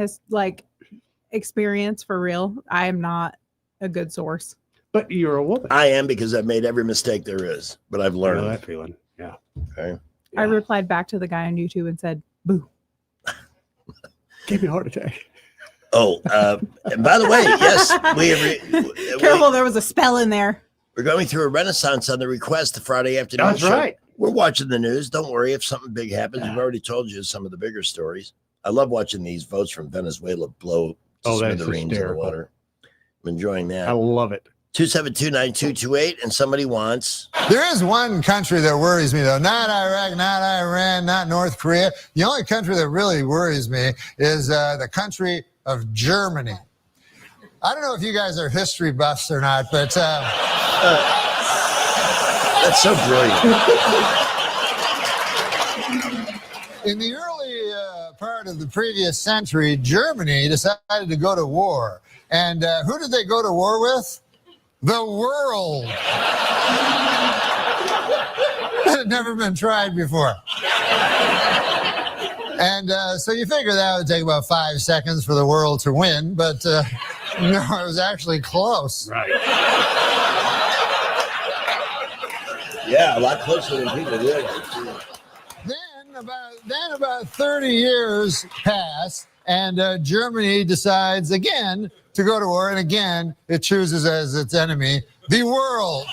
Speaker 12: experience for real. I am not a good source.
Speaker 15: But you're a woman.
Speaker 11: I am because I've made every mistake there is, but I've
Speaker 15: I know
Speaker 11: learned.
Speaker 15: that feeling. Yeah.
Speaker 11: Okay.
Speaker 12: I replied back to the guy on YouTube and said, "Boo."
Speaker 15: Gave me a heart attack.
Speaker 11: Oh, and by the way, yes,
Speaker 12: Careful, there was a spell in there.
Speaker 11: we're going through a renaissance on the request the Friday afternoon
Speaker 15: That's
Speaker 11: show.
Speaker 15: right.
Speaker 11: We're watching the news. Don't worry if something big happens. We've already told you some of the bigger stories. I love watching these votes from Venezuela blow
Speaker 15: That's
Speaker 11: smithereens in the
Speaker 15: hysterical.
Speaker 11: water. I'm enjoying that.
Speaker 15: I love it.
Speaker 11: 272-9228, and somebody wants.
Speaker 8: There is one country that worries me, though. Not Iraq, not Iran, not North Korea. The only country that really worries me is the country of Germany. I don't know if you guys are history buffs or not, but
Speaker 11: that's so brilliant.
Speaker 8: In the early part of the previous century, Germany decided to go to war. And who did they go to war with? The world. That had never been tried before. And so you figure that would take about 5 seconds for the world to win, but no, it was actually close.
Speaker 15: Right.
Speaker 11: Yeah, a lot closer than people realize.
Speaker 8: Then about 30 years pass, and Germany decides again to go to war, and again it chooses as its enemy the world.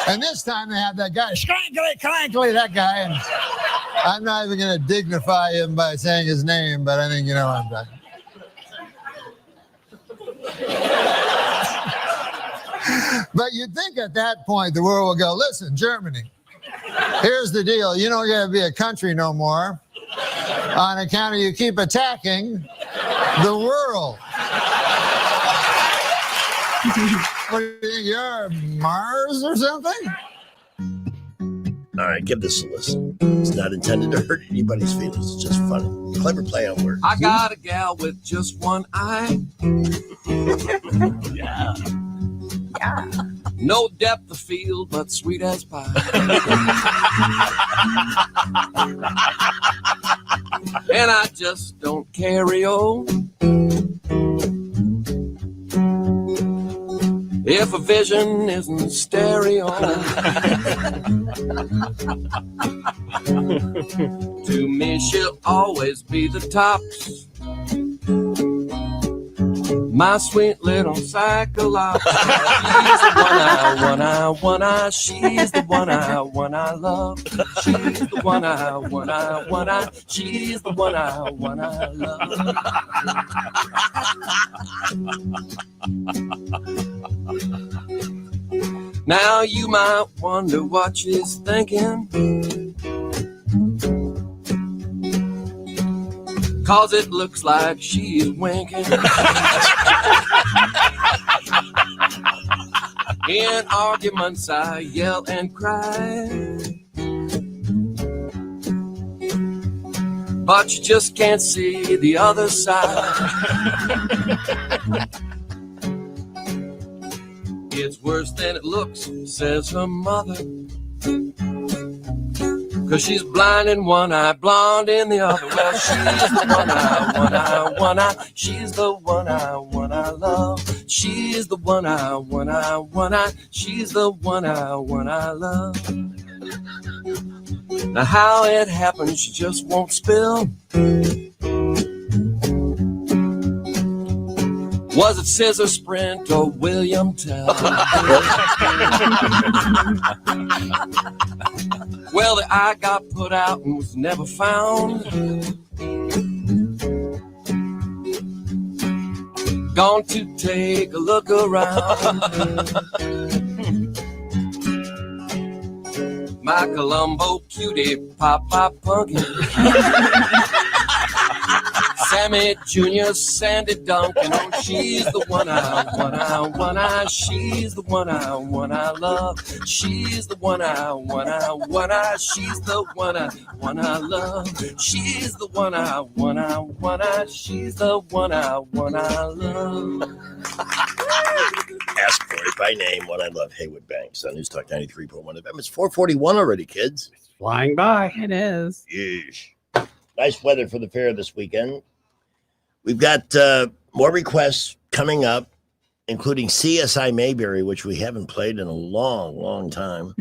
Speaker 8: And this time they have that guy, Schrankly, that guy, and I'm not even going to dignify him by saying his name, but I think you know what I'm talking. But you'd think at that point the world will go, listen, Germany, here's the deal. You don't get to be a country no more on account of you keep attacking the world. What do you think you are, Mars or something?
Speaker 11: All right, give this a listen. It's not intended to hurt anybody's feelings. It's just funny. Clever play on words.
Speaker 20: I got a gal with just one eye.
Speaker 11: Yeah.
Speaker 20: Yeah. No depth of field, but sweet as pie.
Speaker 1: and I just don't carry on. If a vision isn't stereo, to me she'll always be the tops. My sweet little psychology. She's the one I, she's the one I love. She's the one I, she's the one I love. Now you might wonder what she's thinking, 'cause it looks like she's winking. In arguments I yell and cry, but you just can't see the other side. It's worse than it looks, says her mother, 'cause she's blind in one eye, blonde in the other. Well, she's the one I, she's the one I love. She's the one I, she's the one I love. Now how it happens, she just won't spill. Was it Scissor Sprint or William Tell? Well, the eye got put out and was never found. Gone to take a look around. My Columbo cutie, pop punkin'. Sammy Jr., Sandy Duncan, oh, she's the one I, she's the one I love. She's the one I, she's the one I love. She's the one I, she's the one I love.
Speaker 11: Ask for it by name, what I love. Haywood Banks on News Talk 93.1 FM. It's 4:41 already, kids.
Speaker 15: It's flying by.
Speaker 12: It is.
Speaker 11: Yeesh. Nice weather for the fair this weekend. We've got more requests coming up, including CSI Mayberry, which we haven't played in a long time.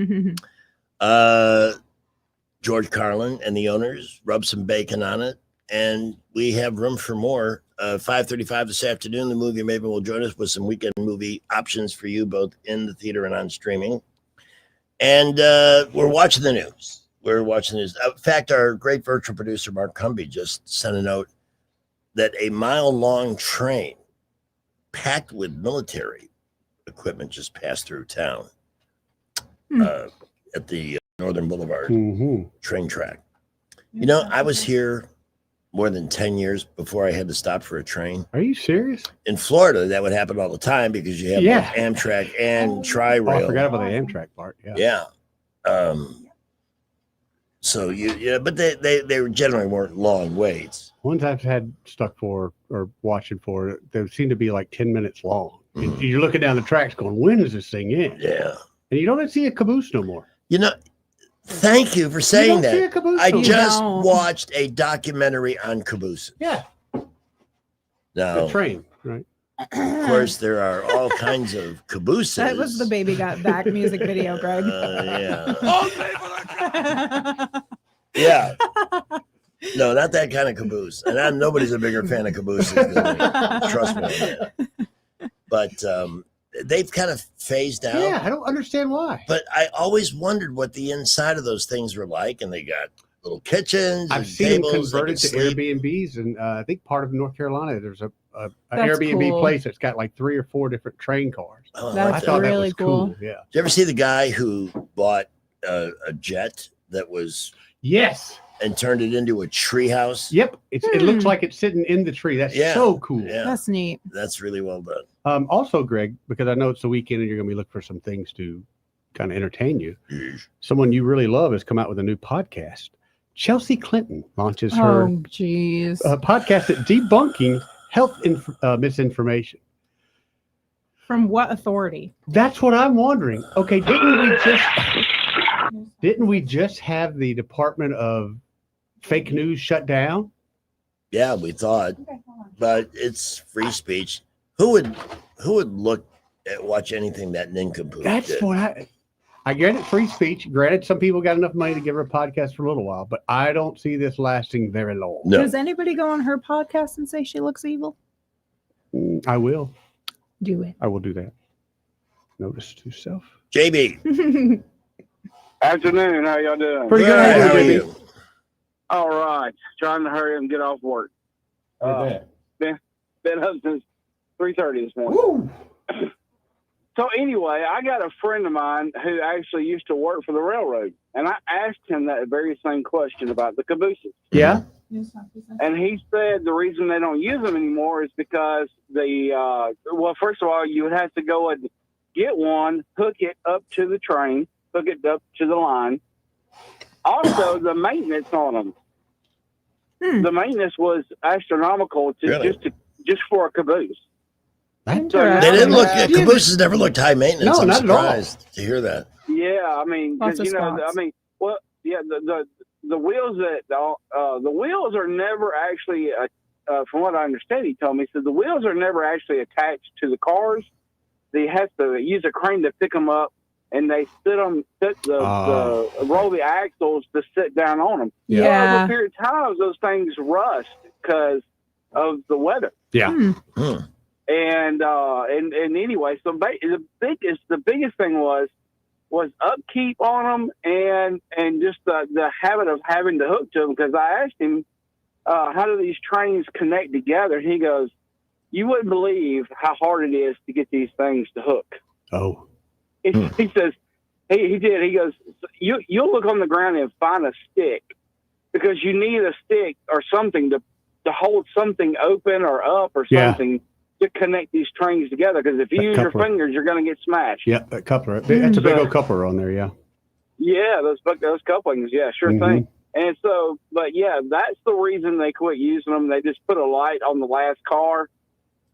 Speaker 11: George Carlin and the Owners, rub some bacon on it. And we have room for more. 5:35 this afternoon, the movie Maven will join us with some weekend movie options for you, both in the theater and on streaming. And we're watching the news. In fact, our great virtual producer, Mark Cumby, just sent a note that a mile-long train packed with military equipment just passed through town at the Northern Boulevard train track. You know, I was here more than 10 years before I had to stop for a train.
Speaker 15: Are you serious?
Speaker 11: In Florida, that would happen all the time because you have both Amtrak and Tri-Rail.
Speaker 15: Oh, I forgot about the Amtrak part. Yeah.
Speaker 11: So but they generally weren't long waits.
Speaker 15: Ones I've had stuck for or watching for, they seem to be like 10 minutes long. You're looking down the tracks going, when is this thing in?
Speaker 11: Yeah.
Speaker 15: And you don't see a caboose no more.
Speaker 11: You know, thank you for saying
Speaker 15: see a
Speaker 11: that.
Speaker 15: caboose
Speaker 11: I
Speaker 15: no more.
Speaker 11: just watched a documentary on cabooses.
Speaker 15: Yeah.
Speaker 11: Now,
Speaker 15: The train, right?
Speaker 11: of course, there are all kinds of cabooses.
Speaker 12: That was the Baby Got Back music video, Greg.
Speaker 11: Yeah. No, not that kind of caboose. And nobody's a bigger fan of cabooses than me. Trust me on that. But they've kind of phased out.
Speaker 15: Yeah, I don't understand why.
Speaker 11: But I always wondered what the inside of those things were like. And they got little kitchens.
Speaker 15: I've
Speaker 11: and
Speaker 15: seen them
Speaker 11: tables.
Speaker 15: converted to
Speaker 11: Sleep.
Speaker 15: Airbnbs. And I think part of North Carolina, there's an
Speaker 12: That's
Speaker 15: Airbnb
Speaker 12: cool.
Speaker 15: place that's got like 3 or 4 different train cars.
Speaker 11: Oh,
Speaker 12: That's
Speaker 11: I
Speaker 15: I thought
Speaker 12: really
Speaker 15: that was cool.
Speaker 12: cool.
Speaker 15: Yeah.
Speaker 11: Did you ever see the guy who bought a jet that was
Speaker 15: Yes.
Speaker 11: and turned it into a tree house?
Speaker 15: Yep. It looks like it's sitting in the tree. That's
Speaker 11: Yeah.
Speaker 15: so cool.
Speaker 11: Yeah.
Speaker 12: That's neat.
Speaker 11: That's really well done.
Speaker 15: Also, Greg, because I know it's the weekend and you're going to be looking for some things to kind of entertain you. Someone you really love has come out with a new podcast. Chelsea Clinton launches her
Speaker 12: Oh, jeez.
Speaker 15: podcast at debunking health misinformation.
Speaker 12: From what authority?
Speaker 15: That's what I'm wondering. Okay, didn't we just have the Department of Fake News shut down?
Speaker 11: Yeah, we thought, but it's free speech. Who would look at watch anything that nincompoop
Speaker 15: That's
Speaker 11: did?
Speaker 15: what I get it. Free speech. Granted, some people got enough money to give her a podcast for a little while, but I don't see this lasting very long.
Speaker 11: No.
Speaker 12: Does anybody go on her podcast and say she looks evil?
Speaker 15: I will.
Speaker 12: Do it.
Speaker 15: I will do that. Notice to self.
Speaker 11: JB.
Speaker 9: Afternoon. How y'all doing?
Speaker 15: Pretty good. How are you?
Speaker 9: All right. Trying to hurry up and get off work. Been up since 3:30 this morning. So anyway, I got a friend of mine who actually used to work for the railroad, and I asked him that very same question about the cabooses.
Speaker 15: Yeah.
Speaker 9: And he said the reason they don't use them anymore is because well, first of all, you would have to go and get one, hook it up to the train, hook it up to the line. Also, the maintenance on them. The maintenance was astronomical just for a caboose.
Speaker 11: They didn't look. Cabooses never looked high maintenance.
Speaker 9: No,
Speaker 11: I'm
Speaker 9: not at all.
Speaker 11: surprised to hear that.
Speaker 9: Yeah, I mean, 'cause,
Speaker 12: Lots of spots.
Speaker 9: the wheels the wheels are never actually, from what I understand, he told me, so the wheels are never actually attached to the cars. They have to use a crane to pick them up, and they roll the axles to sit down on them.
Speaker 15: Yeah.
Speaker 9: Well, over a period of time, those things rust because of the weather.
Speaker 15: Yeah.
Speaker 9: And anyway, so the biggest thing was upkeep on them and just the habit of having to hook to them. Because I asked him, how do these trains connect together? And he goes, you wouldn't believe how hard it is to get these things to hook.
Speaker 15: Oh.
Speaker 9: He says, he did. He goes, you'll look on the ground and find a stick because you need a stick or something to hold something open or up or something. To connect these trains together, because if you use your fingers, you're going to get smashed.
Speaker 15: Yeah, that coupler. That's a big old coupler on there. Yeah.
Speaker 9: Yeah, those couplings. Yeah, sure thing. And so, but yeah, that's the reason they quit using them. They just put a light on the last car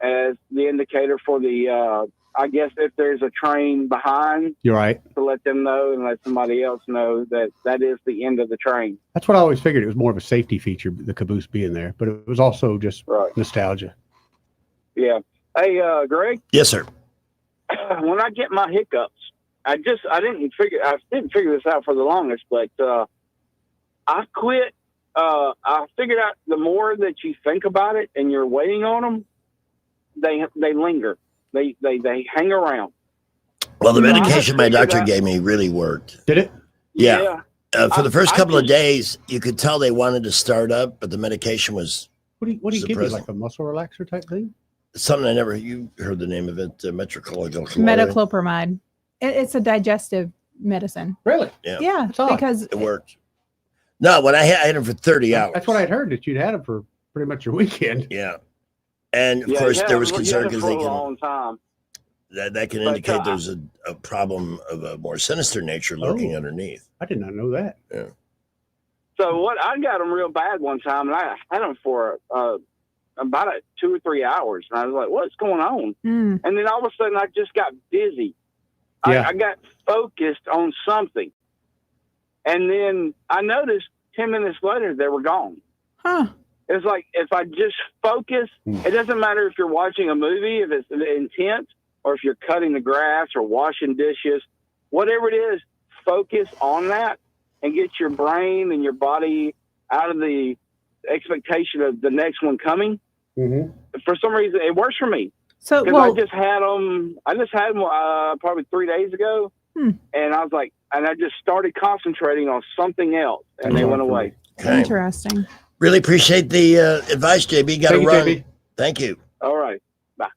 Speaker 9: as the indicator for the. I guess if there's a train behind,
Speaker 15: You're right.
Speaker 9: to let them know and let somebody else know that is the end of the train.
Speaker 15: That's what I always figured. It was more of a safety feature, the caboose being there, but it was also just nostalgia.
Speaker 9: Yeah. Hey, Greg.
Speaker 11: Yes, sir.
Speaker 9: When I get my hiccups, I didn't figure this out for the longest, but I quit. I figured out the more that you think about it and you're waiting on them, they linger. They hang around.
Speaker 11: Well, the medication my doctor gave me really worked.
Speaker 15: Did it?
Speaker 11: Yeah. For the first couple of days, you could tell they wanted to start up, but the medication was.
Speaker 15: What do you give you, like a muscle relaxer type thing?
Speaker 11: Something you heard the name of it, metoclopramide.
Speaker 12: Metoclopramide. It's a digestive medicine.
Speaker 15: Really?
Speaker 11: Yeah.
Speaker 12: Yeah, because
Speaker 11: it worked. No, when I had him for 30 hours.
Speaker 15: That's what I'd heard, that you'd had him for pretty much your weekend.
Speaker 11: Yeah. And of course, there was concern because they
Speaker 9: long time.
Speaker 11: That can indicate there's a problem of a more sinister nature lurking underneath.
Speaker 15: I did not know that.
Speaker 11: Yeah.
Speaker 9: So I got them real bad one time, and I had them for about 2 or 3 hours, and I was like, "What's going on?" And then all of a sudden, I just got busy.
Speaker 15: Yeah.
Speaker 9: I got focused on something, and then I noticed 10 minutes later they were gone.
Speaker 12: Huh?
Speaker 9: It's like if I just focus, it doesn't matter if you're watching a movie, if it's intense, or if you're cutting the grass or washing dishes, whatever it is, focus on that and get your brain and your body out of the expectation of the next one coming. For some reason, it works for me.
Speaker 12: So,
Speaker 9: I just had them. Probably 3 days ago, and I was like, and I just started concentrating on something else, and they went away.
Speaker 12: Interesting.
Speaker 11: Really appreciate the advice, JB. Got to run.
Speaker 9: JB.
Speaker 11: Thank you.
Speaker 9: All right. Bye.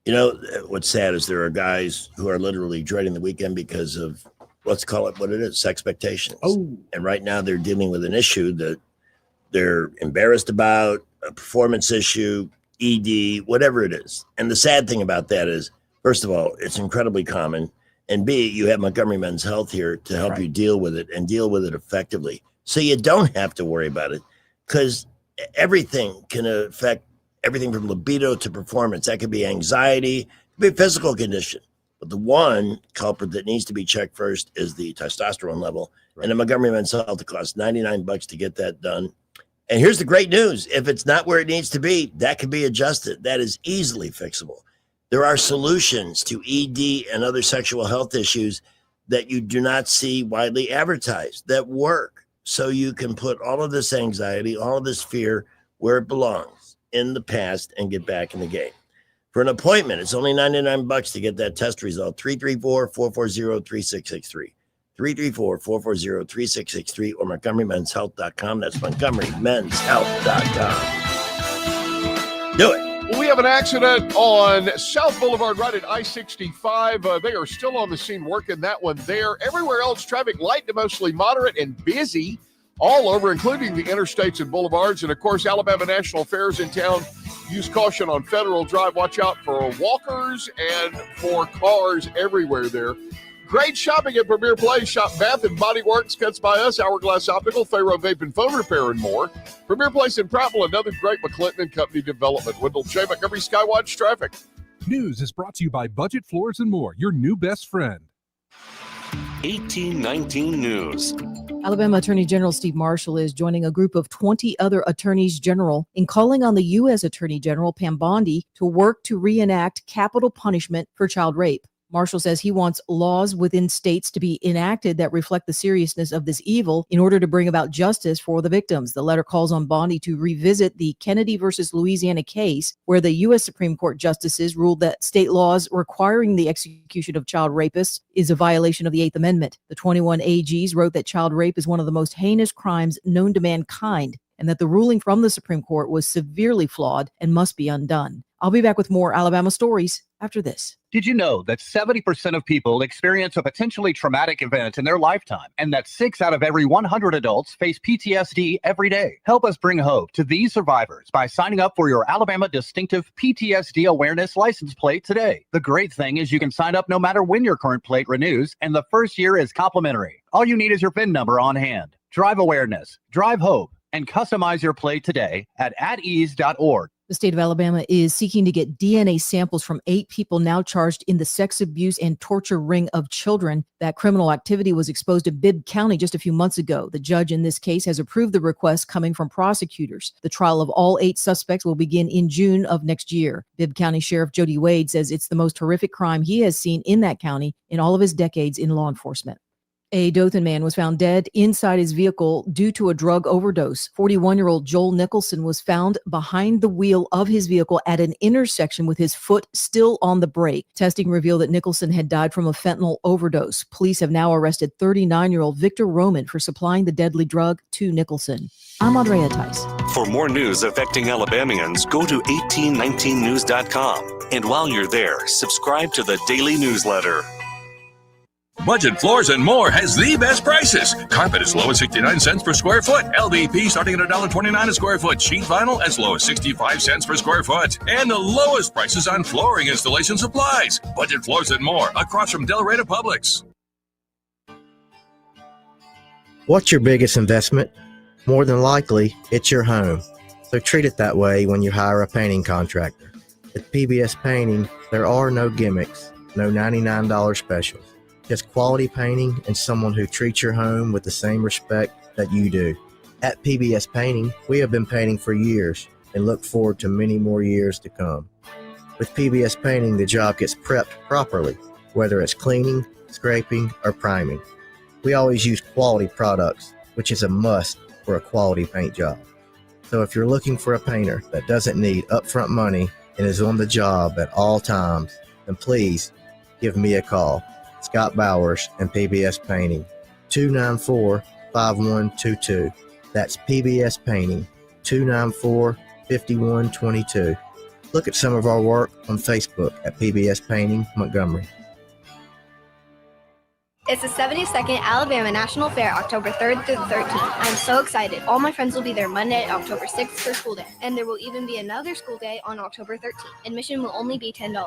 Speaker 11: You know, what's sad is there are guys who are literally dreading the weekend because of, let's call it what it is, expectations. And right now they're dealing with an issue that they're embarrassed about, a performance issue, ED, whatever it is. And the sad thing about that is, first of all, it's incredibly common. And B, you have Montgomery Men's Health here to help you deal with it and deal with it effectively. So you don't have to worry about it, because everything can affect everything from libido to performance. That could be anxiety, it could be a physical condition. But the one culprit that needs to be checked first is the testosterone level. And in Montgomery Men's Health, it costs $99 to get that done. And here's the great news. If it's not where it needs to be, that can be adjusted. That is easily fixable. There are solutions to ED and other sexual health issues that you do not see widely advertised that work. So you can put all of this anxiety, all of this fear where it belongs, in the past, and get back in the game. For an appointment, it's only $99 to get that test result. 334-440-3663. 334-440-3663 or MontgomeryMen'sHealth.com. That's MontgomeryMen'sHealth.com. Do it.
Speaker 5: Well, we have an accident on South Boulevard right at I-65. They are still on the scene working that one there. Everywhere else, traffic light to mostly moderate and busy all over, including the interstates and boulevards. And, of course, Alabama National Fair is in town. Use caution on Federal Drive. Watch out for walkers and for cars everywhere there. Great shopping at Premier Place. Shop Bath and Body Works, Cuts by Us, Hourglass Optical, Pharaoh Vape and Phone Repair, and more. Premier Place in Prattville, another great McClinton and Company development. Wendell J. Montgomery Skywatch Traffic.
Speaker 10: News is brought to you by Budget Floors and More, your new best friend.
Speaker 13: 1819 News.
Speaker 14: Alabama Attorney General Steve Marshall is joining a group of 20 other attorneys general in calling on the U.S. Attorney General Pam Bondi to work to reenact capital punishment for child rape. Marshall says he wants laws within states to be enacted that reflect the seriousness of this evil in order to bring about justice for the victims. The letter calls on Bondi to revisit the Kennedy versus Louisiana case, where the U.S. Supreme Court justices ruled that state laws requiring the execution of child rapists is a violation of the Eighth Amendment. The 21 AGs wrote that child rape is one of the most heinous crimes known to mankind, and that the ruling from the Supreme Court was severely flawed and must be undone. I'll be back with more Alabama stories after this.
Speaker 16: Did you know that 70% of people experience a potentially traumatic event in their lifetime, and that 6 out of every 100 adults face PTSD every day? Help us bring hope to these survivors by signing up for your Alabama Distinctive PTSD Awareness license plate today. The great thing is you can sign up no matter when your current plate renews, and the first year is complimentary. All you need is your VIN number on hand. Drive awareness, drive hope, and customize your plate today at atease.org.
Speaker 14: The state of Alabama is seeking to get DNA samples from 8 people now charged in the sex abuse and torture ring of children. That criminal activity was exposed in Bibb County just a few months ago. The judge in this case has approved the request coming from prosecutors. The trial of all 8 suspects will begin in June of next year. Bibb County Sheriff Jody Wade says it's the most horrific crime he has seen in that county in all of his decades in law enforcement. A Dothan man was found dead inside his vehicle due to a drug overdose. 41-year-old Joel Nicholson was found behind the wheel of his vehicle at an intersection with his foot still on the brake. Testing revealed that Nicholson had died from a fentanyl overdose. Police have now arrested 39-year-old Victor Roman for supplying the deadly drug to Nicholson. I'm Andrea Tice.
Speaker 13: For more news affecting Alabamians, go to 1819news.com. And while you're there, subscribe to the daily newsletter.
Speaker 18: Budget Floors and More has the best prices. Carpet as low as 69 cents per square foot. LVP starting at $1.29 a square foot. Sheet vinyl as low as 65 cents per square foot. And the lowest prices on flooring installation supplies. Budget Floors and More across from Delray Publix.
Speaker 26: What's your biggest investment? More than likely, it's your home. So treat it that way when you hire a painting contractor. At PBS Painting, there are no gimmicks, no $99 specials. Just quality painting and someone who treats your home with the same respect that you do. At PBS Painting, we have been painting for years and look forward to many more years to come. With PBS Painting, the job gets prepped properly, whether it's cleaning, scraping, or priming. We always use quality products, which is a must for a quality paint job. So if you're looking for a painter that doesn't need upfront money and is on the job at all times, then please give me a call. Scott Bowers and PBS Painting, 294-5122. That's PBS Painting, 294-5122. Look at some of our work on Facebook at PBS Painting Montgomery.
Speaker 28: It's the 72nd Alabama National Fair, October 3rd through the 13th. I'm so excited. All my friends will be there Monday, October 6th for school day. And there will even be another school day on October 13th. Admission will only be $10.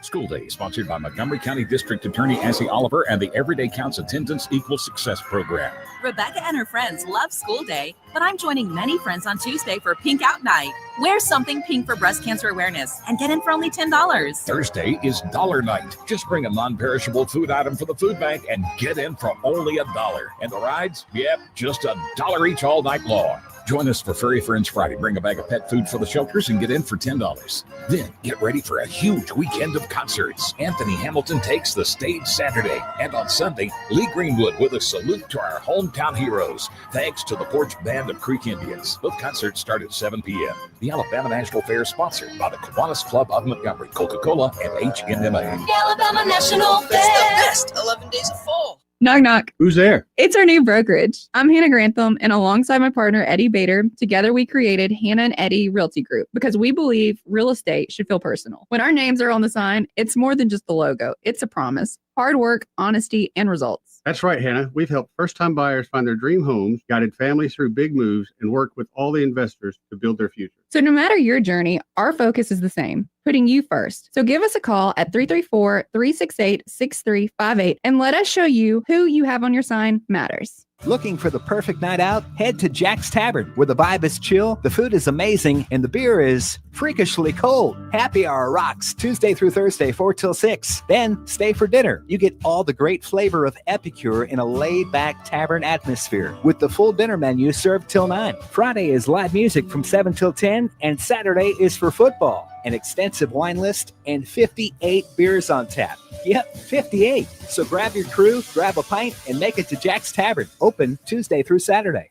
Speaker 29: School Day is sponsored by Montgomery County District Attorney Assie Oliver and the Everyday Counts Attendance Equals Success Program.
Speaker 30: Rebecca and her friends love School Day, but I'm joining many friends on Tuesday for Pink Out Night. Wear something pink for breast cancer awareness and get in for only $10.
Speaker 29: Thursday is Dollar Night. Just bring a non-perishable food item for the food bank and get in for only $1. And the rides? Yep, just $1 each all night long. Join us for Furry Friends Friday. Bring a bag of pet food for the shelters and get in for $10. Then get ready for a huge weekend of concerts. Anthony Hamilton takes the stage Saturday. And on Sunday, Lee Greenwood with a salute to our hometown heroes. Thanks to the Porch Band of Creek Indians. Both concerts start at 7 p.m. The Alabama National Fair is sponsored by the Kiwanis Club of Montgomery, Coca-Cola, and HNMA.
Speaker 30: The Alabama National Fair. It's the best 11 days of fall.
Speaker 2: Knock, knock.
Speaker 15: Who's there?
Speaker 2: It's our new brokerage. I'm Hannah Grantham, and alongside my partner, Eddie Bader, together we created Hannah and Eddie Realty Group because we believe real estate should feel personal. When our names are on the sign, it's more than just the logo. It's a promise. Hard work, honesty, and results.
Speaker 15: That's right, Hannah. We've helped first-time buyers find their dream homes, guided families through big moves, and worked with all the investors to build their future.
Speaker 2: So no matter your journey, our focus is the same, putting you first. So give us a call at 334-368-6358 and let us show you who you have on your sign matters.
Speaker 3: Looking for the perfect night out? Head to Jack's Tavern, where the vibe is chill, the food is amazing, and the beer is freakishly cold. Happy hour rocks Tuesday through Thursday, 4 till 6. Then stay for dinner. You get all the great flavor of Epicure in a laid-back tavern atmosphere, with the full dinner menu served till 9. Friday is live music from 7 till 10, and Saturday is for football. An extensive wine list, and 58 beers on tap. Yep, 58. So grab your crew, grab a pint, and make it to Jack's Tavern. Open Tuesday through Saturday.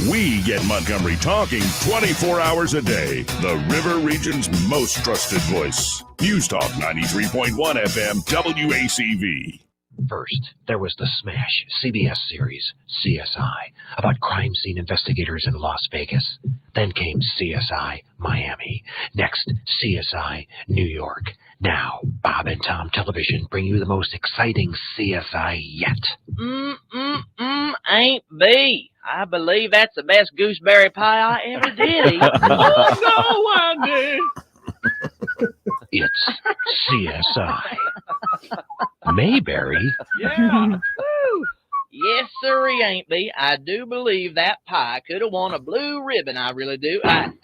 Speaker 6: We get Montgomery talking 24 hours a day. The River Region's most trusted voice. News Talk 93.1 FM WACV.
Speaker 17: First, there was the smash CBS series CSI about crime scene investigators in Las Vegas. Then came CSI Miami. Next, CSI New York. Now, Bob and Tom Television bring you the most exciting CSI yet.
Speaker 4: Ain't B. I believe that's the best gooseberry pie I ever did eat. Oh, no, Wendy.
Speaker 17: It's CSI Mayberry.
Speaker 4: Yeah. Woo. Yes, sirree, ain't B. I do believe that pie could have won a blue ribbon. I really do.
Speaker 7: Andy,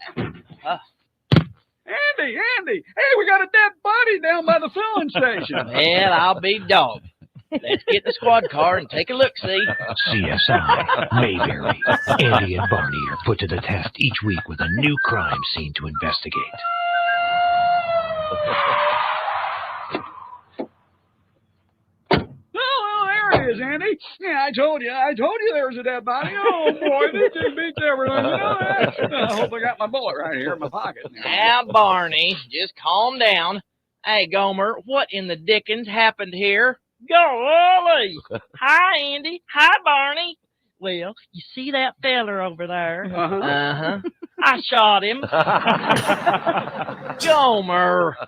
Speaker 7: we got a dead body down by the filling station.
Speaker 4: Well, I'll be dogged. Let's get the squad car and take a look-see.
Speaker 17: CSI Mayberry. Andy and Barney are put to the test each week with a new crime scene to investigate.
Speaker 7: Oh, well, there it is, Andy. Yeah, I told you there was a dead body. Oh, boy, this thing beats everything. You know that? I hope I got my bullet right here in my pocket.
Speaker 4: Now, Barney, just calm down. Hey, Gomer, what in the dickens happened here? Golly! Hi, Andy. Hi, Barney. Well, you see that feller over there? Uh-huh. I shot him. Gomer.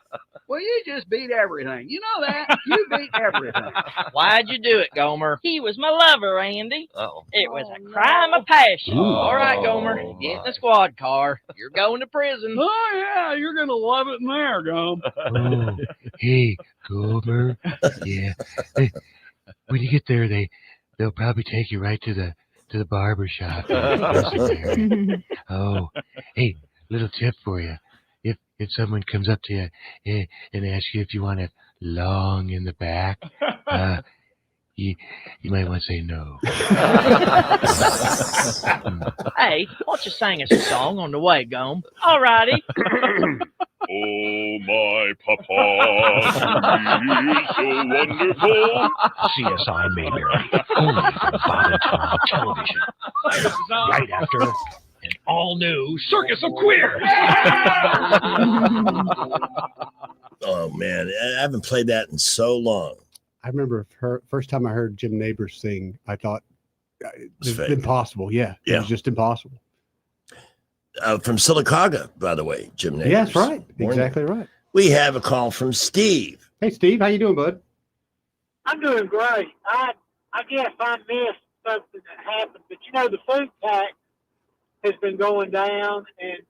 Speaker 7: Well, you just beat everything. You know that? You beat everything.
Speaker 4: Why'd you do it, Gomer? He was my lover, Andy.
Speaker 11: Oh.
Speaker 4: It was a crime of passion. All right, Gomer, get in the squad car. You're going to prison.
Speaker 7: Oh, yeah, you're going to love it in there, Gum.
Speaker 17: Oh, hey, Gomer. Yeah. Hey, when you get there, they'll probably take you right to the barber shop. Oh, hey, little tip for you. If someone comes up to you and asks you if you want it long in the back, you might want to say no.
Speaker 4: Hey, why don't you sing us a song on the way, Gum? All righty.
Speaker 6: Oh, my papa, he is so wonderful.
Speaker 17: CSI Mayberry, only from Bob and Tom Television. Right after an all-new Circus of Queers.
Speaker 11: Oh, man. I haven't played that in so long.
Speaker 15: I remember first time I heard Jim Nabors sing, I thought, it's
Speaker 11: fake.
Speaker 15: impossible. Yeah, it was just impossible.
Speaker 11: From Sylacauga, by the way, Jim Nabors.
Speaker 15: Yes, right. Exactly right.
Speaker 11: We have a call from Steve.
Speaker 15: Hey, Steve, how you doing, bud?
Speaker 19: I'm doing great. I guess I missed something that happened, but you know the food tax has been going down, and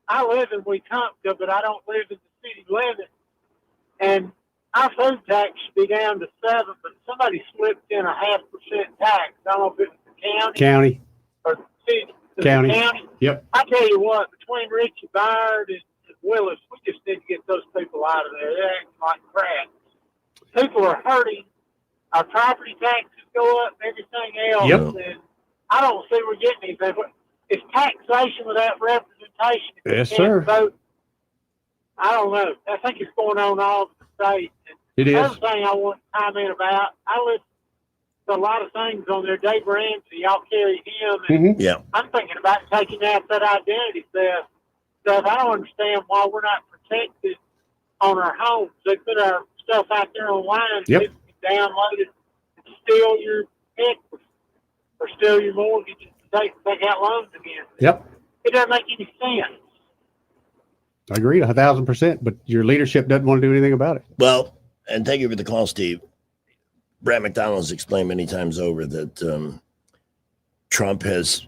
Speaker 19: I live in Wetumpka, but I don't live in the city limits. And our food tax should be down to 7, but somebody slipped in 0.5% tax. I don't know if it's the county. Or the city.
Speaker 15: County. Yep.
Speaker 19: I tell you what, between Richie Byard and Willis, we just need to get those people out of there. They're acting like crap. People are hurting. Our property taxes go up, everything else.
Speaker 15: Yep.
Speaker 19: And I don't see we're getting anything. it's taxation without representation. If you
Speaker 15: Yes,
Speaker 19: can't
Speaker 15: sir.
Speaker 19: Vote. I don't know. I think it's going on all the states.
Speaker 15: It is.
Speaker 19: Another thing I want to comment about, I listen to a lot of things on there. Dave Ramsey, y'all carry him. And
Speaker 11: Yeah.
Speaker 19: I'm thinking about taking out that identity theft stuff. I don't understand why we're not protected on our homes. They put our stuff out there online.
Speaker 15: Yep.
Speaker 19: People can download it and steal your equity or steal your mortgage and take out loans again.
Speaker 15: Yep.
Speaker 19: It doesn't make any sense.
Speaker 15: I agree 1,000%, but your leadership doesn't want to do anything about it.
Speaker 11: Well, and thank you for the call, Steve. Brad McDonald has explained many times over that Trump has,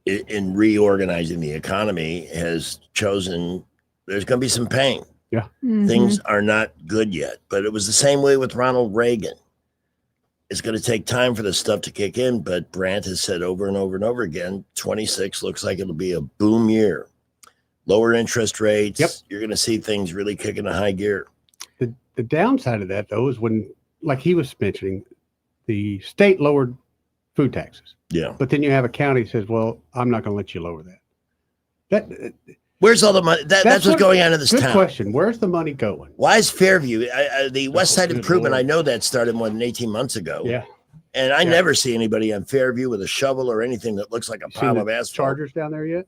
Speaker 11: in reorganizing the economy, has chosen there's going to be some pain.
Speaker 15: Yeah.
Speaker 11: Things are not good yet, but it was the same way with Ronald Reagan. It's going to take time for this stuff to kick in, but Brandt has said over and over and over again, 26 looks like it'll be a boom year. Lower interest rates.
Speaker 15: Yep.
Speaker 11: You're going to see things really kick into high gear.
Speaker 15: The downside of that, though, is when, like he was mentioning, the state lowered food taxes.
Speaker 11: Yeah.
Speaker 15: But then you have a county that says, well, I'm not going to let you lower that.
Speaker 11: Where's all the money? That's what's going on in this
Speaker 15: good
Speaker 11: town.
Speaker 15: question. Where's the money going?
Speaker 11: Why is Fairview, the West Side
Speaker 15: good
Speaker 11: Improvement,
Speaker 15: Lord.
Speaker 11: I know that started more than 18 months ago.
Speaker 15: Yeah.
Speaker 11: And I
Speaker 15: Yeah.
Speaker 11: never see anybody on Fairview with a shovel or anything that looks like a
Speaker 15: Seen
Speaker 11: pile
Speaker 15: the
Speaker 11: of asphalt.
Speaker 15: Chargers down there yet?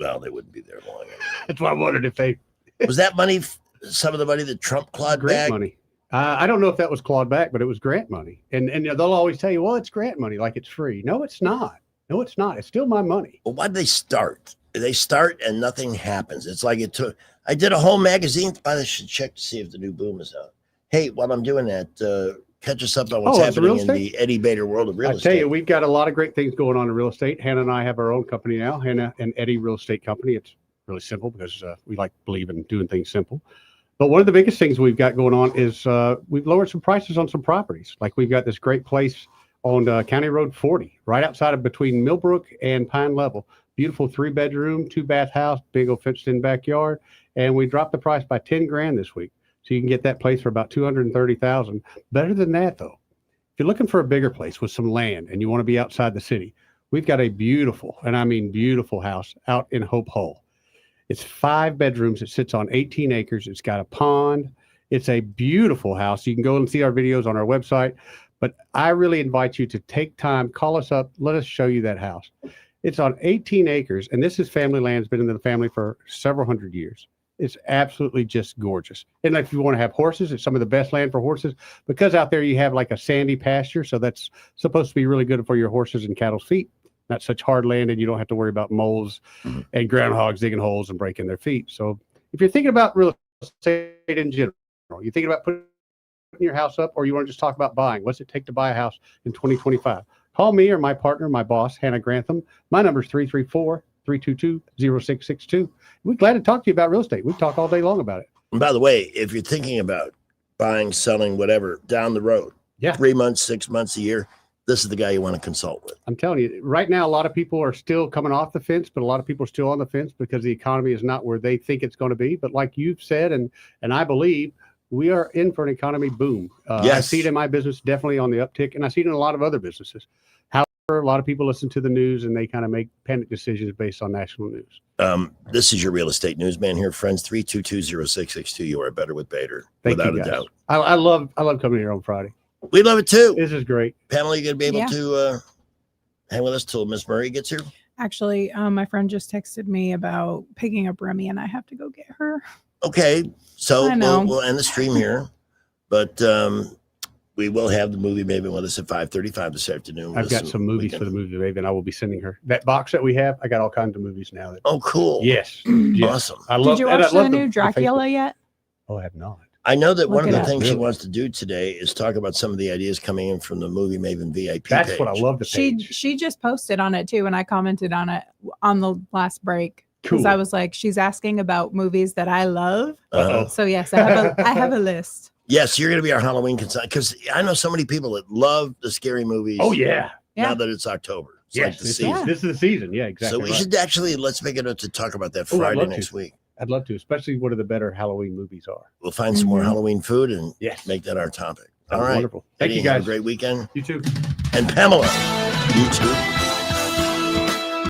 Speaker 11: Well, they wouldn't be there long.
Speaker 15: That's why I wondered if they
Speaker 11: Was that money, some of the money that Trump clawed
Speaker 15: grant
Speaker 11: back?
Speaker 15: money. I don't know if that was clawed back, but it was grant money. And they'll always tell you, well, it's grant money, like it's free. No, it's not. No, it's not. It's still my money.
Speaker 11: Well, why did they start? They start and nothing happens. It's like it took. I did a whole magazine. I should check to see if the new boom is out. Hey, while I'm doing that, catch us up on what's
Speaker 15: that's real
Speaker 11: happening in
Speaker 15: estate?
Speaker 11: the Eddie Bader world of real
Speaker 15: I
Speaker 11: estate.
Speaker 15: tell you, we've got a lot of great things going on in real estate. Hannah and I have our own company now, Hannah and Eddie Real Estate Company. It's really simple because we believe in doing things simple. But one of the biggest things we've got going on is we've lowered some prices on some properties. Like we've got this great place on County Road 40, right outside of between Millbrook and Pine Level. Beautiful 3-bedroom, 2-bath house, big old fenced-in backyard, and we dropped the price by $10,000 this week. So you can get that place for about $230,000. Better than that, though. If you're looking for a bigger place with some land and you want to be outside the city, we've got a beautiful, and I mean beautiful house out in Hope Hull. It's 5 bedrooms. It sits on 18 acres. It's got a pond. It's a beautiful house. You can go and see our videos on our website. But I really invite you to take time, call us up, let us show you that house. It's on 18 acres, and this is family land. It's been in the family for several hundred years. It's absolutely just gorgeous. And if you want to have horses, it's some of the best land for horses because out there you have like a sandy pasture. So that's supposed to be really good for your horses and cattle's feet. Not such hard land, and you don't have to worry about moles and groundhogs digging holes and breaking their feet. So if you're thinking about real estate in general, you're thinking about putting your house up, or you want to just talk about buying, what's it take to buy a house in 2025? Call me or my partner, my boss, Hannah Grantham. My number is 334-322-0662. We're glad to talk to you about real estate. We talk all day long about it.
Speaker 11: And by the way, if you're thinking about buying, selling, whatever, down the road, 3 months, 6 months, a year, this is the guy you want to consult with.
Speaker 15: I'm telling you, right now, a lot of people are still coming off the fence, but a lot of people are still on the fence because the economy is not where they think it's going to be. But like you've said, and I believe, we are in for an economy boom. I
Speaker 11: Yes.
Speaker 15: see it in my business, definitely on the uptick, and I see it in a lot of other businesses. However, a lot of people listen to the news and they kind of make panic decisions based on national news.
Speaker 11: This is your real estate newsman here, friends. 322-0662. You are better with Bader,
Speaker 15: Thank
Speaker 11: without
Speaker 15: you,
Speaker 11: a
Speaker 15: guys.
Speaker 11: doubt.
Speaker 15: I love coming here on Friday.
Speaker 11: We love it too.
Speaker 15: This is great.
Speaker 11: Pamela, you going to be able
Speaker 1: Yeah.
Speaker 11: to hang with us till Miss Murray gets here?
Speaker 1: Actually, my friend just texted me about picking up Remy, and I have to go get her.
Speaker 11: Okay, so
Speaker 1: I know.
Speaker 11: we'll end the stream here, but we will have the movie Maven with us at 5:35 this afternoon.
Speaker 15: I've got some movies for the movie Raven. I will be sending her that box that we have. I got all kinds of movies now.
Speaker 11: Oh, cool.
Speaker 15: Yes. Yes.
Speaker 11: Awesome.
Speaker 15: I love.
Speaker 1: Did you
Speaker 15: and I
Speaker 1: watch the
Speaker 15: love
Speaker 1: new
Speaker 15: the
Speaker 1: Dracula
Speaker 15: Facebook.
Speaker 1: yet?
Speaker 15: Oh, I have not.
Speaker 11: I know that one
Speaker 1: Look
Speaker 11: of
Speaker 1: it
Speaker 11: the
Speaker 1: up.
Speaker 11: things she
Speaker 15: Really?
Speaker 11: wants to do today is talk about some of the ideas coming in from the Movie Maven VIP
Speaker 15: That's
Speaker 11: page.
Speaker 15: what I love. The page.
Speaker 1: She just posted on it too, and I commented on it on the last break because
Speaker 15: Cool.
Speaker 1: I was like, she's asking about movies that I love.
Speaker 11: Uh-huh.
Speaker 1: So yes, I have a list.
Speaker 11: Yes, you're going to be our Halloween consultant because I know so many people that love the scary movies.
Speaker 15: Oh yeah.
Speaker 11: Now
Speaker 1: Yeah.
Speaker 11: that it's October. It's
Speaker 15: Yes.
Speaker 11: like the
Speaker 15: This
Speaker 11: season.
Speaker 15: is, this is the season. Yeah. Exactly.
Speaker 11: So we
Speaker 15: right.
Speaker 11: should actually, let's make it up to talk about that
Speaker 15: Oh, I'd
Speaker 11: Friday
Speaker 15: love
Speaker 11: next
Speaker 15: to.
Speaker 11: week.
Speaker 15: I'd love to, especially what are the better Halloween movies are.
Speaker 11: We'll find some more
Speaker 1: Mhm.
Speaker 11: Halloween food and
Speaker 15: Yes.
Speaker 11: make that our topic.
Speaker 15: Sounds
Speaker 11: All right.
Speaker 15: wonderful. Thank
Speaker 11: Eddie,
Speaker 15: you,
Speaker 11: have
Speaker 15: guys.
Speaker 11: a great weekend.
Speaker 15: You too.
Speaker 11: And Pamela, you too.